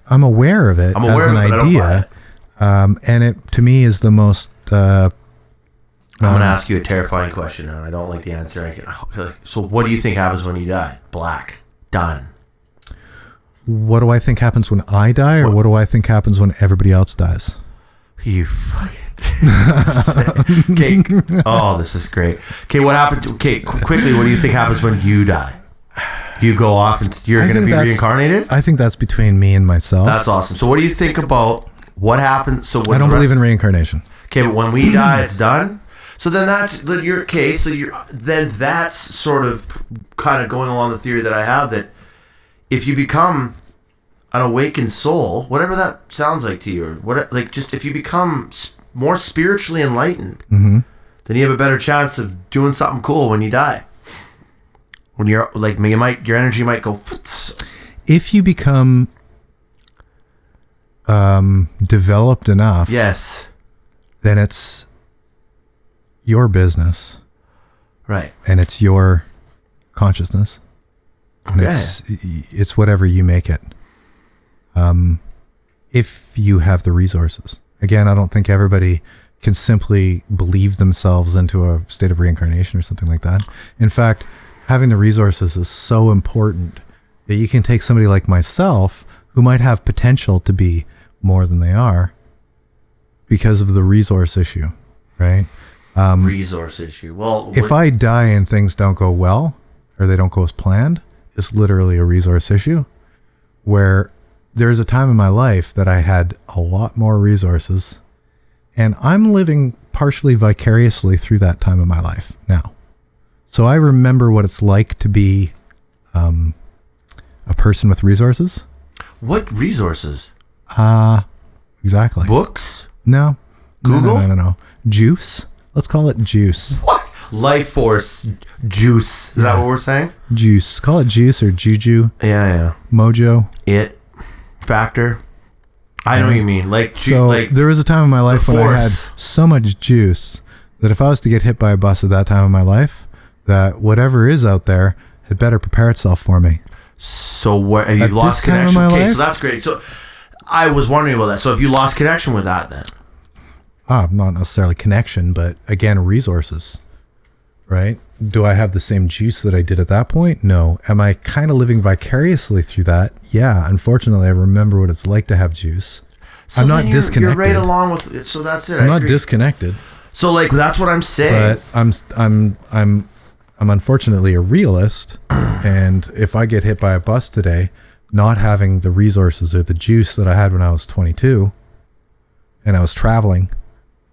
I'm aware of it I'm aware as of an it, but I don't buy idea. it. And it, to me, is the most, I'm going to ask you a terrifying question, and I don't like the answer. So what do you think happens when you die? Black. Done. what do I think happens when I die, or what do I think happens when everybody else dies? You fucking... Okay. Oh, this is great. Okay, what happened? Okay, quickly, what do you think happens when you die? You go off and you're going to be reincarnated? I think that's between me and myself. That's awesome. So what do you think about what happens? So I don't believe in reincarnation. Okay, but when we die, it's done. So then that's your case. So then that's sort of kind of going along the theory that I have, that if you become an awakened soul, whatever that sounds like to you, or what, like, just if you become more spiritually enlightened, then you have a better chance of doing something cool when you die. When you're like, your energy might go. If you become developed enough, Yes. then it's your business, Right. and it's your consciousness, and it's whatever you make it. If you have the resources. Again, I don't think everybody can simply believe themselves into a state of reincarnation or something like that. In fact, having the resources is so important that you can take somebody like myself, who might have potential to be more than they are, because of the resource issue, right? Resource issue. Well, If I die and things don't go well, or they don't go as planned, it's literally a resource issue, where there's a time in my life that I had a lot more resources, and I'm living partially vicariously through that time of my life now. So I remember what it's like to be a person with resources. what resources? Exactly. Books? No. Google? No. Juice. Let's call it juice. What? Life force juice. Is that what we're saying? Juice. Call it juice or juju. Yeah. Mojo. It factor. I know what you mean. Like, So like there was a time in my life when I had force. so much juice that if I was to get hit by a bus at that time of my life, that whatever is out there had better prepare itself for me. So what? Have you At lost this time of connection? my Okay, life? so that's great. So I was wondering about that. So if you lost connection with that, then Not necessarily connection, but again, resources, right? Do I have the same juice that I did at that point? No. Am I kind of living vicariously through that? Yeah. Unfortunately, I remember what it's like to have juice. so I'm then not you're disconnected. right along with it. So that's it. I'm I not agree. disconnected, So like that's what I'm saying. but I'm unfortunately a realist, and if I get hit by a bus today, not having the resources or the juice that I had when I was 22, and I was traveling,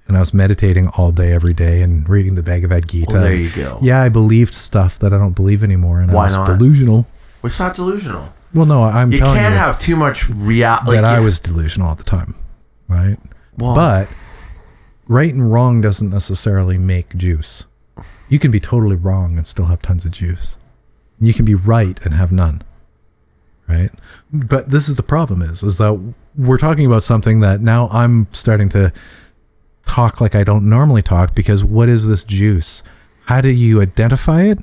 and I was meditating all day, every day, and reading the Bhagavad Gita. Well, there you go. Yeah, I believed stuff that I don't believe anymore, and Why I was not? delusional. It's not delusional. Well, no, I'm You telling can't you have too much reality. that I was delusional at the time, right? Well, But right and wrong doesn't necessarily make juice. You can be totally wrong and still have tons of juice. You can be right and have none, right? But this is the problem is that we're talking about something that now I'm starting to talk like I don't normally talk, because what is this juice? How do you identify it?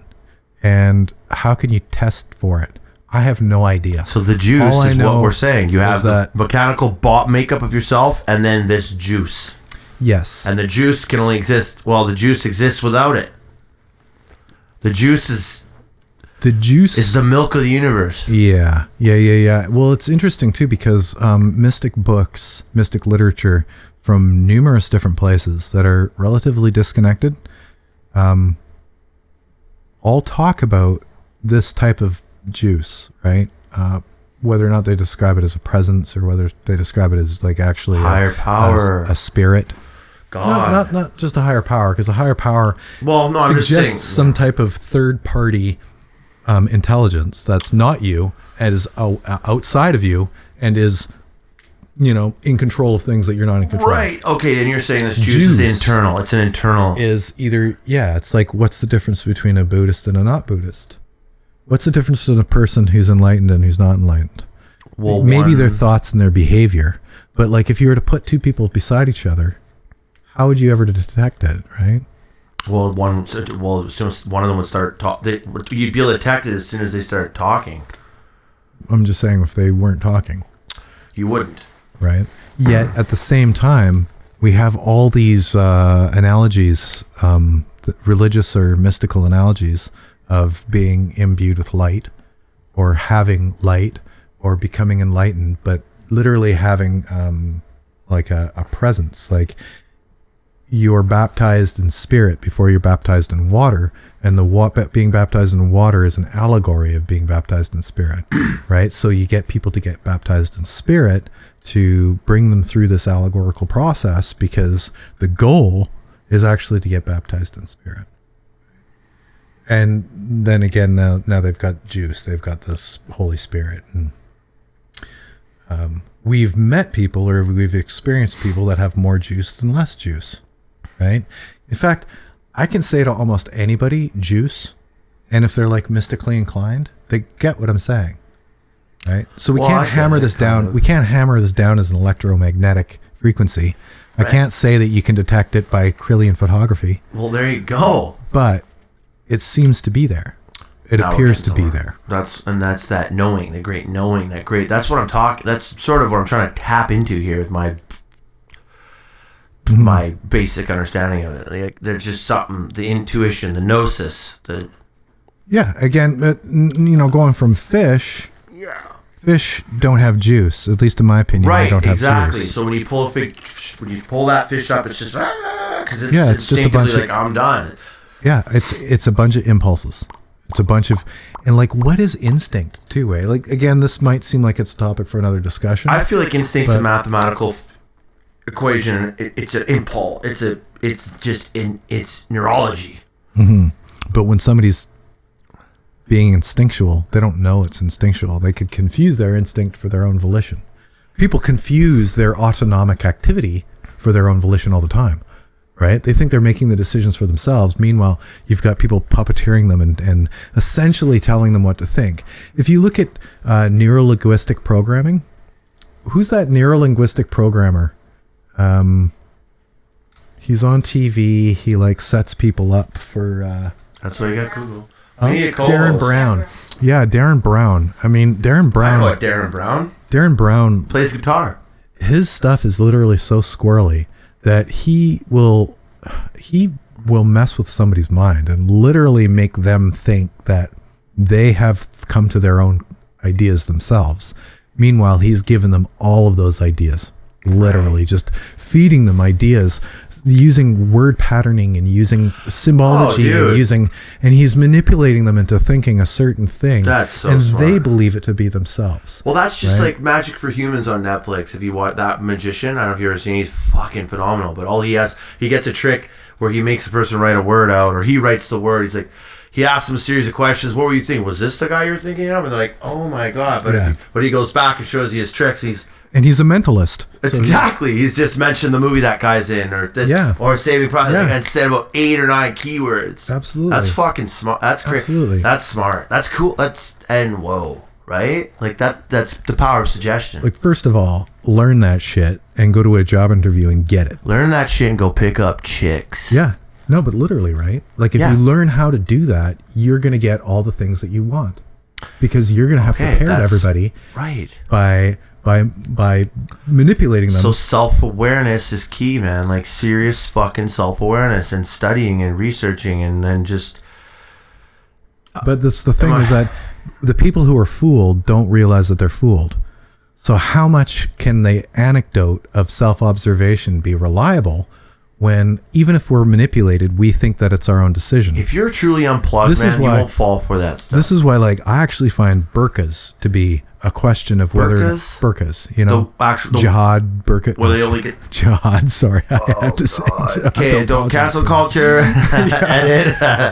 And how can you test for it? I have no idea. So the juice All I is know what we're saying. You have the that- mechanical makeup of yourself, and then this juice. Yes. And the juice can only exist. Well, the juice exists without it. The juice is the milk of the universe. Yeah. Well, it's interesting too because mystic books, mystic literature from numerous different places that are relatively disconnected, all talk about this type of juice, right? Whether or not they describe it as a presence or whether they describe it as like actually higher power, a spirit. God, Not just a higher power, because a higher power I'm just saying, some type of third party intelligence that's not you and is outside of you and is, in control of things that you're not in control of. Right. Okay, and you're saying this juice is internal. It's an internal. Is either, it's like, what's the difference between a Buddhist and a not Buddhist? What's the difference between a person who's enlightened and who's not enlightened? Well, maybe their thoughts and their behavior, but like if you were to put two people beside each other, how would you ever detect it, right? Well, as soon as one of them would start talking, you'd be able to detect it as soon as they start talking. I'm just saying, if they weren't talking, you wouldn't, right? Yet at the same time, we have all these analogies, religious or mystical analogies of being imbued with light, or having light, or becoming enlightened, but literally having like a presence, like. You're baptized in spirit before you're baptized in water, and being baptized in water is an allegory of being baptized in spirit, right? So you get people to get baptized in spirit to bring them through this allegorical process, because the goal is actually to get baptized in spirit. And then again, now they've got juice, they've got this Holy Spirit, and we've met people, or we've experienced people that have more juice than less juice. Right? In fact, I can say to almost anybody, juice, and if they're like mystically inclined, they get what I'm saying. Right? So we can't hammer this down. We can't hammer this down as an electromagnetic frequency. Right. I can't say that you can detect it by Kirlian photography. Well, there you go. But it seems to be there. It appears to be there. That's that knowing, the great knowing, that's what I'm talking. That's sort of what I'm trying to tap into here with my basic understanding of it. Like, there's just something, the intuition, the gnosis, again, going from fish. Fish don't have juice, at least in my opinion. Right, they don't have exactly. Juice. So when you pull that fish up, it's just because it's it's just a bunch like, I'm done. Yeah, it's a bunch of impulses. It's a bunch of, and like, what is instinct too? Like, again, this might seem like it's a topic for another discussion. I feel like instinct's a mathematical equation. It's an impulse. It's neurology. Mm-hmm. But when somebody's being instinctual, they don't know it's instinctual. They could confuse their instinct for their own volition. People confuse their autonomic activity for their own volition all the time, right? They think they're making the decisions for themselves. Meanwhile, you've got people puppeteering them and essentially telling them what to think. If you look at neurolinguistic programming, who's that neurolinguistic programmer? He's on TV. He like sets people up for. That's why you got Google. Darren Brown. Yeah, Darren Brown. I mean, Darren Brown. I know what Darren Brown. Darren Brown plays guitar. His stuff is literally so squirrely that he will mess with somebody's mind and literally make them think that they have come to their own ideas themselves. Meanwhile, he's given them all of those ideas. Literally just feeding them ideas, using word patterning and using symbology and he's manipulating them into thinking a certain thing. That's so and smart. They believe it to be themselves. Well, that's just like Magic for Humans on Netflix. If you watch that magician, I don't know if you've ever seen, he's fucking phenomenal. But all he gets a trick where he makes a person write a word out, or he writes the word. He's like, he asks them a series of questions. What were you thinking? Was this the guy you're thinking of? And they're like, oh my God. But he goes back and shows you his tricks. And he's a mentalist. Exactly. He's just mentioned the movie that guy's in, or this, or Saving Private Ryan, and said about 8 or 9 keywords. Absolutely. That's fucking smart. That's great. Absolutely. That's smart. That's cool. Whoa, right? Like that's the power of suggestion. Like, first of all, learn that shit and go to a job interview and get it. Learn that shit and go pick up chicks. Yeah. No, but literally, right? Like if you learn how to do that, you're going to get all the things that you want, because you're going to have prepared everybody by manipulating them. So self-awareness is key, man. Like serious fucking self-awareness and studying and researching, and then just. But the thing is that the people who are fooled don't realize that they're fooled. So how much can the anecdote of self-observation be reliable when, even if we're manipulated, we think that it's our own decision? If you're truly unplugged, you won't fall for that stuff. This is why, like, I actually find burqas to be a question of whether burqas, you know, jihad burqa. Well, they only get jihad. Sorry, I have to say. Okay, don't cancel culture. Edit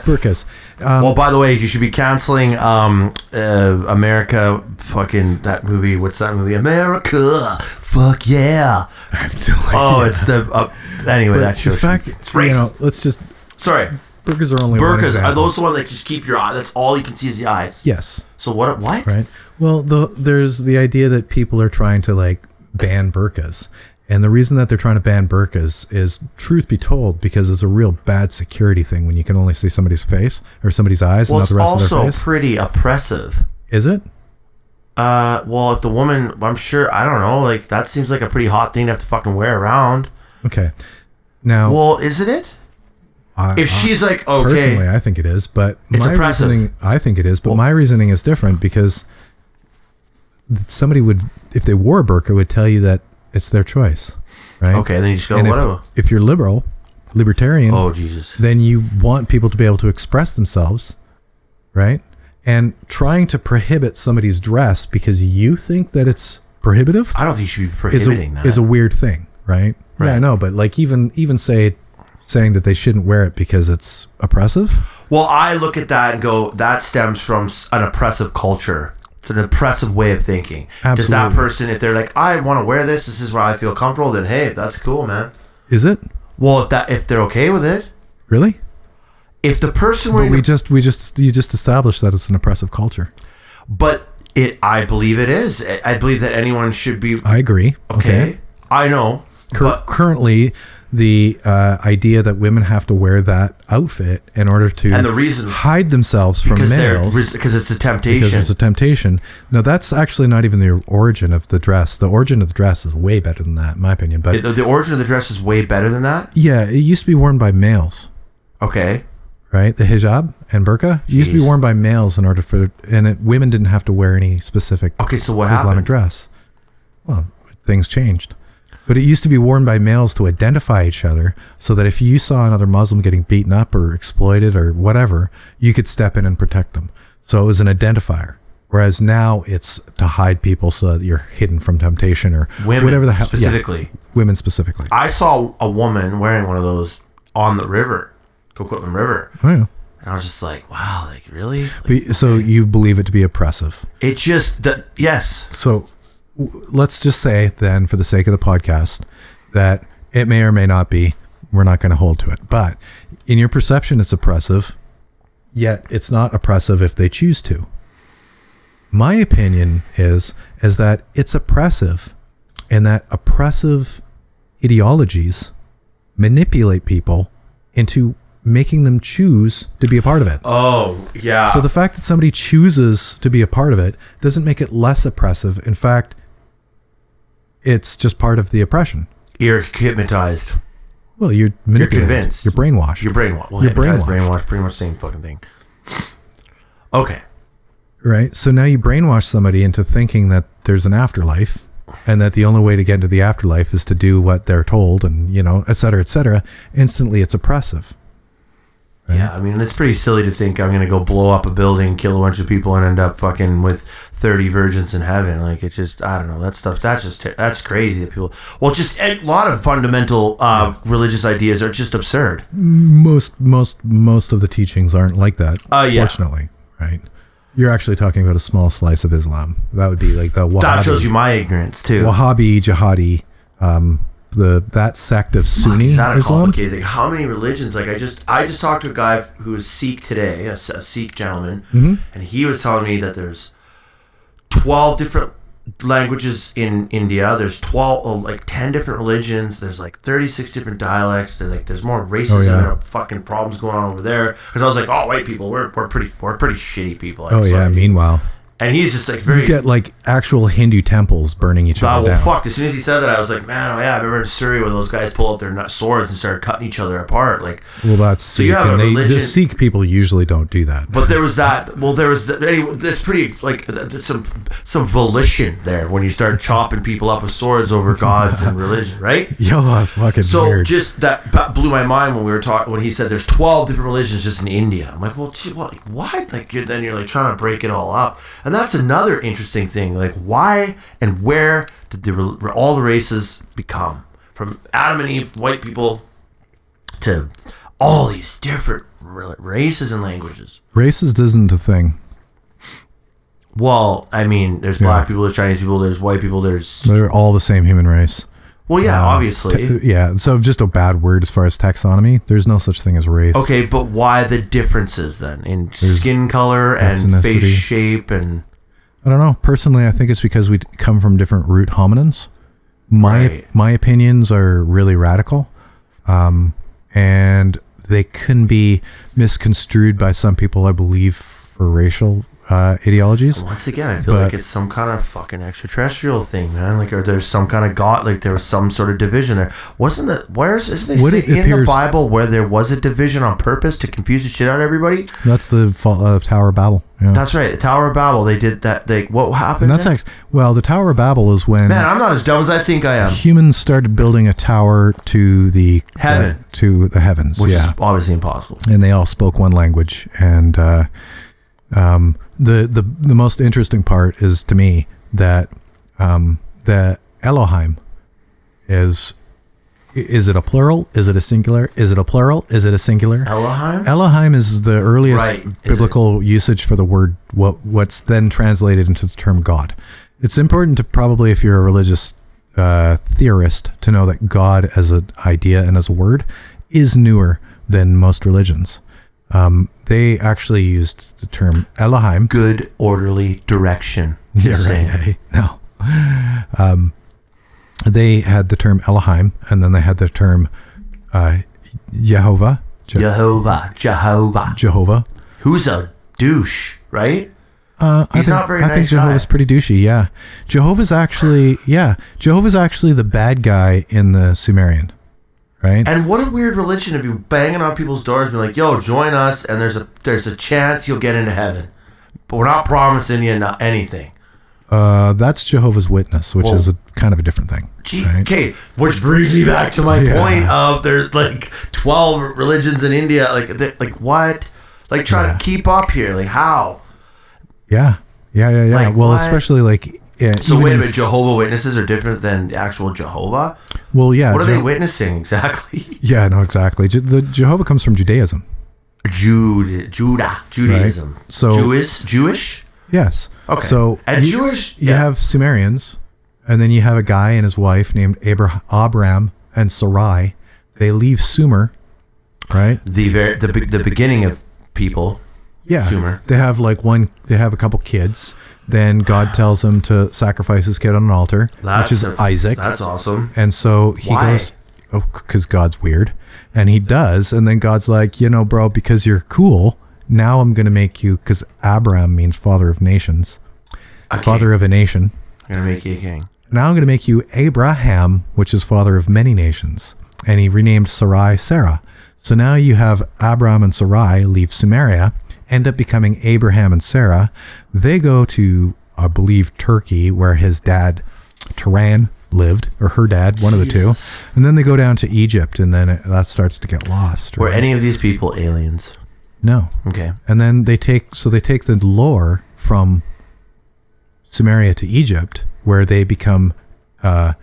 burqas. Well, by the way, you should be canceling America. Fucking that movie. What's that movie? America. Fuck yeah. I have no idea. It's the anyway. That show. In fact, you know, let's just. Sorry. Burqas are only burqas. One are those the ones that just keep your eye? That's all you can see is the eyes. Yes. So what? Right. Well, there's the idea that people are trying to like ban burqas, and the reason that they're trying to ban burqas is, truth be told, because it's a real bad security thing when you can only see somebody's face or somebody's eyes and not the rest of their face. Well, it's also pretty oppressive. Is it? Well, if the woman, I'm sure, I don't know, like that seems like a pretty hot thing to have to fucking wear around. Okay. Now. Well, isn't it? If she's like, okay. Personally, I think it is, but it's my oppressive. reasoning, I think it is, but my reasoning is different, because somebody would, if they wore a burqa, would tell you that it's their choice, right? Okay, then you just go, and whatever. If you're libertarian, oh Jesus, then you want people to be able to express themselves, right? And trying to prohibit somebody's dress because you think that it's prohibitive, I don't think you should be prohibiting that. Is a weird thing, right? Yeah, I know, but like even saying that they shouldn't wear it because it's oppressive. Well, I look at that and go, that stems from an oppressive culture. It's an oppressive way of thinking. Absolutely. Does that person, if they're like, I want to wear this, this is where I feel comfortable, then hey, that's cool, man. Is it? Well, if they're okay with it. Really? If the person were, you just established that it's an oppressive culture. But I believe it is. I believe that anyone should be. I agree. Okay. I know. Currently, the idea that women have to wear that outfit in order to hide themselves from males because it's a temptation. Because it's a temptation. No, that's actually not even the origin of the dress. The origin of the dress is way better than that, in my opinion. But the origin of the dress is way better than that? Yeah, it used to be worn by males. Okay. Right? The hijab and burqa used to be worn by males in order for... And women didn't have to wear any specific Islamic dress. Well, things changed. But it used to be worn by males to identify each other, so that if you saw another Muslim getting beaten up or exploited or whatever, you could step in and protect them. So it was an identifier. Whereas now it's to hide people so that you're hidden from temptation or women, whatever the hell. Specifically. Yeah, women specifically. I saw a woman wearing one of those on the river, Coquitlam River. Oh, yeah. And I was just like, wow, like really? So you believe it to be oppressive? It just, yes. So let's just say then, for the sake of the podcast, that it may or may not be. We're not going to hold to it. But in your perception, it's oppressive, yet it's not oppressive if they choose to. My opinion is that it's oppressive, and that oppressive ideologies manipulate people into making them choose to be a part of it. Oh, yeah. So the fact that somebody chooses to be a part of it doesn't make it less oppressive. In fact, it's just part of the oppression. You're hypnotized. Well, you're manipulated. You're convinced. You're brainwashed. You're brainwashed. Well, you're brainwashed. Pretty much the same fucking thing. Okay. Right? So now you brainwash somebody into thinking that there's an afterlife, and that the only way to get into the afterlife is to do what they're told, and, you know, et cetera, et cetera. Instantly, it's oppressive. Right? Yeah, I mean, it's pretty silly to think I'm going to go blow up a building, kill a bunch of people, and end up fucking with 30 virgins in heaven. Like, it's just, I don't know, that stuff, that's crazy that people, well, just a lot of fundamental religious ideas are just absurd. Most of the teachings aren't like that, fortunately, right? You're actually talking about a small slice of Islam. That would be like the Wahhabi. That shows you my ignorance, too. Wahhabi, Jihadi, that sect of Sunni Islam. Complicated. How many religions? Like I just talked to a guy who is Sikh today, a Sikh gentleman, and he was telling me that there's 12 different languages in India. There's 10 different religions. There's like 36 different dialects. There's more racism and fucking problems going on over there. Because I was like, oh, white people, we're pretty shitty people. Meanwhile. And he's just like very. You get like actual Hindu temples burning each other down. Fuck. As soon as he said that, I was like, man, oh yeah, I remember in Surrey when those guys pull out their swords and started cutting each other apart. Like, well, that's so Sikh, you have and a religion. the Sikh people usually don't do that. But there was that. Well, there was anyway. There's pretty like there's some volition there when you start chopping people up with swords over gods and religion, right? Yo, fucking so weird. Just that blew my mind when we were talking when he said there's 12 different religions just in India. I'm like, well, gee, what? Like then you're like trying to break it all up, and that's another interesting thing. Like, why and where did all the races become? From Adam and Eve, white people, to all these different races and languages. Racist isn't a thing. Well, I mean, there's black people, there's Chinese people, there's white people, they're all the same human race. Well, yeah, obviously. So just a bad word as far as taxonomy. There's no such thing as race. Okay, but why the differences then in skin color and face shape and? I don't know. Personally, I think it's because we come from different root hominins. My opinions are really radical, and they can be misconstrued by some people, I believe, for racial ideologies. Once again, I feel like it's some kind of fucking extraterrestrial thing, man. Like, or there's some kind of god, like there was some sort of division there. Isn't it in the Bible where there was a division on purpose to confuse the shit out of everybody? That's the Tower of Babel. Yeah. That's right, the Tower of Babel. They did that. What happened? And that's the Tower of Babel is when I'm not as dumb as I think I am. Humans started building a tower to the heaven, to the heavens, which is obviously impossible. And they all spoke one language, and the most interesting part is to me that the Elohim is it a plural? Is it a singular? Is it a plural? Is it a singular? Elohim is the earliest biblical usage for the word what's then translated into the term God. It's important to probably, if you're a religious theorist, to know that God as an idea and as a word is newer than most religions. They actually used the term Elohim. Good, orderly direction. No. They had the term Elohim, and then they had the term Jehovah. Jehovah. Who's a douche, right? He's not very nice. I think Jehovah's pretty douchey, yeah. Jehovah's actually the bad guy in the Sumerian. Right. And what a weird religion to be banging on people's doors, being like, "Yo, join us, and there's a chance you'll get into heaven, but we're not promising you anything." That's Jehovah's Witness, which is a kind of a different thing. Right? Okay, which brings me back to my point of there's like 12 religions in India. Like what? Like trying to keep up here. Like how? Yeah. Like, well, what? Especially like. Yeah, so wait a minute, Jehovah Witnesses are different than the actual Jehovah? Well, yeah. What are they witnessing exactly? Yeah, no, exactly. The Jehovah comes from Judaism. Judaism. Right? So Jewish? Yes. Okay. So and Jewish? You have Sumerians, and then you have a guy and his wife named Abram and Sarai. They leave Sumer, right? The beginning of people. Yeah. Sumer. They have a couple kids. Then God tells him to sacrifice his kid on an altar, which is Isaac. That's awesome. And so he goes, because God's weird. And he does. And then God's like, bro, because you're cool, now I'm going to make you, because Abram means father of nations, father of a nation. I'm going to make you a king. Now I'm going to make you Abraham, which is father of many nations. And he renamed Sarai Sarah. So now you have Abram and Sarai leave Sumeria, end up becoming Abraham and Sarah. They go to, I believe, Turkey, where his dad, Turan, lived, or her dad, one of the two. And then they go down to Egypt, and then that starts to get lost. Right? Were any of these people aliens? No. Okay. And then they take the lore from Sumeria to Egypt, where they become Ibrim.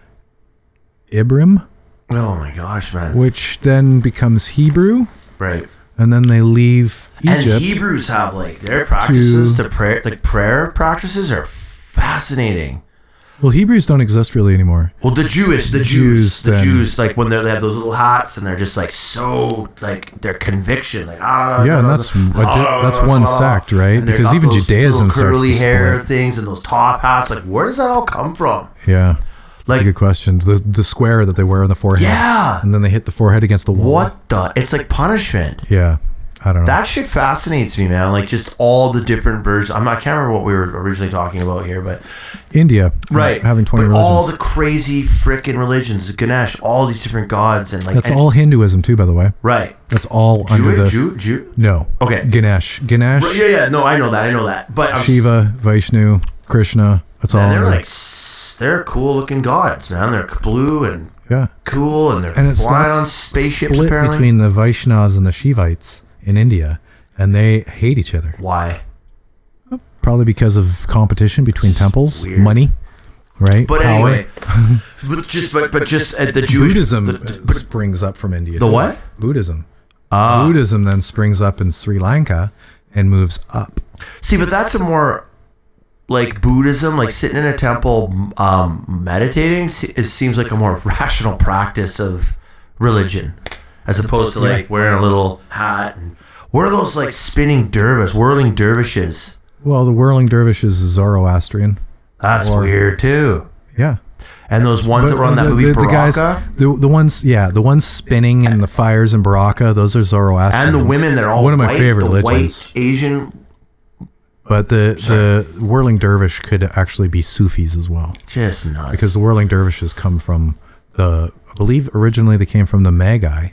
Oh my gosh, man. Which then becomes Hebrew. Right. And then they leave Egypt. And Hebrews have their practices to prayer. Like prayer practices are fascinating. Well, Hebrews don't exist really anymore. Well, the Jews, like when they have those little hats and they're just like so like their conviction, like yeah, and that's one sect, right? Because even Judaism starts curly to hair split. things and those top hats. Like, where does that all come from? Yeah, like that's a good question. The square that they wear on the forehead, yeah, and then they hit the forehead against the wall. What the? It's like punishment. Yeah. I don't know. That shit fascinates me, man. Like just all the different versions. I can't remember what we were originally talking about here, but India, right? Having 20 religions. All the crazy freaking religions, Ganesh, all these different gods, and like that's all Hinduism too, by the way. Right. That's all under the Jew. No. Okay. Ganesh. Right, yeah. No, I know that. But Shiva, Vishnu, Krishna. That's all. They're they're cool looking gods, man. They're blue and cool, and they're flying on spaceships. Split apparently between the Vaishnavas and the Shivites in India, and they hate each other. Why? Probably because of competition between temples, weird. Money, right? But power. anyway, but just the Jewish Buddhism springs up from India. The what? Buddhism. Buddhism then springs up in Sri Lanka and moves up. See, but that's a more like Buddhism, like sitting in a temple, meditating. It seems like a more rational practice of religion, as opposed to like wearing a little hat. And what are those like spinning whirling dervishes? Well, the whirling dervishes is Zoroastrian. That's weird too. Yeah. And those ones that were on that movie Baraka? The ones spinning in the fires in Baraka, those are Zoroastrians. And the women, they're all one of my favorite religions. White, Asian. But the whirling dervish could actually be Sufis as well. Just nuts. Because the whirling dervishes come from I believe originally they came from the Magi,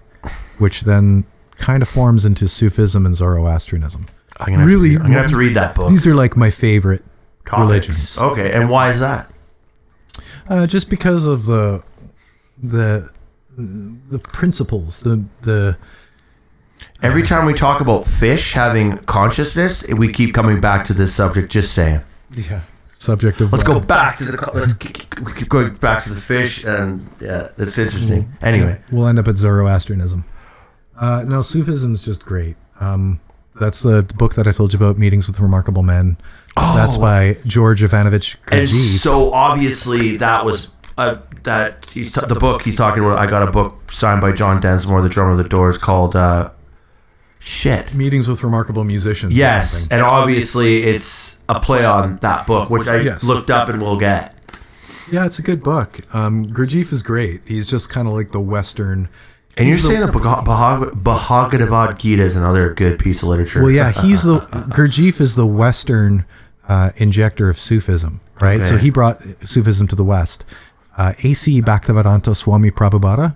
which then kind of forms into Sufism and Zoroastrianism. I'm gonna have to read that book. These are like my favorite religions. Okay, and why is that? Just because of the principles, the every time we talk about fish having consciousness, we keep coming back to this subject. Just saying. Yeah. Subject of. Let's go back to we keep going back to the fish, and yeah, that's interesting. Anyway, we'll end up at Zoroastrianism. No, Sufism is just great. That's the book that I told you about, Meetings with Remarkable Men. Oh, that's by George Ivanovich Gurdjieff. And so obviously that was the book he's talking about. I got a book signed by John Densmore, the drummer of the Doors, called Meetings with Remarkable Musicians. Yes, and obviously it's a play on that book, which I looked up and will get. Yeah, it's a good book. Gurdjieff is great. He's just kind of like the Western. And you're saying that Bhagavad Gita is another good piece of literature. Well, yeah, Gurdjieff is the Western injector of Sufism, right? Okay. So he brought Sufism to the West. A.C. Bhaktivedanta Swami Prabhupada,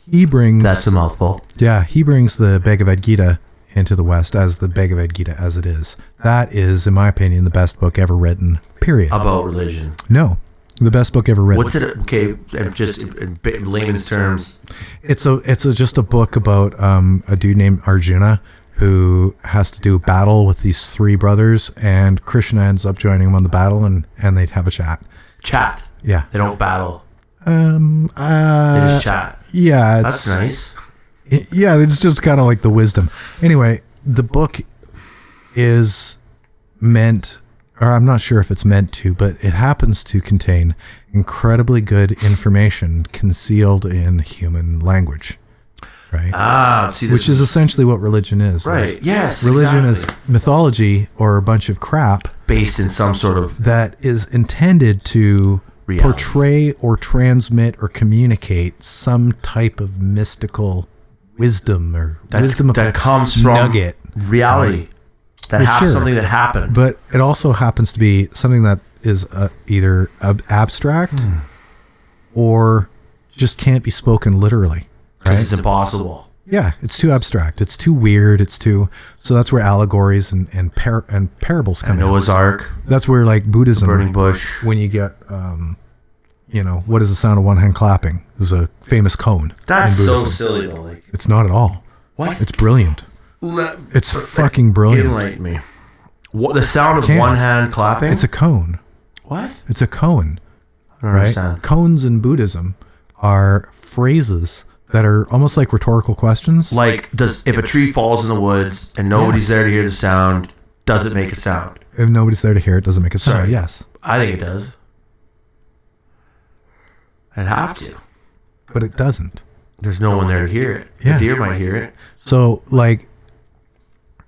he brings... That's a mouthful. Yeah, he brings the Bhagavad Gita into the West as the Bhagavad Gita as it is. That is, in my opinion, the best book ever written, period. About religion. No. The best book ever written. What's it? Okay, just in layman's terms. It's just a book about a dude named Arjuna who has to do battle with these three brothers, and Krishna ends up joining him on the battle, and they'd have a chat. Chat. Yeah. They don't battle. They just chat. Yeah, that's nice. Yeah, it's just kind of like the wisdom. Anyway, the book is meant. Or I'm not sure if it's meant to, but it happens to contain incredibly good information concealed in human language, right? Which is essentially what religion is. Right. Yes. Religion is mythology or a bunch of crap based in some sort of that is intended to reality. Portray or transmit or communicate some type of mystical wisdom or that comes from nugget reality. Right? That has something that happened. But it also happens to be something that is either abstract or just can't be spoken literally. Because it's impossible. Yeah, it's too abstract. It's too weird. So that's where allegories and parables come in. Noah's Ark. That's where like Buddhism. The burning bush. When you get, what is the sound of one hand clapping? There's a famous cone. That's so silly though. Like, it's not at all. What? It's brilliant. It's fucking brilliant. Enlighten me. What the sound of one hand clapping? It's a cone. What? It's a cone. I don't understand. Cones in Buddhism are phrases that are almost like rhetorical questions. Like, if a tree falls in the woods and nobody's there to hear the sound, does it make a sound? If nobody's there to hear it, does it make a sound? Sorry. Yes. I think it does. I'd have to. but it doesn't. There's no one there to hear it. Yeah. The deer might hear it. So like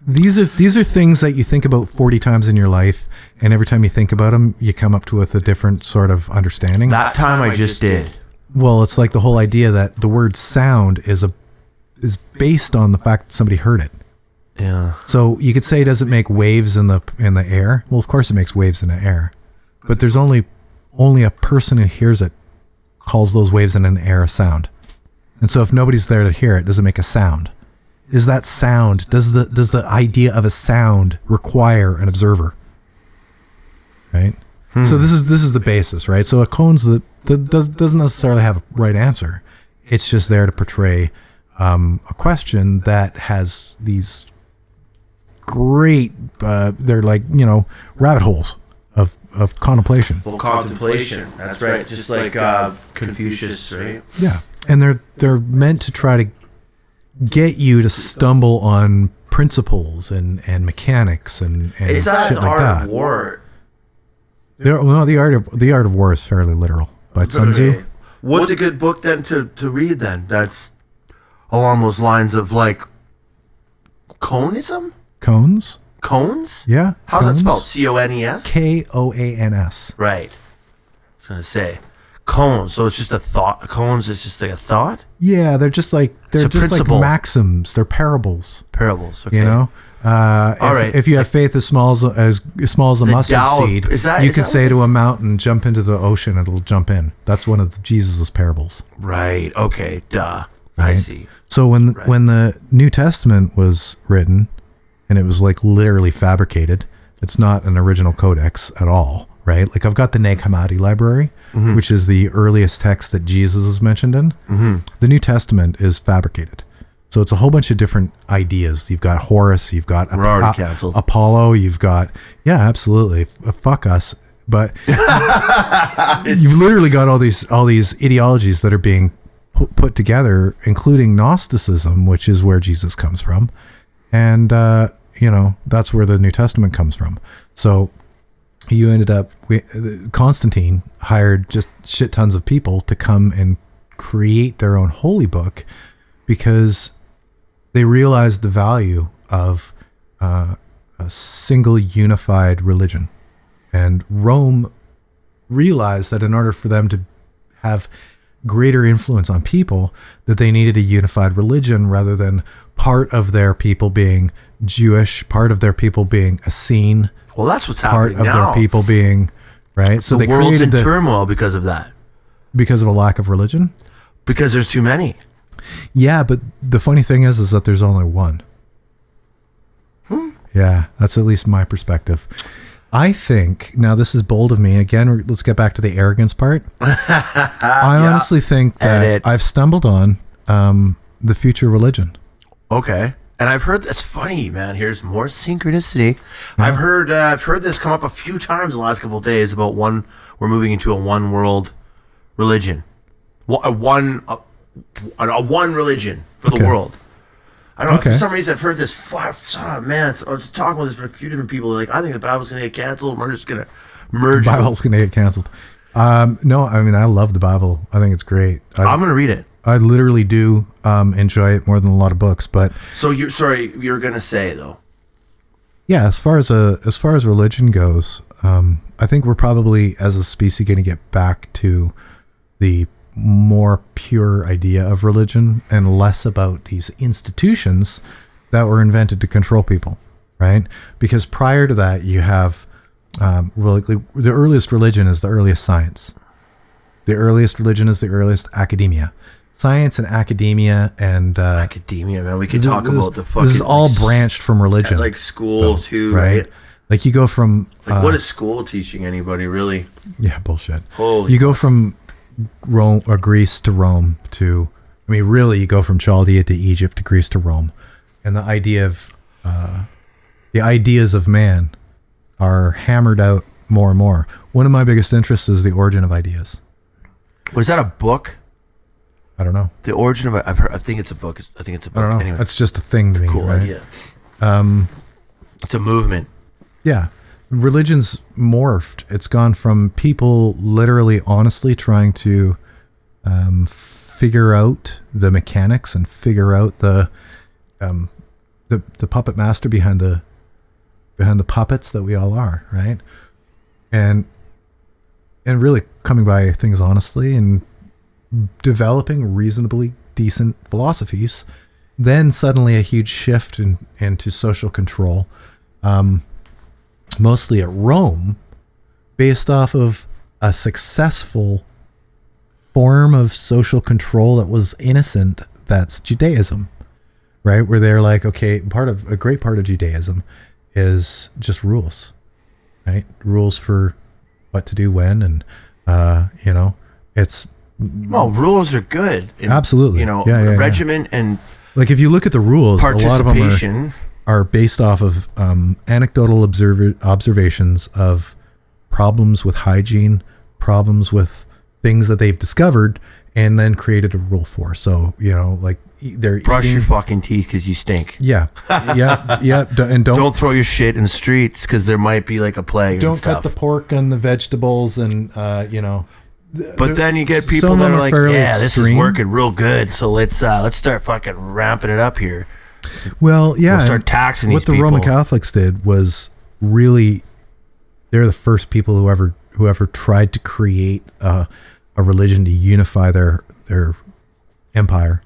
these are things that you think about 40 times in your life, and every time you think about them, you come up with a different sort of understanding. That time I just did. Well, it's like the whole idea that the word sound is based on the fact that somebody heard it. Yeah. So you could say, does it make waves in the air? Well, of course it makes waves in the air, but there's only a person who hears it calls those waves in an air a sound. And so if nobody's there to hear it, does it make a sound? Is that sound? Does the idea of a sound require an observer? Right. So this is the basis, right? So a cone's that doesn't necessarily have a right answer. It's just there to portray a question that has these great, they're like, rabbit holes of contemplation. Well, contemplation. That's right. Just like Confucius, right? Yeah, and they're meant to try to get you to stumble on principles and mechanics and Is that shit the like art that. of war? The art of war is fairly literal by Sun Tzu. What's a good book then to read then? That's along those lines of like conism? Cones? Cones? Yeah. How's that cones? spelled? C-O-N-E-S? Koans. Right. I was going to say. Cones. So it's just a thought. Cones is just like a thought? Yeah, they're just like principle. maxims. They're parables. Parables. Okay. You know? All right. If you have faith as small as a mustard Tao of- seed, is that- you is could that say what to a mountain, jump into the ocean, it'll jump in. That's one of Jesus' parables. Right. Okay. Duh. I Right. see. So when the New Testament was written, and it was like literally fabricated, it's not an original codex at all, right? Like I've got the Nag Hammadi library, which is the earliest text that Jesus is mentioned in. The New Testament is fabricated. So it's a whole bunch of different ideas. You've got Horus, you've got We're already canceled. Apollo, you've got, yeah, absolutely. Fuck us. But you've literally got all these ideologies that are being put together, including Gnosticism, which is where Jesus comes from. And, that's where the New Testament comes from. So you ended up, Constantine hired just shit tons of people to come and create their own holy book because they realized the value of a single unified religion. And Rome realized that in order for them to have greater influence on people, that they needed a unified religion rather than part of their people being Jewish, part of their people being Essene, Well, that's what's part happening of now. their people being, right? So the they world's in created turmoil because of that. because of a lack of religion. Because there's too many. Yeah, but the funny thing is that there's only one. Yeah, that's at least my perspective. I think, now this is bold of me, again, let's get back to the arrogance part. I honestly think that I've stumbled on the future religion. Okay. And I've heard that's funny, man. Here's more synchronicity. I've heard this come up a few times in the last couple of days about we're moving into a one world religion. A one religion for the world. I don't know. For some reason, I've heard this. Man, so I was talking with this with a few different people. Like, I think the Bible's going to get canceled. And we're just going to merge. The Bible's going to get canceled. No, I mean, I love the Bible. I think it's great. I'm going to read it. I literally do enjoy it more than a lot of books. But so you were going to say though. Yeah, as far as religion goes, I think we're probably as a species going to get back to the more pure idea of religion and less about these institutions that were invented to control people, right? Because prior to that, you have the earliest religion is the earliest science. The earliest religion is the earliest academia. Science and academia and academia, man. We could talk about the fucking. This is all branched from religion, like school too, right? Like you go from what is school teaching anybody really? Yeah, bullshit. Holy. You go from Rome or Greece to Rome to, I mean, really, you go from Chaldea to Egypt to Greece to Rome, and the ideas of man are hammered out more and more. One of my biggest interests is the origin of ideas. Was that a book? I don't know. The origin of it. I've heard. I think it's a book. I think it's a book. I don't know. Anyway, That's just a thing to me. cool right? idea. It's a movement. Yeah. Religion's morphed. It's gone from people literally honestly trying to figure out the mechanics and figure out the puppet master behind the puppets that we all are, right? And really coming by things honestly and developing reasonably decent philosophies. Then suddenly a huge shift into social control, mostly at Rome, based off of a successful form of social control that was innocent. That's Judaism, right? Where they're like, okay, a great part of Judaism is just rules, right? Rules for what to do when, and it's rules are good. Absolutely, regiment and like if you look at the rules, a lot of them are based off of anecdotal observations of problems with hygiene, problems with things that they've discovered, and then created a rule for. So, like they're brush your fucking teeth because you stink. Yeah. And don't throw your shit in the streets because there might be like a plague. Don't cut the pork and the vegetables, and But then you get people that are like, yeah, this is working real good, so let's start fucking ramping it up here. Well, yeah, we'll start taxing these people. What the Roman Catholics did was really, they're the first people who ever tried to create a religion to unify their empire.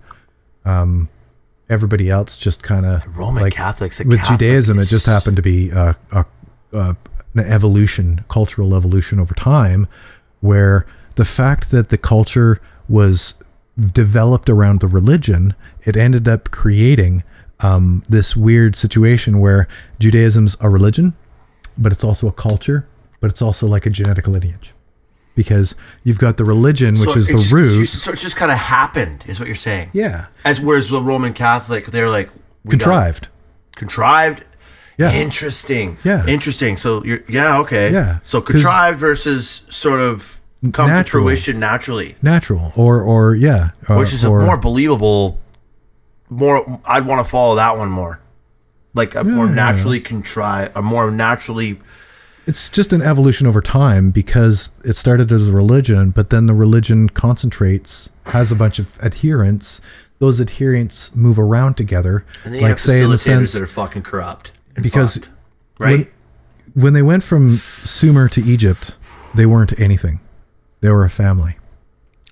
Everybody else just kind of Roman Catholics with Judaism. It just happened to be an evolution, cultural evolution over time, where the fact that the culture was developed around the religion, it ended up creating this weird situation where Judaism's a religion, but it's also a culture, but it's also like a genetic lineage. Because you've got the religion, which is the root. So it's just kind of happened, is what you're saying. Yeah. Whereas the Roman Catholic, they're like... Contrived. Yeah. Interesting. Yeah. Interesting. So okay. Yeah. So contrived versus sort of come to fruition naturally. Natural. Or which is a more believable, I'd want to follow that one more. Like a more naturally contrived, a more naturally... It's just an evolution over time because it started as a religion, but then the religion concentrates, has a bunch of adherents. Those adherents move around together. And they have facilitators that are fucking corrupt. Because fucked, right? When they went from Sumer to Egypt, they weren't anything. They were a family.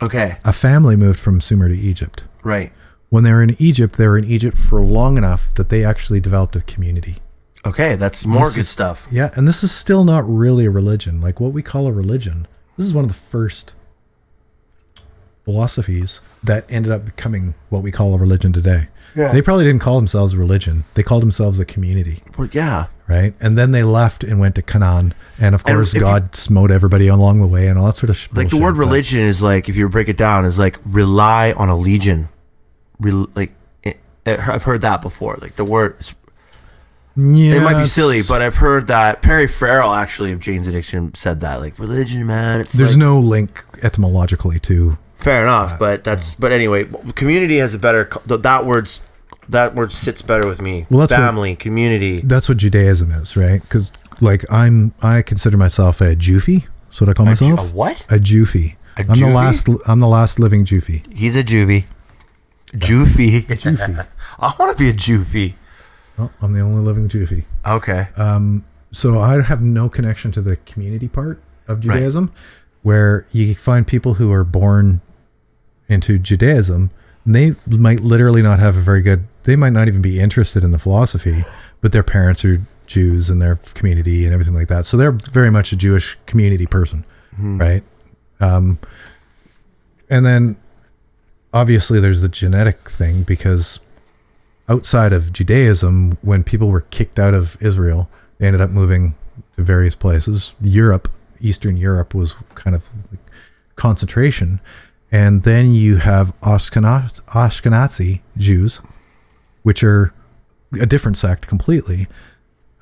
Okay. A family moved from Sumer to Egypt. Right. When they were in Egypt for long enough that they actually developed a community. Okay, that's more good stuff. Yeah, and this is still not really a religion. Like what we call a religion, this is one of the first philosophies that ended up becoming what we call a religion today. Yeah. They probably didn't call themselves a religion. They called themselves a community. Well, yeah. Right? And then they left and went to Canaan. And of course, God smote everybody along the way and all that sort of like bullshit. The word religion is like, if you break it down, is like rely on a legion. I've heard that before. Like the word... Yeah, it might be silly, but I've heard that Perry Farrell, actually, of Jane's Addiction, said that. Like, religion, man. There's no link etymologically to... Fair enough, but anyway, community has a better... That word sits better with me. Well, family, community. That's what Judaism is, right? Because, like, I consider myself a Jufi. That's what I call myself. A what? A Jufi. I'm the last living Jufi. He's a Juvie. Jufy. A Jufi. I want to be a Jufy. Well, I'm the only living Jufi. Okay. So I have no connection to the community part of Judaism, where you find people who are born into Judaism, and they might literally not have they might not even be interested in the philosophy, but their parents are Jews and their community and everything like that. So they're very much a Jewish community person, right? And then obviously there's the genetic thing, because outside of Judaism, when people were kicked out of Israel, they ended up moving to various places. Eastern Europe was kind of like concentration. And then you have Ashkenazi Jews, which are a different sect completely,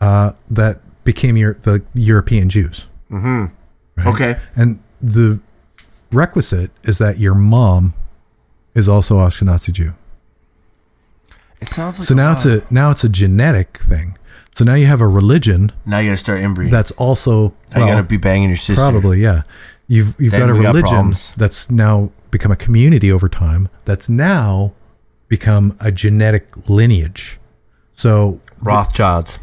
that became the European Jews. Mm-hmm. Right? Okay. And the requisite is that your mom is also Ashkenazi Jew. It sounds like so now it's a genetic thing. So now you have a religion. Now you got to start inbreeding. That's also you got to be banging your sister. Probably, yeah. You've Then got a we got religion problems. that's now become a community over time. That's now become a genetic lineage. So Rothschilds.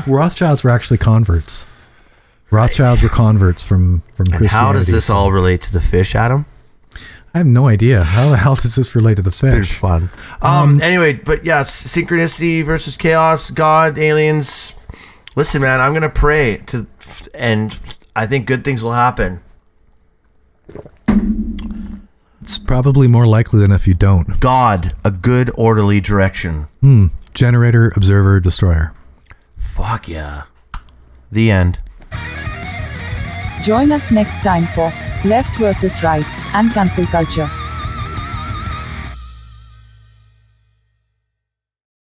Rothschilds were actually converts. Rothschilds were converts from Christianity. How does this all relate to the fish, Adam? I have no idea. How the hell does this relate to the It's fish? fun. Anyway, but yeah, synchronicity versus chaos, God, aliens. Listen, man, I'm gonna pray and I think good things will happen. It's probably more likely than if you don't. God, a good orderly direction. Generator, observer, destroyer. Fuck yeah. The end. Join us next time for Left versus Right and Cancel Culture.